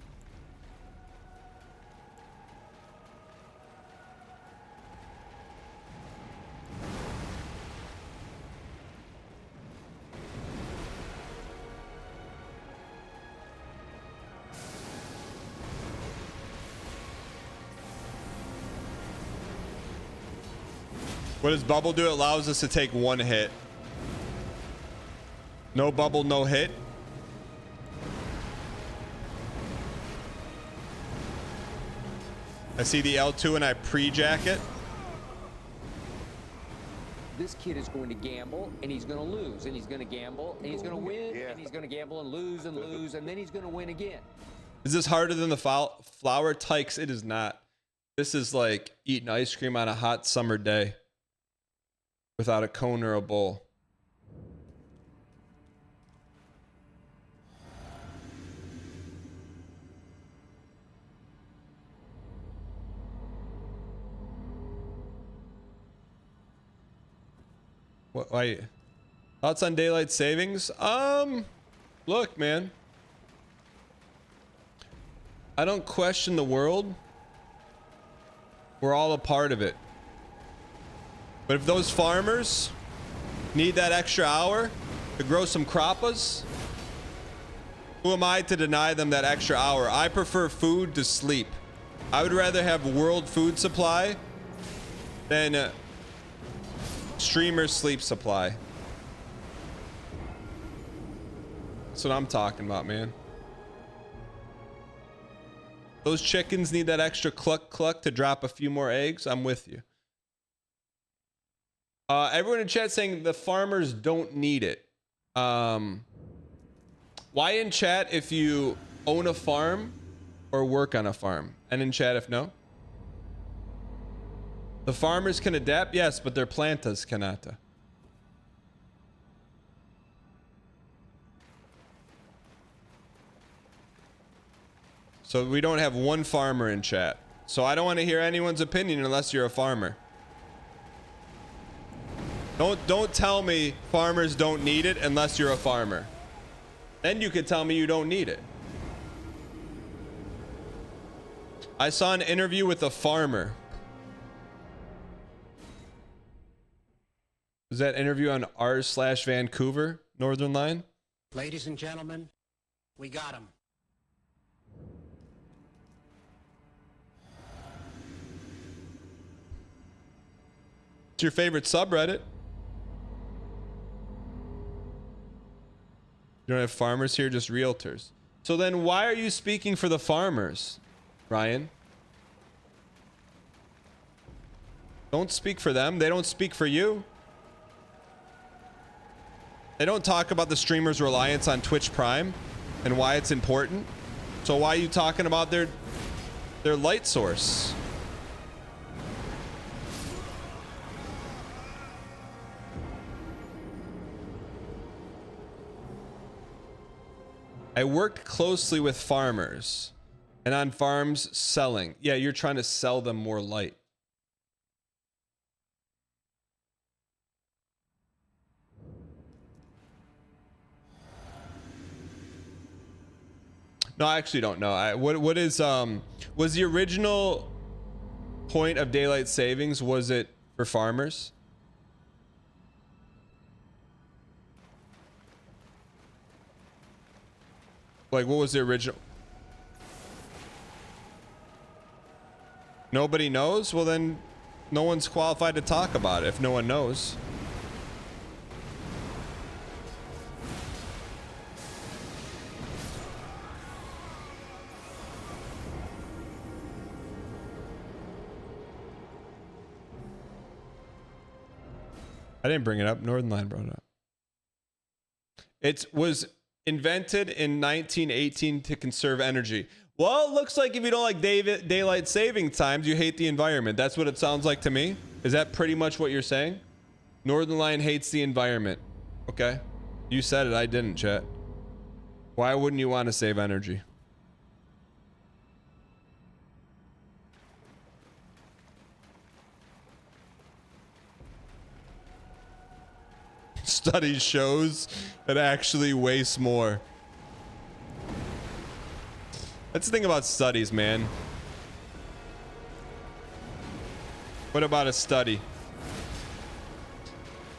What does bubble do? It allows us to take one hit. No bubble, no hit. I see the L2 and I pre-jack it. This kid is going to gamble and he's going to lose, and he's going to gamble and he's going to win, and he's going to gamble and lose, and then he's going to win again. Is this harder than the flower tykes? It is not. This is like eating ice cream on a hot summer day without a cone or a bowl. What? Why? Thoughts on daylight savings? Look, man. I don't question the world. We're all a part of it. But if those farmers need that extra hour to grow some crappas, who am I to deny them that extra hour? I prefer food to sleep. I would rather have world food supply than streamer sleep supply. That's what I'm talking about, man. Those chickens need that extra cluck cluck to drop a few more eggs. I'm with you. Everyone in chat saying the farmers don't need it. Why in chat if you own a farm or work on a farm? And in chat if no? The farmers can adapt, yes, but their plantas cannot. So we don't have one farmer in chat. So I don't want to hear anyone's opinion unless you're a farmer. Don't tell me farmers don't need it unless you're a farmer. Then you could tell me you don't need it. I saw an interview with a farmer. Was that interview on r/Vancouver, Northern Line? Ladies and gentlemen, we got him. What's your favorite subreddit? You don't have farmers here, just realtors. So then why are you speaking for the farmers, Ryan? Don't speak for them. They don't speak for you. They don't talk about the streamers' reliance on Twitch Prime and why it's important. So why are you talking about their light source? I worked closely with farmers and on farms selling. Yeah, you're trying to sell them more light. No, I actually don't know. What is was the original point of daylight savings, was it for farmers? Like, what was the original? Nobody knows? Well, then no one's qualified to talk about it if no one knows. I didn't bring it up. Northern Line brought it up. It was invented in 1918 to conserve energy. Well, it looks like if you don't like daylight saving times, you hate the environment. That's what it sounds like to me. Is that pretty much what you're saying? Northern Line hates the environment. Okay. You said it. I didn't, chat. Why wouldn't you want to save energy? Study shows it actually wastes more. That's the thing about studies, man. What about a study?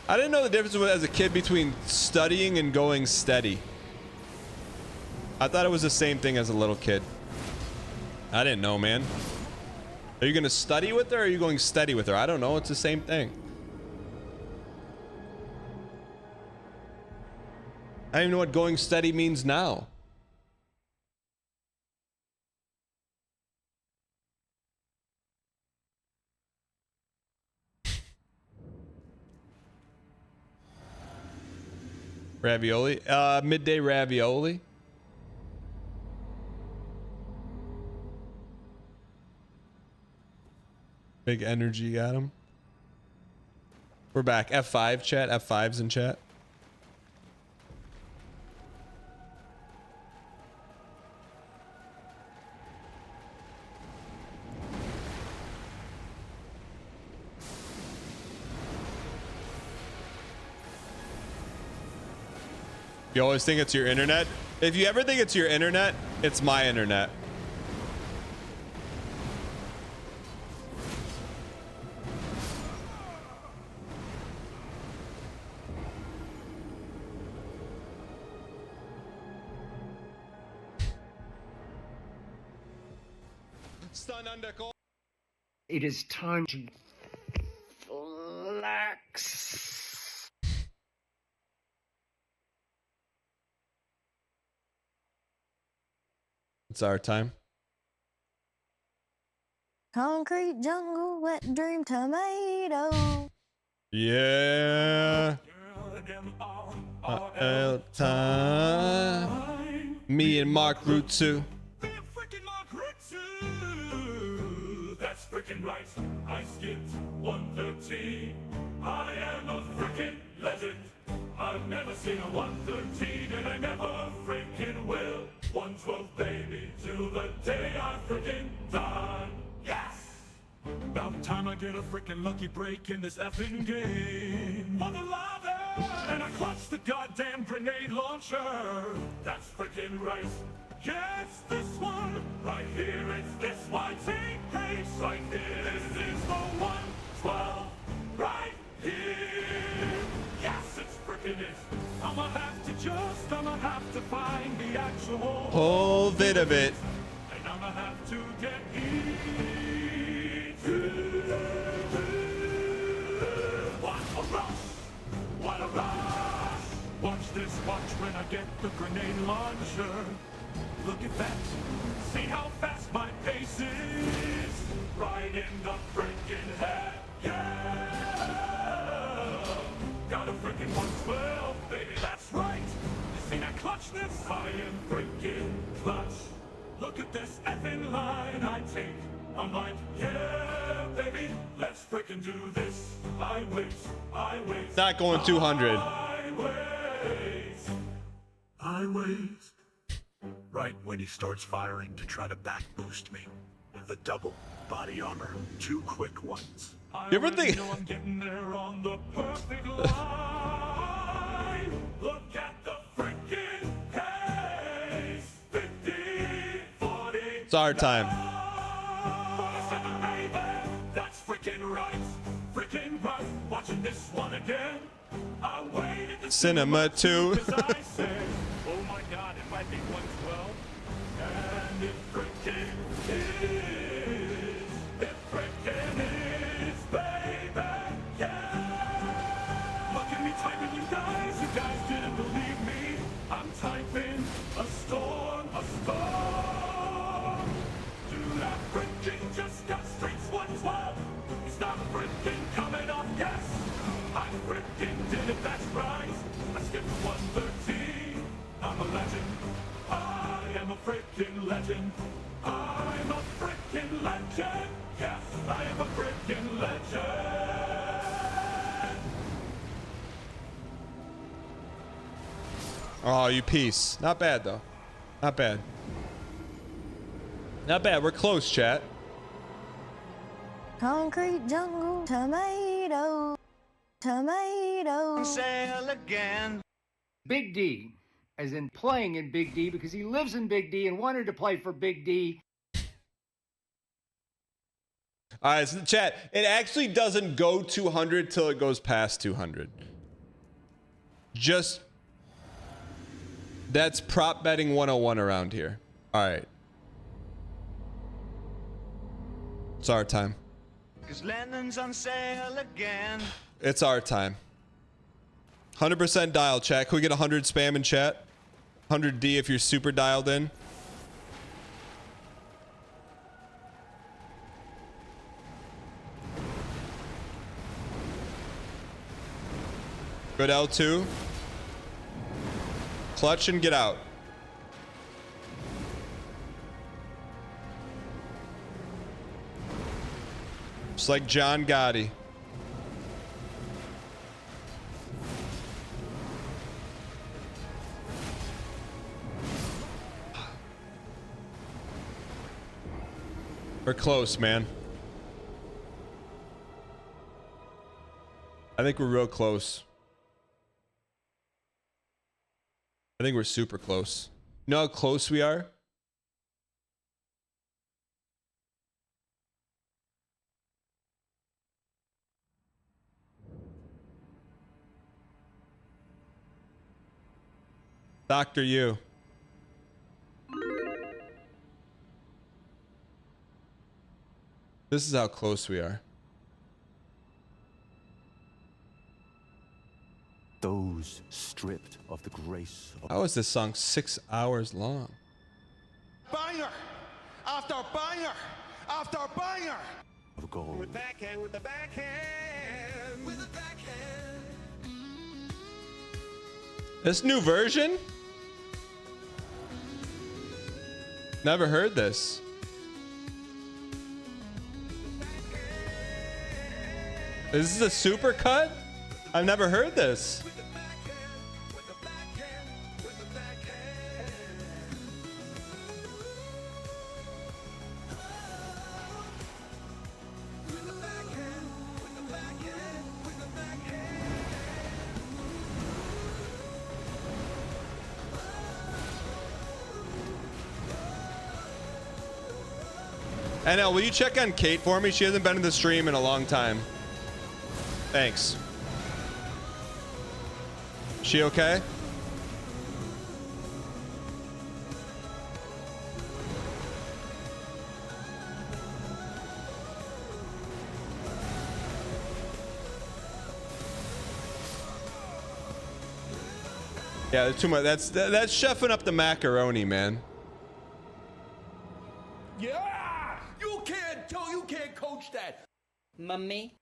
I didn't know the difference as a kid between studying and going steady. I thought it was the same thing as a little kid. I didn't know, man. Are you going to study with her or are you going steady with her? I don't know. It's the same thing. I don't even know what going steady means now. Ravioli? Midday ravioli. Big energy got him. We're back. F5 chat. F5's in chat. You always think it's your internet? If you ever think it's your internet, it's my internet. It is time to relax. It's our time. Concrete jungle, wet dream tomato. Yeah. Time. Me and Mark Root 2. That's frickin' right. I skipped 113. I am a frickin' legend. I've never seen a 113 and I never frickin' will. 112 baby till the day I frickin' die. Yes! About time I get a frickin' lucky break in this effing game. Mother lava! And I clutch the goddamn grenade launcher. That's frickin' right. Yeah, it's this one. Right here, it's this one. Take pace right here. This is the 112. Right here. Yes, it's frickin' it. I'ma have to find the actual whole bit of it. And I'ma have to get what a rush! What a rush! Watch this, watch when I get the grenade launcher. Look at that. See how fast my pace is. Right in the freaking head. Yeah! Got a freaking 112, baby, that's right. You see that clutch this? I am freaking clutch. Look at this effing line I take. I'm like, yeah, baby, let's freaking do this. I wait. Not going 200. I wait. Right when he starts firing to try to back boost me with the double body armor, 2 quick ones. You ever think? I'm getting there on the perfect line. Look at the freaking pace. 50, 40. It's our time. That's freaking right. Freaking right. Watching this one again. I waited. Cinema 2. I said, oh my god, it might be 112. And it freaking is. It freaking is, baby. Yeah. Look at me typing, you guys. You guys didn't believe me. I'm typing a storm, a storm. Dude, I freaking just got straight 112. It's not freaking coming off, yes. I freaking did it, that's right. I skipped 113. I'm a legend. I am a freaking legend. I'm a freaking legend. Yes, I am a freaking legend. Oh, you piece. Not bad, though. Not bad. Not bad. We're close, chat. Concrete jungle, tomato. Tomato. Sail again. Big D, as in playing in Big D because he lives in Big D and wanted to play for Big D. All right, so chat. It actually doesn't go 200 till it goes past 200. Just that's prop betting 101 around here. All right. It's our time. Cause Lennon's on sale again. It's our time. 100% dial, chat. Can we get 100 spam in chat? 100D if you're super dialed in. Good L2. Clutch and get out. Just like John Gotti. We're close, man. I think we're real close. I think we're super close. You know how close we are? Dr. You. This is how close we are. Those stripped of the grace of... How is this song 6 hours long? Banger after banger after banger. Of gold. With backhand, with the backhand, with the backhand. This new version? Never heard this. Is this a super cut? I've never heard this. NL, will you check on Kate for me? She hasn't been in the stream in a long time. Thanks. She okay? Yeah, there's too much. That's chefing up the macaroni, man. Yeah, you can't coach that. Mummy.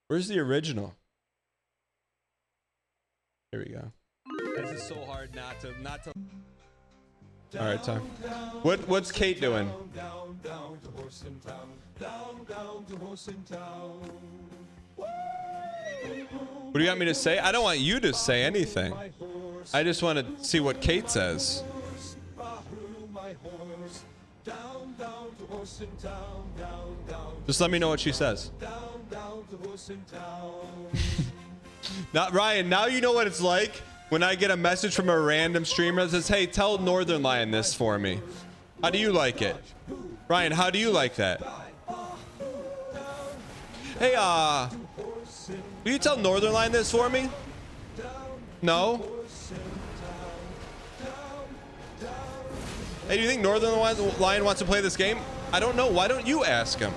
Where's the original? Here we go. This is so hard not to. All right, time. What's Kate doing? Down to horse in town. Down to horse in town. What do you want me to say? I don't want you to say anything. I just want to see what Kate says. Just let me know what she says. Not Ryan, now you know what it's like when I get a message from a random streamer that says, hey, tell Northern Lion this for me. How do you like it? Ryan, how do you like that? Hey, will you tell Northern Lion this for me? No? Hey, do you think Northern Lion wants to play this game? I don't know. Why don't you ask him?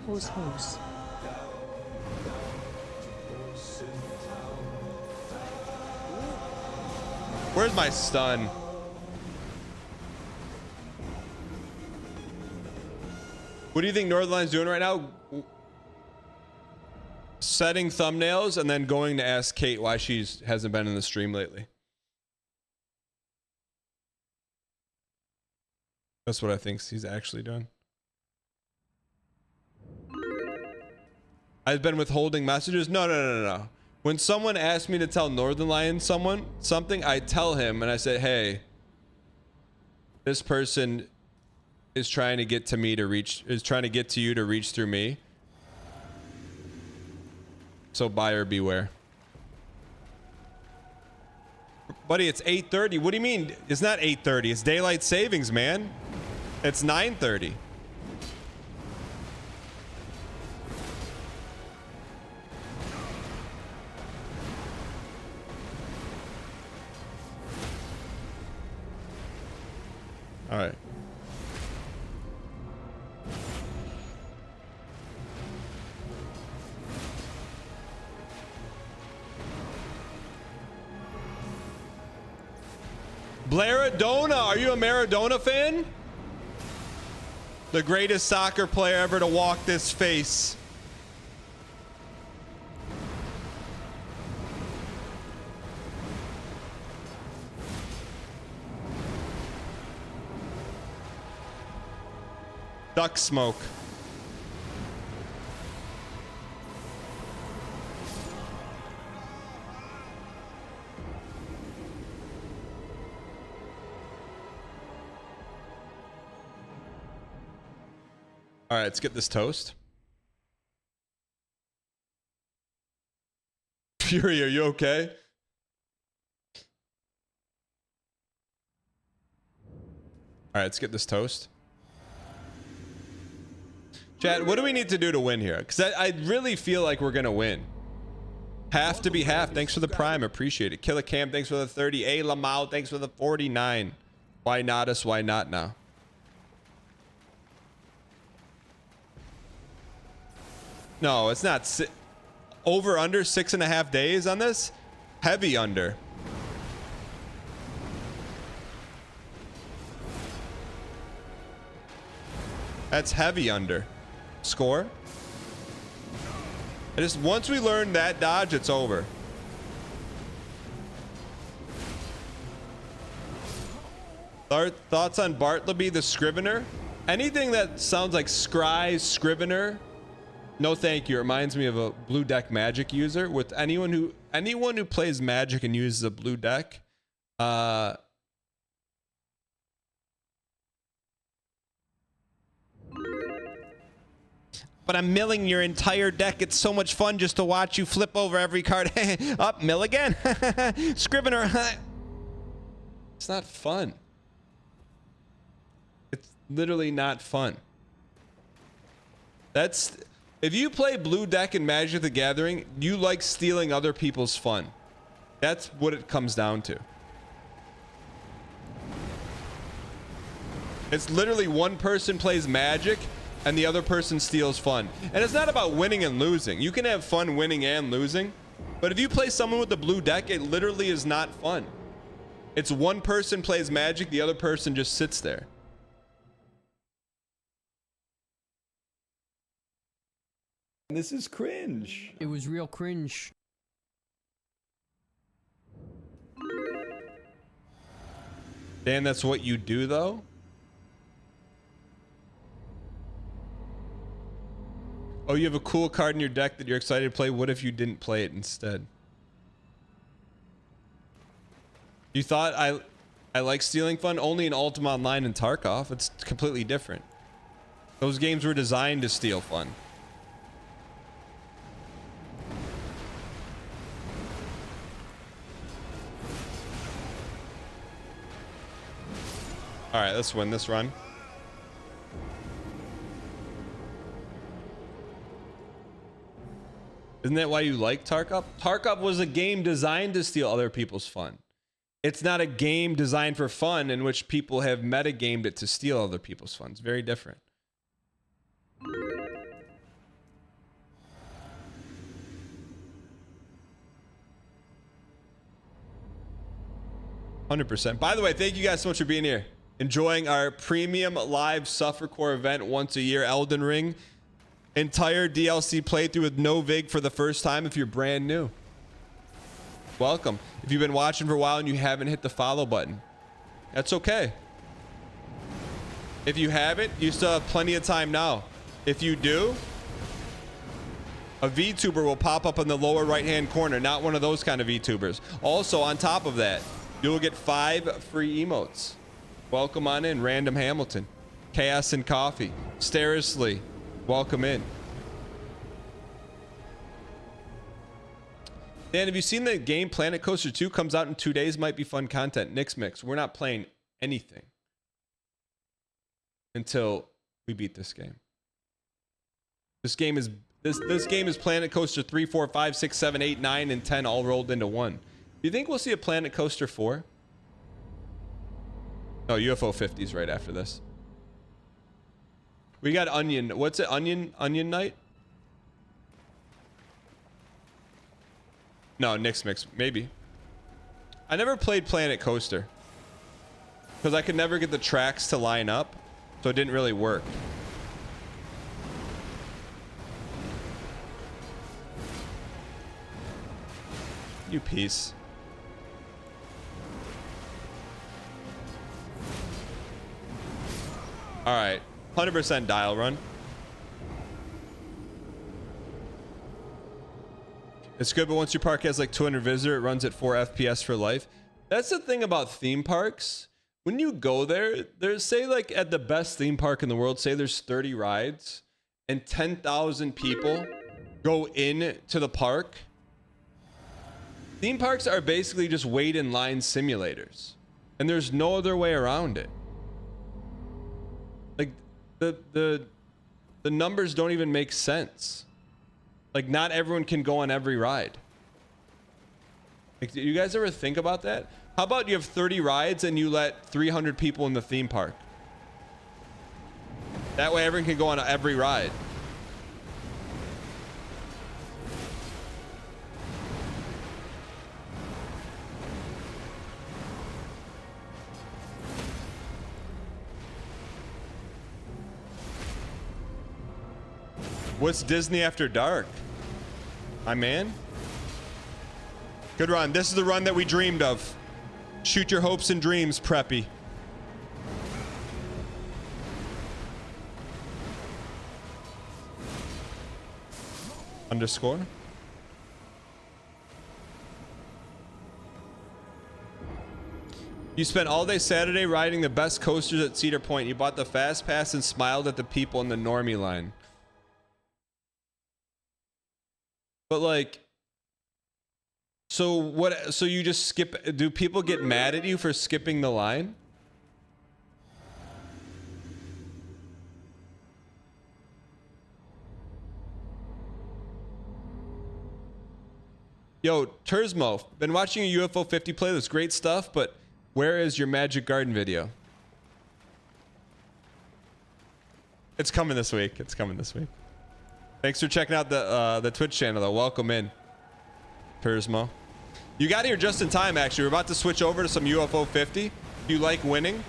Horse. Where's my stun? What do you think Northern Lion's doing right now? Setting thumbnails and then going to ask Kate why she hasn't been in the stream lately. That's what I think he's actually doing. I've been withholding messages. No. When someone asks me to tell Northern Lion something, I tell him and I say, hey, this person is trying to get to me to reach, is trying to get to you to reach through me. So buyer beware. Buddy, it's 8:30. What do you mean? It's not 8:30. It's daylight savings, man. It's 9:30. All right. Blairadona, are you a Maradona fan? The greatest soccer player ever to walk this face. Duck smoke. All right, let's get this toast. Fury, are you okay? All right, let's get this toast. Chat, what do we need to do to win here? Because I really feel like we're going to win. Half to be half. Thanks for the prime. Appreciate it. Killer Cam, thanks for the 30. A Lamau, thanks for the 49. Why not us? Why not now? No, it's not. Over under 6.5 days on this? Heavy under. That's heavy under. Score? Once we learn that dodge, it's over. Thoughts on Bartleby the Scrivener? Anything that sounds like Scry Scrivener, no thank you. It reminds me of a blue deck Magic user. With anyone who plays Magic and uses a blue deck, but I'm milling your entire deck. It's so much fun just to watch you flip over every card. Up, mill again. Scrivener. It's not fun. It's literally not fun. If you play blue deck in Magic the Gathering, you like stealing other people's fun. That's what it comes down to. It's literally one person plays Magic and the other person steals fun. And it's not about winning and losing. You can have fun winning and losing, but if you play someone with the blue deck, it literally is not fun. It's one person plays Magic, the other person just sits there. This is cringe. It was real cringe. Dan, that's what you do though? Oh, you have a cool card in your deck that you're excited to play. What if you didn't play it instead? You thought I like stealing fun? Only in Ultima Online and Tarkov. It's completely different. Those games were designed to steal fun. All right, let's win this run. Isn't that why you like Tarkov? Tarkov was a game designed to steal other people's fun. It's not a game designed for fun in which people have metagamed it to steal other people's fun. It's very different. %. By the way, thank you guys so much for being here. Enjoying our premium live Suffercore event once a year, Elden Ring. Entire DLC playthrough with no VIG for the first time if you're brand new. Welcome. If you've been watching for a while and you haven't hit the follow button, that's okay. If you haven't, you still have plenty of time now. If you do, a VTuber will pop up in the lower right-hand corner, not one of those kind of VTubers. Also, on top of that, you'll get 5 free emotes. Welcome on in, Random Hamilton, Chaos and Coffee, Starisly. Welcome in. Dan, have you seen the game Planet Coaster 2 comes out in 2 days? Might be fun content. Nix Mix. We're not playing anything until we beat this game. This game is Planet Coaster 3, 4, 5, 6, 7, 8, 9, and 10 all rolled into one. Do you think we'll see a Planet Coaster 4? Oh, UFO 50's right after this. We got Onion. What's it? Onion Night? No, Nick's Mix. Maybe. I never played Planet Coaster. Because I could never get the tracks to line up. So it didn't really work. You piece. All right. 100% dial run. It's good, but once your park has like 200 visitors, it runs at 4 FPS for life. That's the thing about theme parks. When you go there, there's, say like at the best theme park in the world, say there's 30 rides and 10,000 people go in to the park. Theme parks are basically just wait in line simulators. And there's no other way around it. Like the numbers don't even make sense. Like not everyone can go on every ride. Like, do you guys ever think about that? How about you have 30 rides and you let 300 people in the theme park? That way everyone can go on every ride. What's Disney After Dark? My man? Good run. This is the run that we dreamed of. Shoot your hopes and dreams, Preppy. Underscore. You spent all day Saturday riding the best coasters at Cedar Point. You bought the fast pass and smiled at the people in the normie line. But like, so what? So you just skip? Do people get mad at you for skipping the line? Yo, Tursmo, been watching a UFO 50 playlist. Great stuff, but where is your Magic Garden video? It's coming this week. It's coming this week. Thanks for checking out the Twitch channel, though. Welcome in, Tursmo. You got here just in time, actually. We're about to switch over to some UFO 50. If you like winning.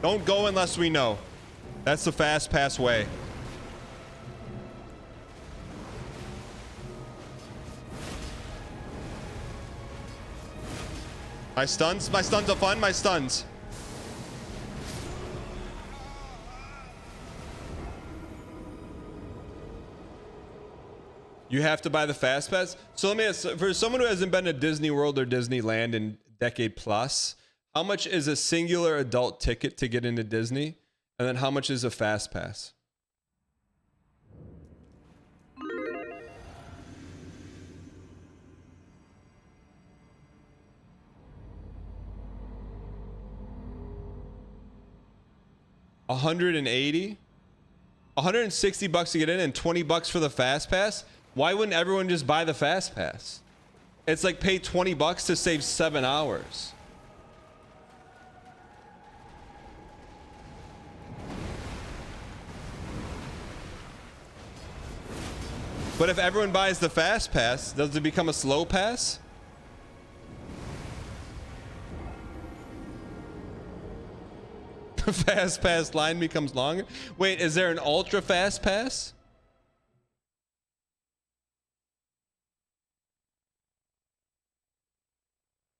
Don't go unless we know. That's the fast pass way. My stuns are fun, my stuns. You have to buy the fast pass. So let me ask, for someone who hasn't been to Disney World or Disneyland in a decade plus, how much is a singular adult ticket to get into Disney? And then how much is a fast pass? $180, $160 to get in and $20 for the fast pass. Why wouldn't everyone just buy the fast pass? It's like pay $20 to save 7 hours. But if everyone buys the fast pass, does it become a slow pass? The fast pass line becomes longer. Wait, is there an ultra fast pass?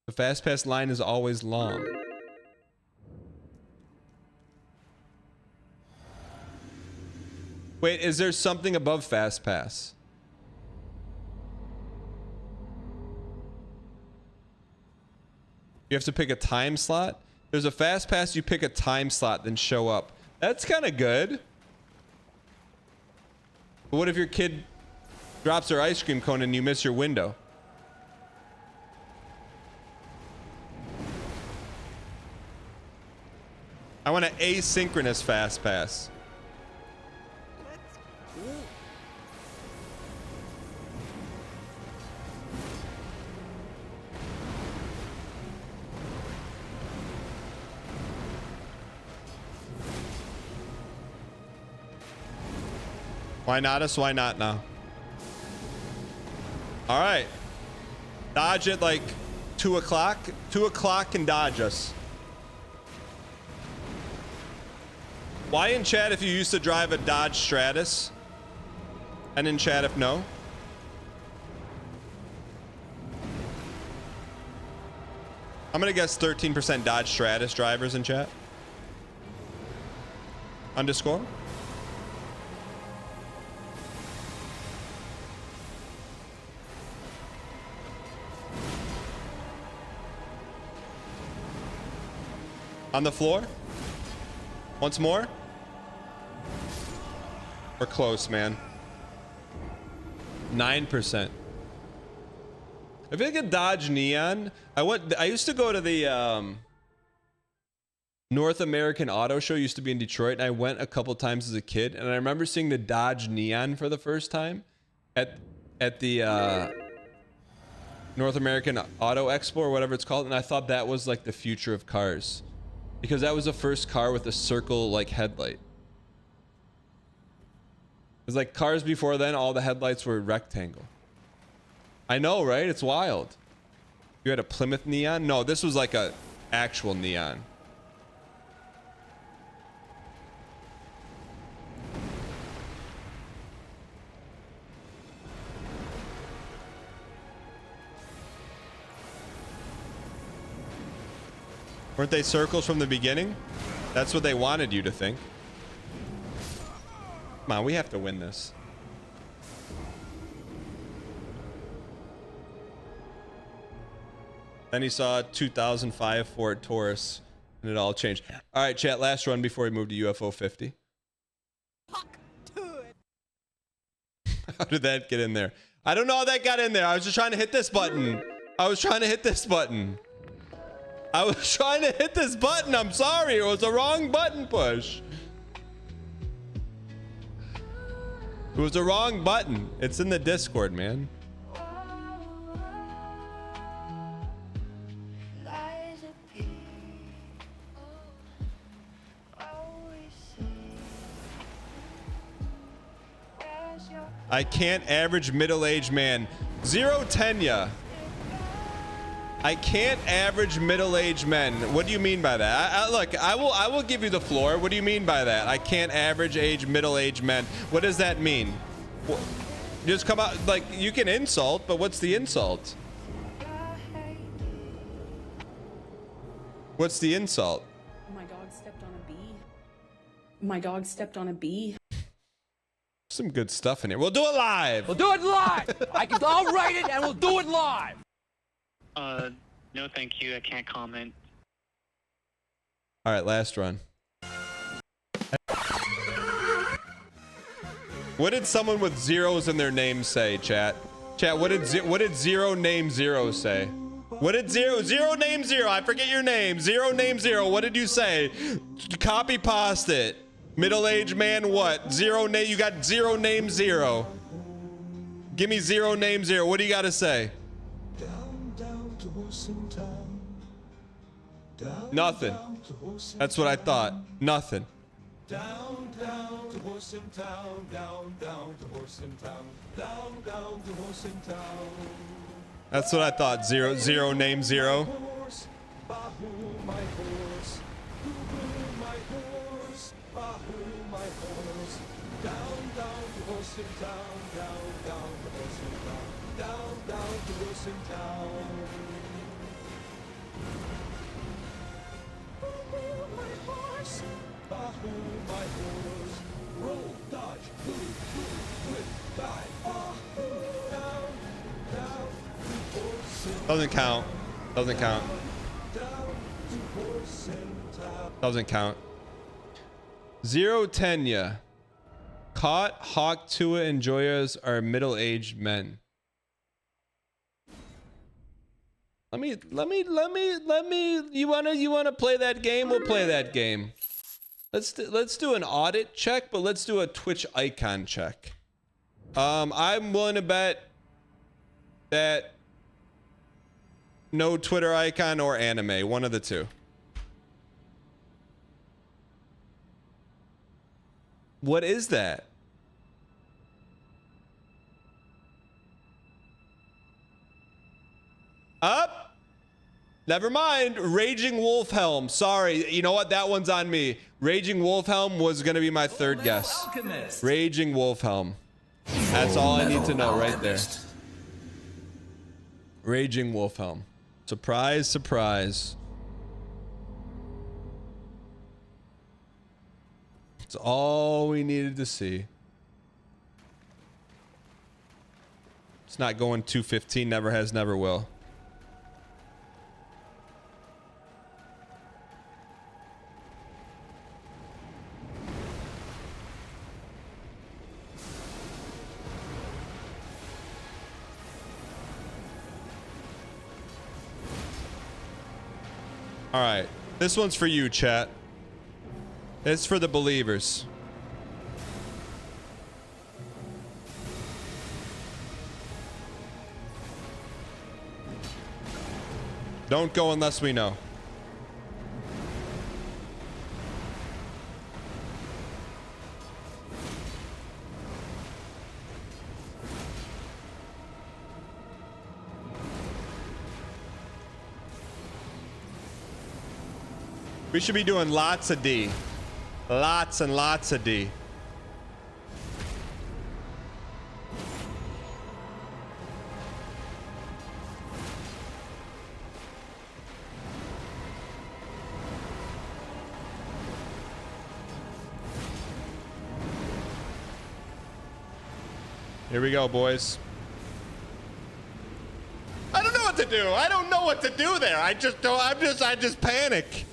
The fast pass line is always long. Wait, is there something above fast pass? You have to pick a time slot? There's a fast pass, you pick a time slot, then show up. That's kind of good. But what if your kid drops their ice cream cone and you miss your window? I want an asynchronous fast pass. Why not us? Why not now? All right. Dodge at like 2 o'clock. 2 o'clock can dodge us. Why in chat if you used to drive a Dodge Stratus? And in chat if no? I'm gonna guess 13% Dodge Stratus drivers in chat. Underscore. On the floor. Once more. We're close, man. 9%. If I could Dodge Neon, I used to go to the North American Auto Show, used to be in Detroit, and I went a couple times as a kid, and I remember seeing the Dodge Neon for the first time at the North American Auto Expo or whatever it's called, and I thought that was like the future of cars because that was the first car with a circle like headlight. It was like cars before then, all the headlights were rectangle. I know, right? It's wild. You had a Plymouth Neon? No, this was like a actual neon. Weren't they circles from the beginning? That's what they wanted you to think. Come on, we have to win this. Then he saw a 2005 Ford Taurus, and it all changed. All right, chat, last run before we move to UFO 50. How did that get in there? I don't know how that got in there. I was just trying to hit this button. I was trying to hit this button. I was trying to hit this button. I'm sorry. It was the wrong button push. It was the wrong button. It's in the Discord, man. I can't average middle-aged man. Zero tenure. I can't average middle-aged men. What do you mean by that? Look, I will give you the floor. What do you mean by that? I can't average age middle-aged men. What does that mean? Just come out like you can insult, but what's the insult? What's the insult? My dog stepped on a bee. My dog stepped on a bee. Some good stuff in here. We'll do it live. We'll do it live. I'll write it and we'll do it live. No, thank you. I can't comment. All right, last run. What did someone with zeros in their name say, chat? Chat, what did zero name zero say? What did zero name zero? I forget your name. Zero name zero. What did you say? Copy paste it. Middle-aged man what? Zero name. You got zero name zero. Give me zero name zero. What do you got to say? Nothing. That's what I thought. Nothing. Down to Horse in Town, down to Horse in Town, down to Horse in Town. That's what I thought. Zero name zero. Bahu, my horse. Boo-boo, my horse. Bahu, my horse. Down to Horse in Town, down to Horse in Town, down to Horse in Town. My horse, roll, dodge, move, whip, dive, down, to horse in Doesn't count. Doesn't count. down to horse in town. Doesn't count. Zero tenure. Caught, Hawk, Tua, and Joyas are middle-aged men. Let me. You wanna play that game? We'll play that game. Let's do an audit check, but let's do a Twitch icon check. I'm willing to bet that no Twitter icon or anime, one of the two. What is that? Never mind. Raging Wolf Helm. Sorry. You know what? That one's on me. Raging Wolf Helm was going to be my third guess. Raging Wolf Helm. That's all I need to know right there. Raging Wolf Helm. Surprise, surprise. That's all we needed to see. It's not going 215. Never has, never will. All right, this one's for you, chat. It's for the believers. Don't go unless we know. We should be doing lots of D. Lots and lots of D. Here we go, boys. I don't know what to do. I don't know what to do there. I just don't. I just panic.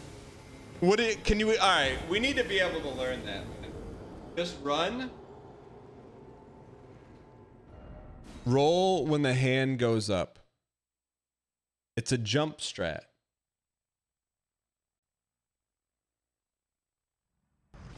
What do you, can you, all right, we need to be able to learn that. Just run. Roll when the hand goes up. It's a jump strat.